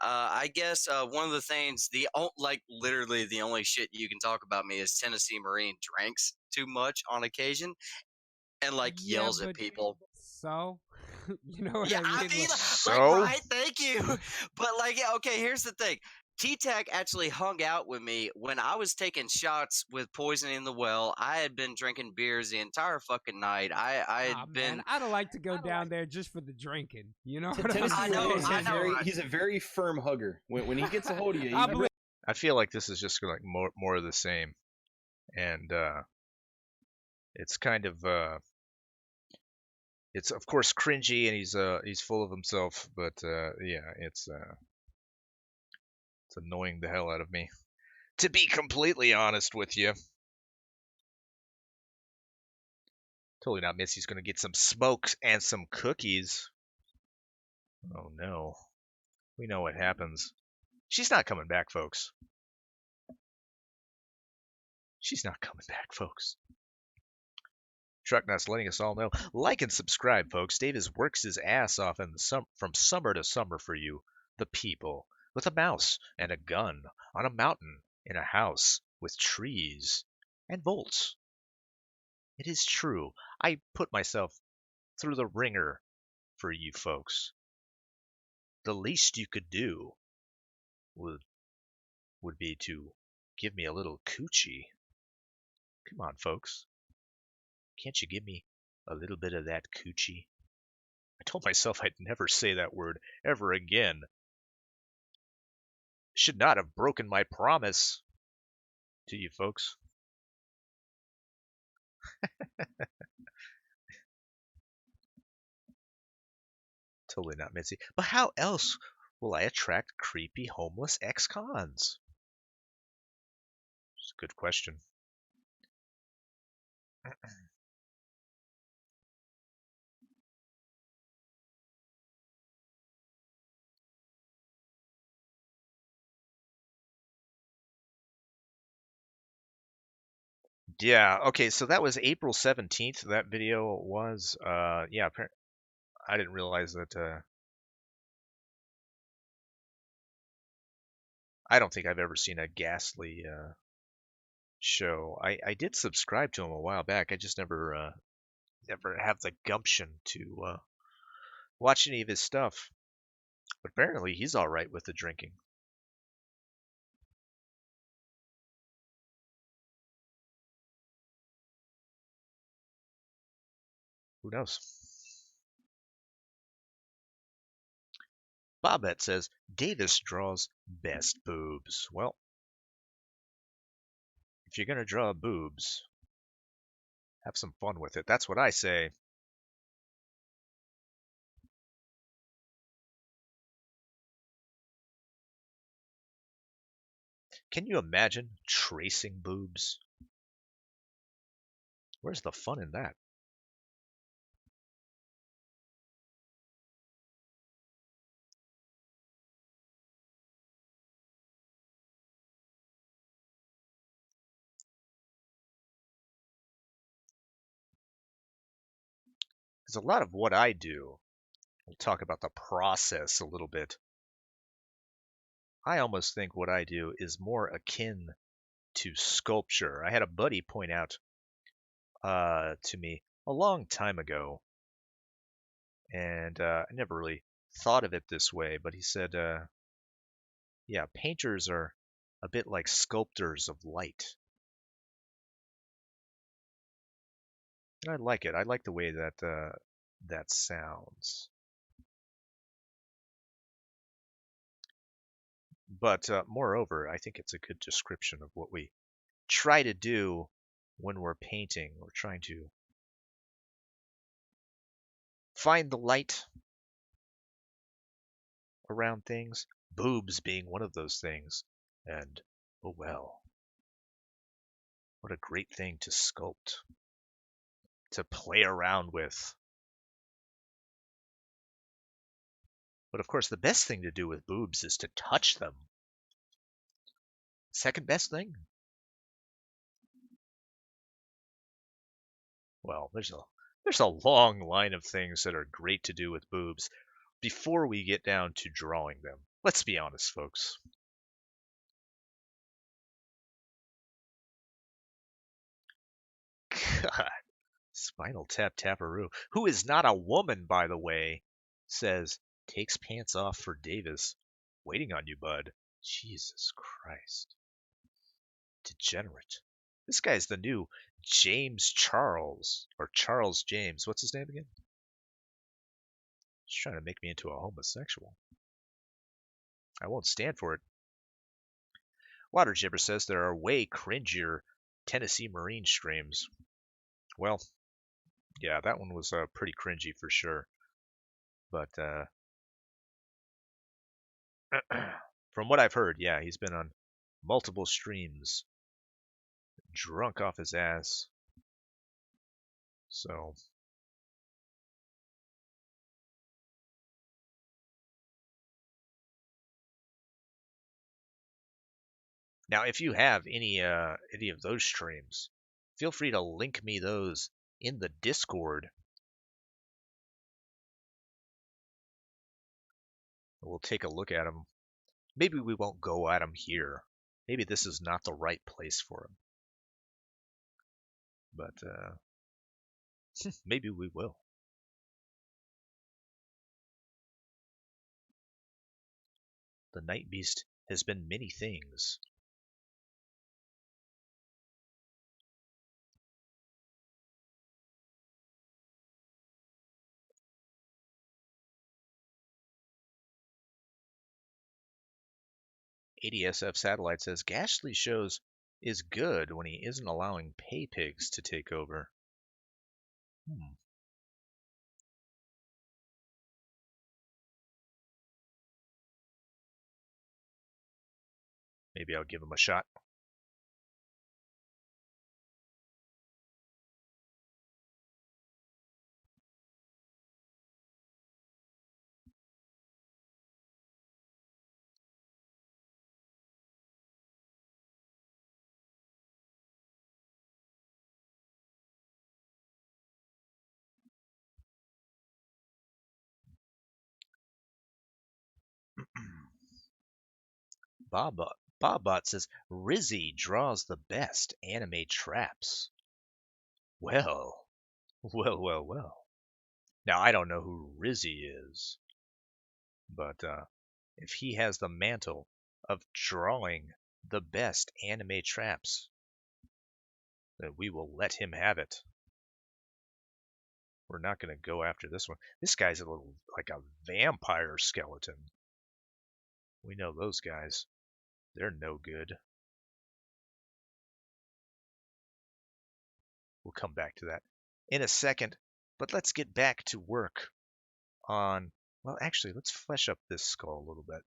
I guess one of the things literally the only shit you can talk about me is Tennessee Marine drinks too much on occasion and like Yeah, yells at but- people. So, you know what Yeah, I I mean? mean, Like, So? right, thank you. But like, yeah, okay, here's the thing. T-Tac actually hung out with me when I was taking shots with poisoning the well. I had been drinking beers the entire fucking night. I had been. man, I'd have liked to go down there just for the drinking. You know what Tennessee I know, Marine I know, right? he's a very firm hugger. When he gets a hold of you, I he's believe- I feel like this is just like more of the same, and it's kind of it's of course cringy, and he's full of himself, but yeah, it's annoying the hell out of me, to be completely honest with you. Totally not Missy's gonna get some smokes and some cookies. Oh no, we know what happens. She's not coming back, folks. She's not coming back, folks. Trucknuts letting us all know. Like and subscribe, folks. Davis works his ass off from summer to summer for you, the people, with a mouse and a gun on a mountain in a house with trees and volts. It is true. I put myself through the ringer for you folks. The least you could do would be to give me a little coochie. Come on, folks. Can't you give me a little bit of that coochie? I told myself I'd never say that word ever again. Should not have broken my promise to you folks. Totally not Mitzi. But how else will I attract creepy homeless ex-cons? It's a good question. Yeah, okay, so that was April 17th, that video was. Yeah, I didn't realize that. I don't think I've ever seen a Ghastly show. I did subscribe to him a while back. I just never have the gumption to watch any of his stuff. But apparently he's all right with the drinking. Who knows? Bobette says Davis draws best boobs. Well, if you're gonna draw boobs, have some fun with it. That's what I say. Can you imagine tracing boobs? Where's the fun in that? Because a lot of what I do, we'll talk about the process a little bit. I almost think what I do is more akin to sculpture. I had a buddy point out to me a long time ago, and I never really thought of it this way, but he said, yeah, painters are a bit like sculptors of light. And I like it. I like the way that that sounds. But moreover, I think it's a good description of what we try to do when we're painting. We're trying to find the light around things, boobs being one of those things. And, oh well, what a great thing to sculpt, to play around with. But of course, the best thing to do with boobs is to touch them. Second best thing? Well, there's a long line of things that are great to do with boobs before we get down to drawing them. Let's be honest, folks. God, Spinal Tap Taparoo, who is not a woman, by the way, says, takes pants off for Davis. Waiting on you, bud. Jesus Christ. Degenerate. This guy's the new James Charles, or Charles James. What's his name again? He's trying to make me into a homosexual. I won't stand for it. Water Jibber says there are way cringier Tennessee Marine streams. Well, yeah, that one was pretty cringy for sure. But from what I've heard, yeah, he's been on multiple streams, drunk off his ass. So now, if you have any of those streams, feel free to link me those in the Discord. We'll take a look at them. Maybe we won't go at them here. Maybe this is not the right place for them. But maybe we will. The Night Beast has been many things. ADSF Satellite says Ghastly shows is good when he isn't allowing pay pigs to take over. Maybe I'll give him a shot. Bobbot says Rizzy draws the best anime traps. Well, well. Now I don't know who Rizzy is, but if he has the mantle of drawing the best anime traps, then we will let him have it. We're not going to go after this one. This guy's a little like a vampire skeleton. We know those guys. They're no good. We'll come back to that in a second, but let's get back to work on, well, actually, let's flesh up this skull a little bit.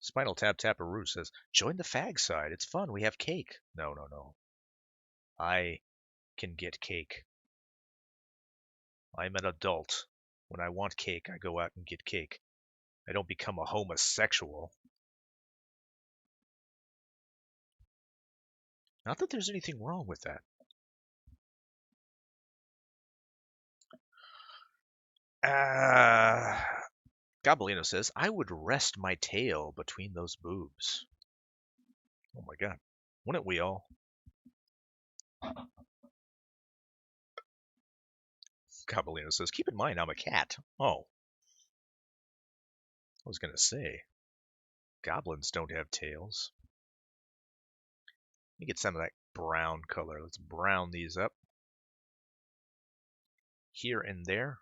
Spinal Tap Taparoo says, join the fag side. It's fun. We have cake. No. I can get cake. I'm an adult. When I want cake, I go out and get cake. I don't become a homosexual. Not that there's anything wrong with that. Goblino says, I would rest my tail between those boobs. Oh my god. Wouldn't we all? Goblino says, keep in mind I'm a cat. Oh. I was going to say, goblins don't have tails. Let me get some of that brown color. Let's brown these up. Here and there.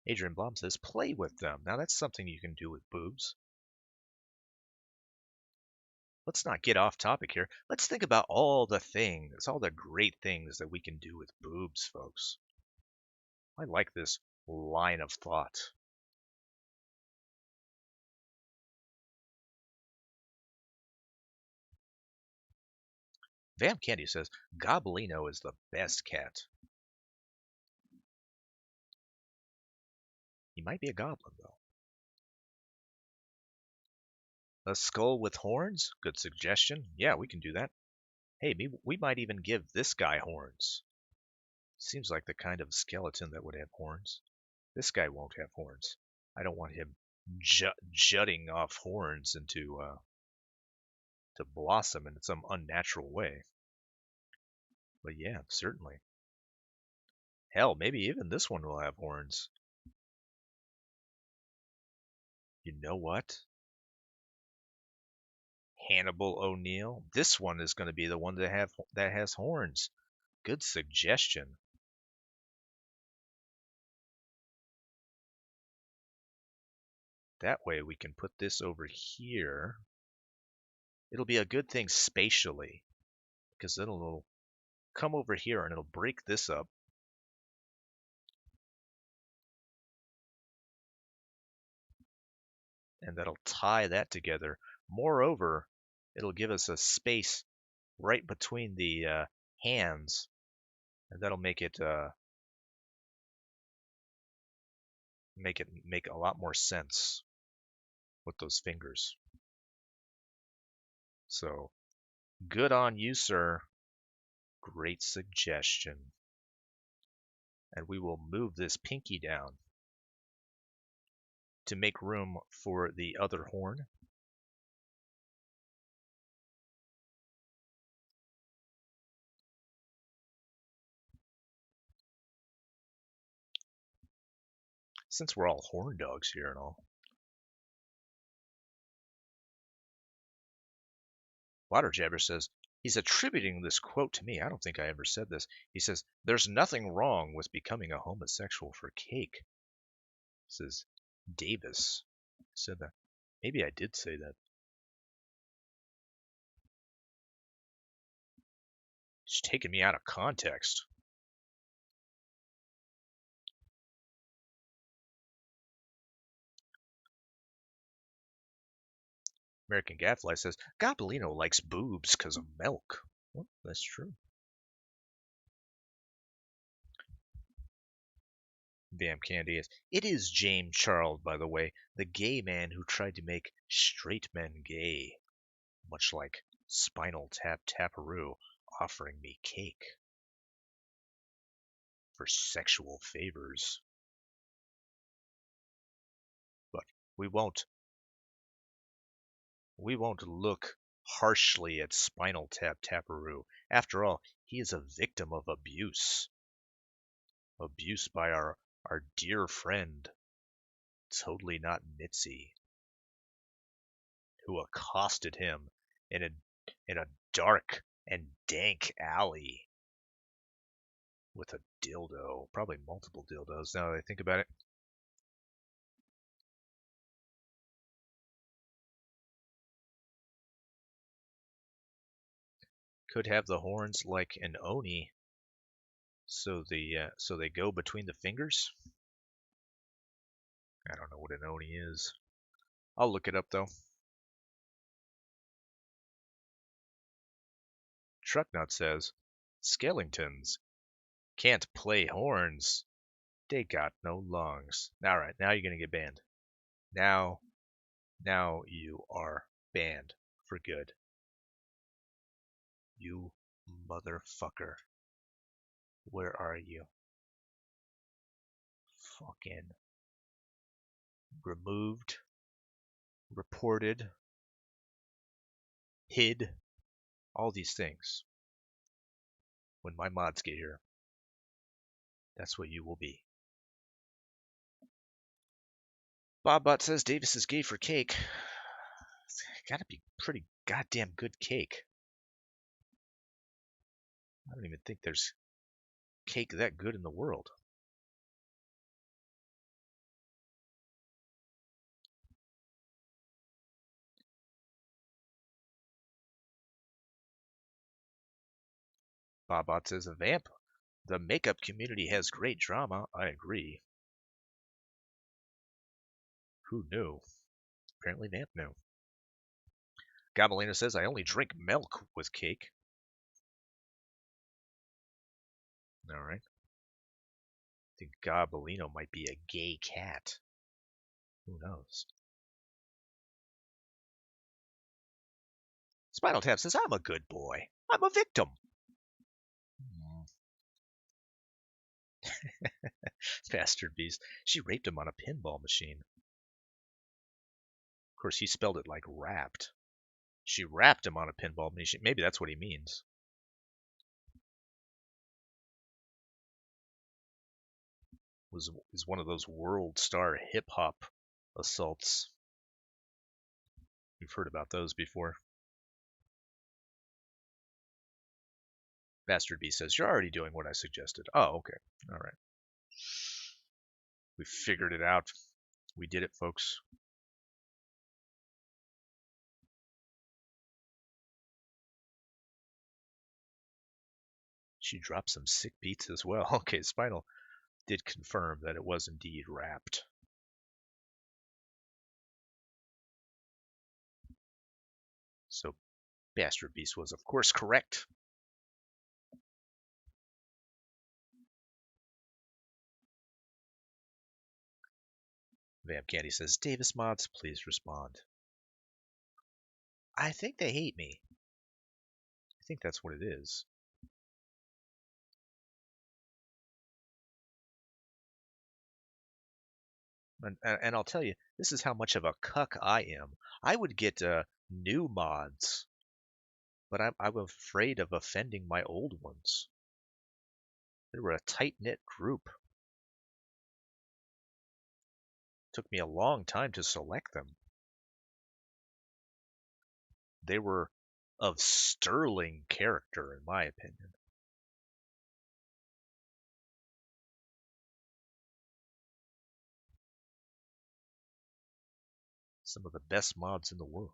Adrian Blom says, play with them. Now that's something you can do with boobs. Let's not get off topic here. Let's think about all the things, all the great things that we can do with boobs, folks. I like this line of thought. Vam Candy says, Goblino is the best cat. He might be a goblin, though. A skull with horns? Good suggestion. Yeah, we can do that. Hey, we might even give this guy horns. Seems like the kind of skeleton that would have horns. This guy won't have horns. I don't want him jutting off horns into to blossom in some unnatural way. But yeah, certainly. Hell, maybe even this one will have horns. You know what? Hannibal O'Neill. This one is going to be the one that has horns. Good suggestion. That way we can put this over here. It'll be a good thing spatially, because it'll come over here and it'll break this up. And that'll tie that together. Moreover, it'll give us a space right between the hands, and that'll make it make a lot more sense with those fingers. So, good on you, sir. Great suggestion. And we will move this pinky down to make room for the other horn. Since we're all horn dogs here and all. Waterjabber says, he's attributing this quote to me. I don't think I ever said this. He says, there's nothing wrong with becoming a homosexual for cake. This is Davis said that. Maybe I did say that. It's taking me out of context. American Gadfly says, Goblino likes boobs because of milk. Well, that's true. Bam Candy is. It is James Charles, by the way, the gay man who tried to make straight men gay, much like Spinal Tap Taparoo offering me cake for sexual favors. But we won't look harshly at Spinal Tap Taparoo. After all, he is a victim of abuse. Abuse by our dear friend, Totally Not Mitzi, who accosted him in a dark and dank alley with a dildo, probably multiple dildos now that I think about it. Could have the horns like an oni, so they go between the fingers. I don't know what an oni is. I'll look it up though. Trucknut says, Skellingtons can't play horns. They got no lungs. Alright, now you're gonna get banned. Now you are banned for good. You motherfucker. Where are you? Fucking removed, reported, hid, all these things. When my mods get here, that's what you will be. Bobbot says Davis is gay for cake. It's gotta be pretty goddamn good cake. I don't even think there's cake that good in the world. Bobbot says a vamp. The makeup community has great drama. I agree. Who knew? Apparently Vamp knew. Gobelino says I only drink milk with cake. All right. I think Gobelino might be a gay cat. Who knows? Spinal Tap says I'm a good boy. I'm a victim. Bastard Beast. She raped him on a pinball machine. Of course, he spelled it like wrapped. She wrapped him on a pinball machine. Maybe that's what he means. Is one of those world star hip hop assaults. You've heard about those before. Bastard Beast says you're already doing what I suggested. Oh, okay. All right. We figured it out. We did it, folks. She dropped some sick beats as well. Okay, Spinal did confirm that it was indeed wrapped. So Bastard Beast was, of course, correct. Vamp Candy says, Davis mods, please respond. I think they hate me. I think that's what it is. And I'll tell you, this is how much of a cuck I am. I would get new mods, but I'm afraid of offending my old ones. They were a tight-knit group. Took me a long time to select them. They were of sterling character, in my opinion. Some of the best mods in the world.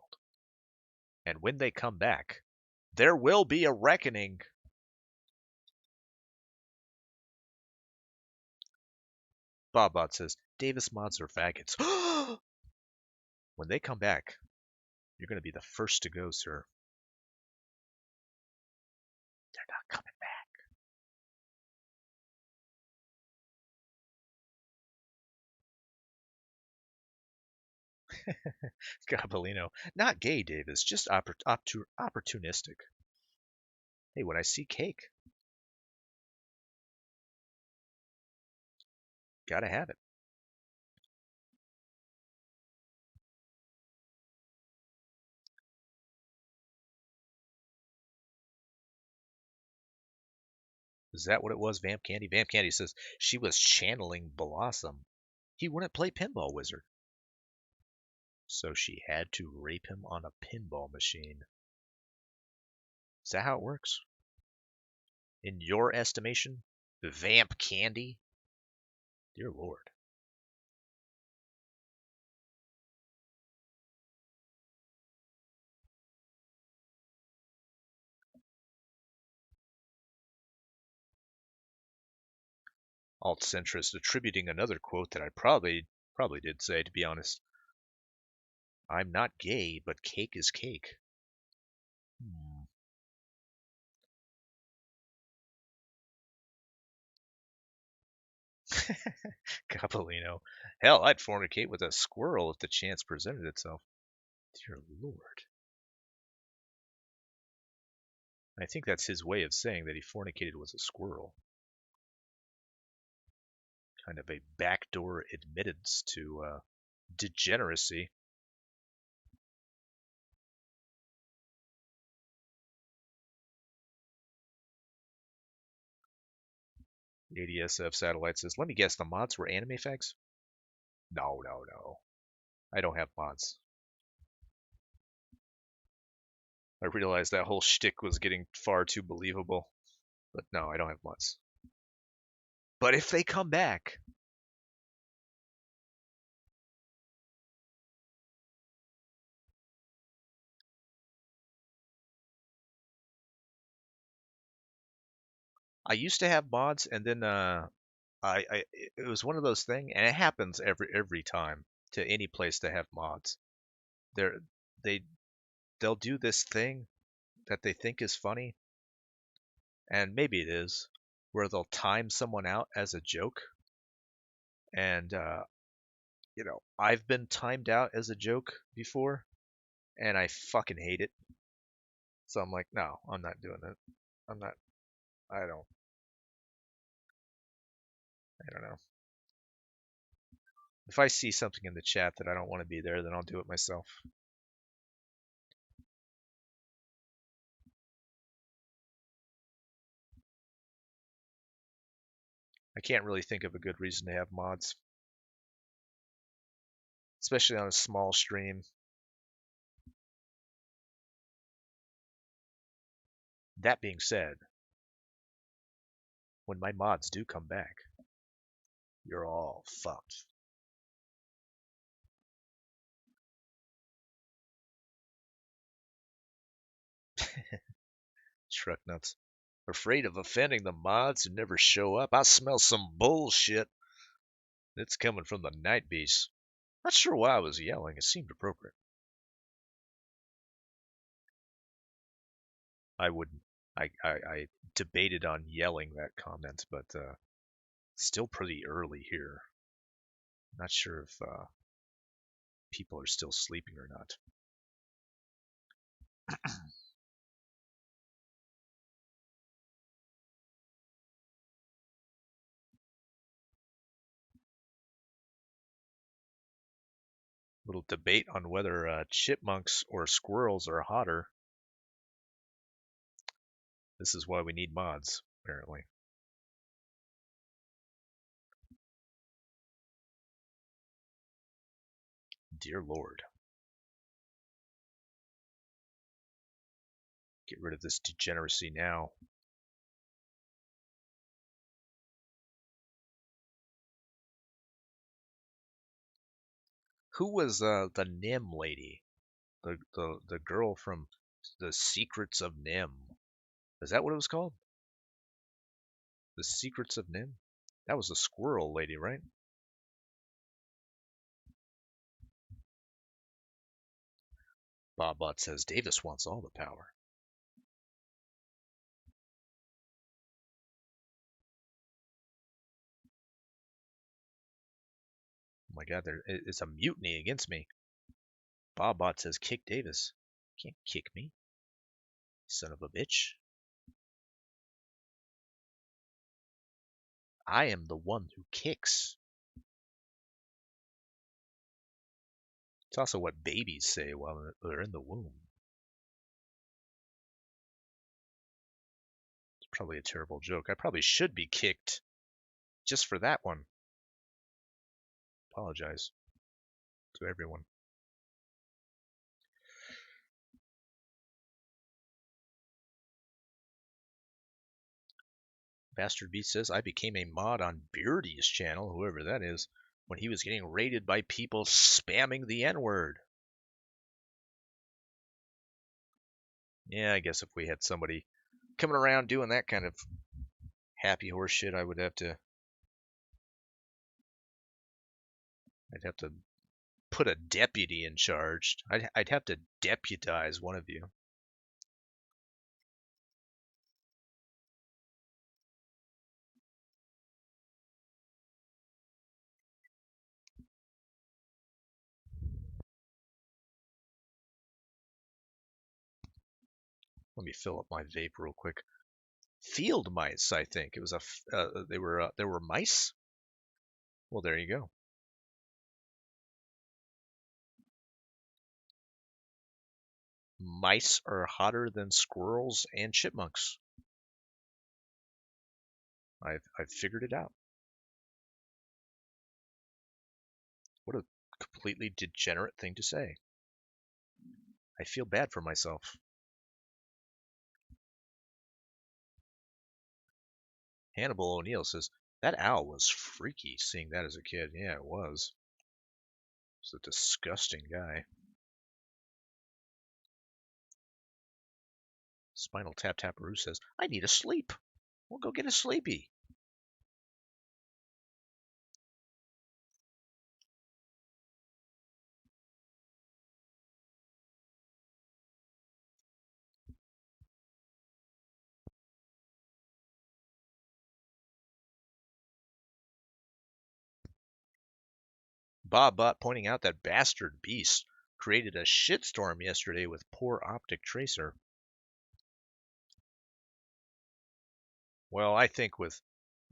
And when they come back, there will be a reckoning. Bobbot says, Davis mods are faggots. When they come back, you're going to be the first to go, sir. They're not coming back. Gobelino. Not gay, Davis, just opportunistic. Hey, when I see cake, gotta have it. Is that what it was, Vamp Candy? Vamp Candy says she was channeling Blossom. He wouldn't play Pinball Wizard. So she had to rape him on a pinball machine. Is that how it works? In your estimation, Vamp Candy? Dear Lord. Alt-centrist attributing another quote that I probably did say, to be honest. I'm not gay, but cake is cake. Capellino. Hell, I'd fornicate with a squirrel if the chance presented itself. Dear Lord. I think that's his way of saying that he fornicated with a squirrel. Kind of a backdoor admittance to degeneracy. ADSF Satellite says, let me guess, the mods were anime fags? No. I don't have mods. I realized that whole shtick was getting far too believable. But no, I don't have mods. But if they come back, I used to have mods, and then it was one of those things, and it happens every time to any place to have mods. They're they they'll do this thing that they think is funny, and maybe it is, where they'll time someone out as a joke. And I've been timed out as a joke before, and I fucking hate it. So I'm like, no, I'm not doing it. I'm not. I don't know. If I see something in the chat that I don't want to be there, then I'll do it myself. I can't really think of a good reason to have mods, especially on a small stream. That being said, when my mods do come back, you're all fucked. Truck nuts. Afraid of offending the mods who never show up. I smell some bullshit. It's coming from the Night Beast. Not sure why I was yelling. It seemed appropriate. I debated on yelling that comment, but still pretty early here. Not sure if people are still sleeping or not. Little debate on whether chipmunks or squirrels are hotter. This is why we need mods, apparently. Dear Lord. Get rid of this degeneracy now. Who was the Nim lady? The girl from The Secrets of Nim. Is that what it was called? The Secrets of Nim? That was the squirrel lady, right? Bobbot says Davis wants all the power. Oh my god, it's a mutiny against me. Bobbot says kick Davis. Can't kick me. Son of a bitch. I am the one who kicks. It's also what babies say while they're in the womb. It's probably a terrible joke. I probably should be kicked just for that one. Apologize to everyone. Bastard Beat says, I became a mod on Beardy's channel, whoever that is, when he was getting raided by people spamming the N-word. Yeah, I guess if we had somebody coming around doing that kind of happy horse shit, I'd have to put a deputy in charge. I'd have to deputize one of you. Let me fill up my vape real quick. Field mice, I think it was they were mice. Well, there you go. Mice are hotter than squirrels and chipmunks. I've figured it out. What a completely degenerate thing to say. I feel bad for myself. Hannibal O'Neill says, that owl was freaky seeing that as a kid. Yeah, it was. It's a disgusting guy. Spinal Tap Taparoo says, I need a sleep. We'll go get a sleepy. Bob Butt pointing out that Bastard Beast created a shitstorm yesterday with poor optic tracer. Well, I think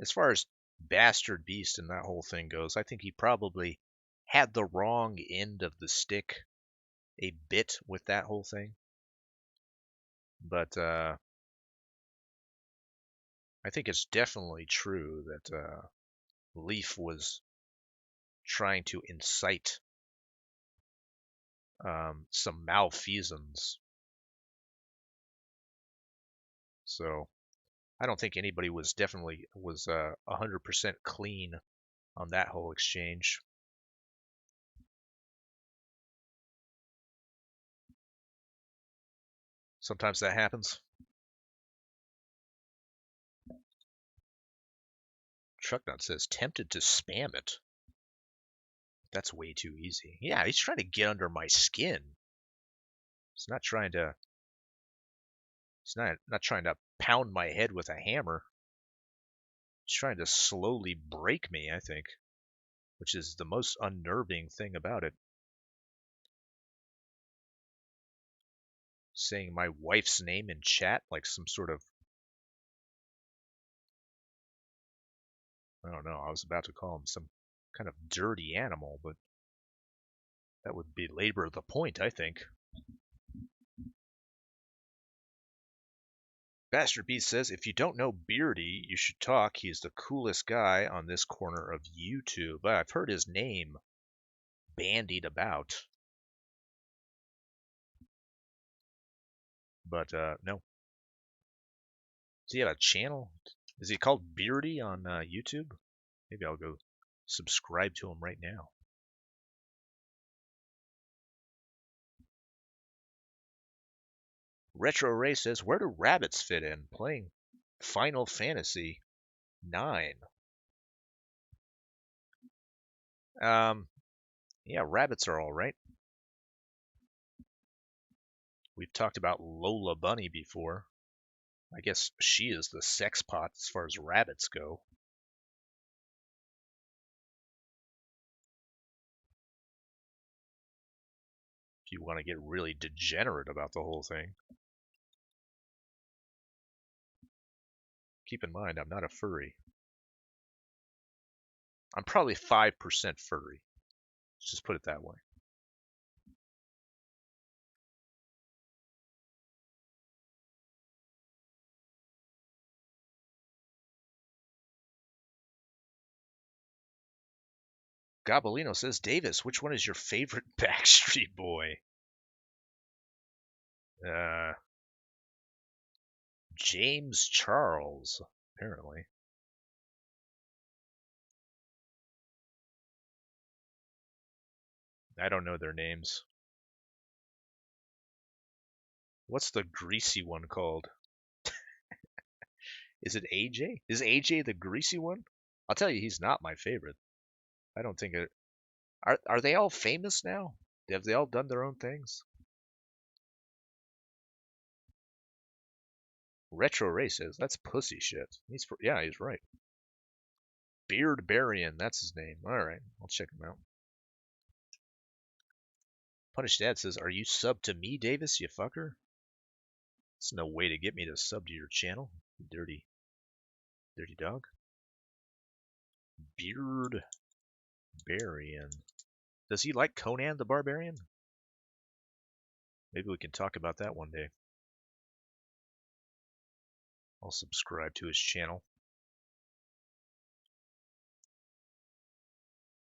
as far as Bastard Beast and that whole thing goes, I think he probably had the wrong end of the stick a bit with that whole thing. But I think it's definitely true that Leaf was trying to incite some malfeasance. So I don't think anybody was 100% clean on that whole exchange. Sometimes that happens. Trucknut says, tempted to spam it. That's way too easy. Yeah, he's trying to get under my skin. He's not trying to. He's not trying to pound my head with a hammer. He's trying to slowly break me, I think, which is the most unnerving thing about it. Saying my wife's name in chat like some sort of, I don't know, I was about to call him some kind of dirty animal, but that would belabor the point, I think. Bastard Beast says, if you don't know Beardy, you should talk. He's the coolest guy on this corner of YouTube. I've heard his name bandied about. But, no. Does he have a channel? Is he called Beardy on YouTube? Maybe I'll go subscribe to him right now. Retro Ray says, where do rabbits fit in? Playing Final Fantasy 9. Yeah, rabbits are alright. We've talked about Lola Bunny before. I guess she is the sex pot as far as rabbits go. If you want to get really degenerate about the whole thing. Keep in mind, I'm not a furry. I'm probably 5% furry. Let's just put it that way. Gabellino says, Davis, which one is your favorite Backstreet Boy? James Charles, apparently. I don't know their names. What's the greasy one called? Is it AJ? Is AJ the greasy one? I'll tell you, he's not my favorite. I don't think it. Are they all famous now? Have they all done their own things? Retro Ray says, that's pussy shit. Yeah, he's right. Beard Barian, that's his name. Alright, I'll check him out. Punished Dad says, are you sub to me, Davis, you fucker? There's no way to get me to sub to your channel, you dirty dog. Beard Barian. Does he like Conan the Barbarian? Maybe we can talk about that one day. I'll subscribe to his channel.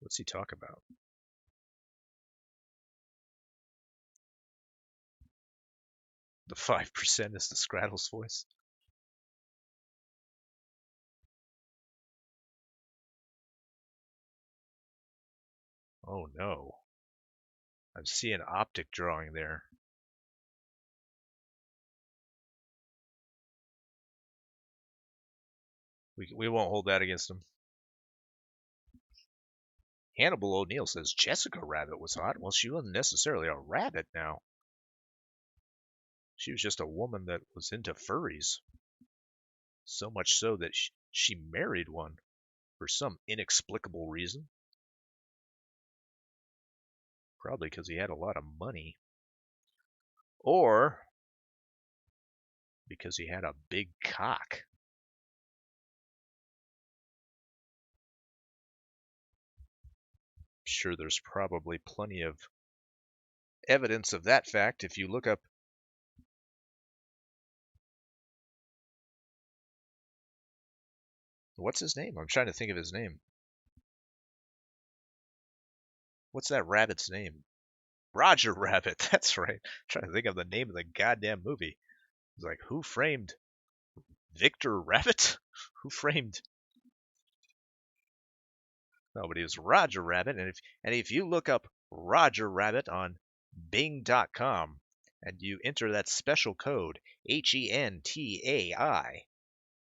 What's he talk about? The 5% is the Scrattle's voice. Oh no. I'm seeing optic drawing there. We won't hold that against him. Hannibal O'Neill says Jessica Rabbit was hot. Well, she wasn't necessarily a rabbit now. She was just a woman that was into furries. So much so that she married one for some inexplicable reason. Probably because he had a lot of money. Or because he had a big cock. Sure, there's probably plenty of evidence of that fact if you look up what's his name? I'm trying to think of his name. What's that rabbit's name? Roger Rabbit. That's right. I'm trying to think of the name of the goddamn movie. It's like, who framed Victor Rabbit? Who framed? No, but he was Roger Rabbit, and if you look up Roger Rabbit on Bing.com and you enter that special code HENTAI,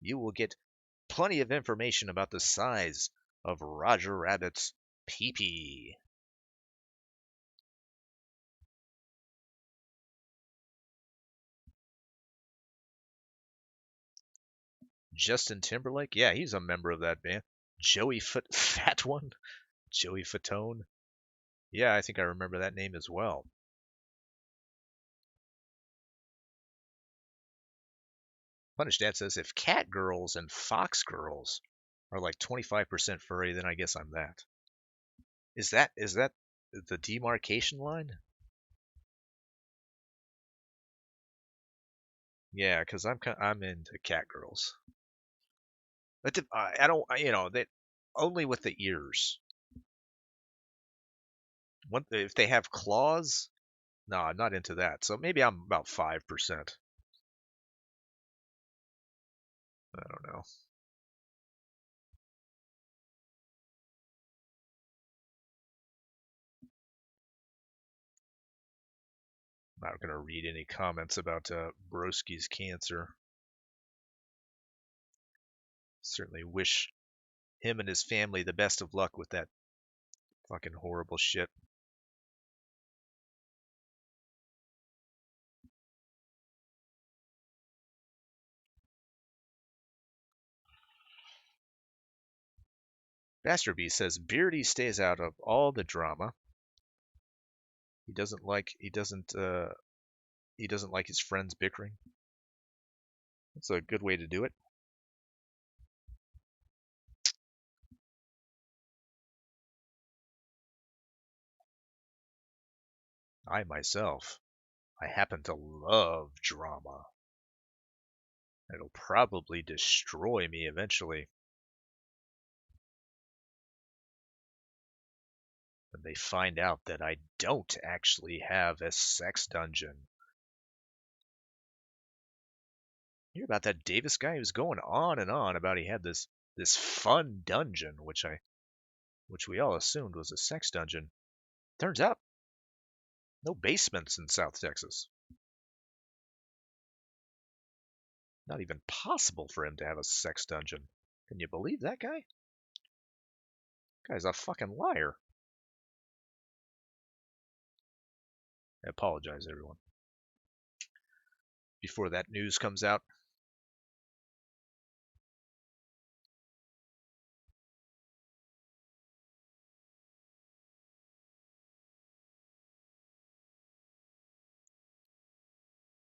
you will get plenty of information about the size of Roger Rabbit's pee-pee. Justin Timberlake, yeah, he's a member of that band. Joey Fat One, Joey Fatone. Yeah, I think I remember that name as well. Punish Dad says if cat girls and fox girls are like 25% furry, then I guess I'm that. Is that the demarcation line? Yeah, because I'm into cat girls. But I don't, that only with the ears. If they have claws, no, I'm not into that. So maybe I'm about 5%. I don't know. I'm not going to read any comments about Broski's cancer. Certainly wish him and his family the best of luck with that fucking horrible shit. Bastard Bee says Beardy stays out of all the drama. He doesn't like his friends bickering. That's a good way to do it. I myself, I happen to love drama. It'll probably destroy me eventually. When they find out that I don't actually have a sex dungeon. You hear about that Davis guy who's going on and on about he had this fun dungeon, which we all assumed was a sex dungeon. Turns out, no basements in South Texas. Not even possible for him to have a sex dungeon. Can you believe that guy? Guy's a fucking liar. I apologize, everyone. Before that news comes out.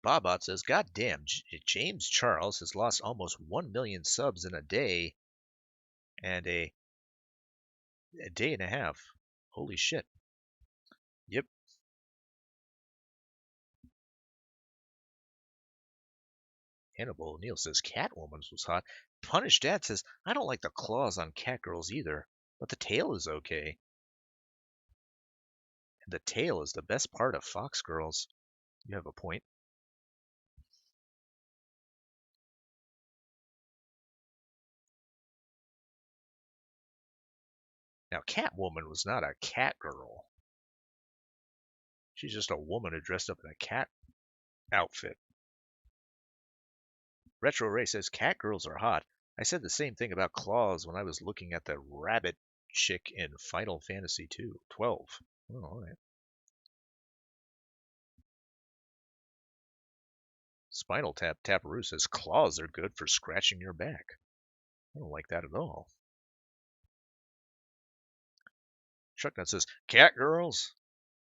Bobot says, God damn, James Charles has lost almost 1 million subs in a day and a day and a half. Holy shit. Yep. Hannibal O'Neill says, Catwoman's was hot. Punish Dad says, I don't like the claws on Catgirls either, but the tail is okay. And the tail is the best part of Fox Girls. You have a point. Now, Catwoman was not a cat girl. She's just a woman who dressed up in a cat outfit. Retro Ray says, cat girls are hot. I said the same thing about claws when I was looking at the rabbit chick in Final Fantasy 12. Oh, all right. Spinal Tap Taparoo says, claws are good for scratching your back. I don't like that at all. Chucknut says, cat girls?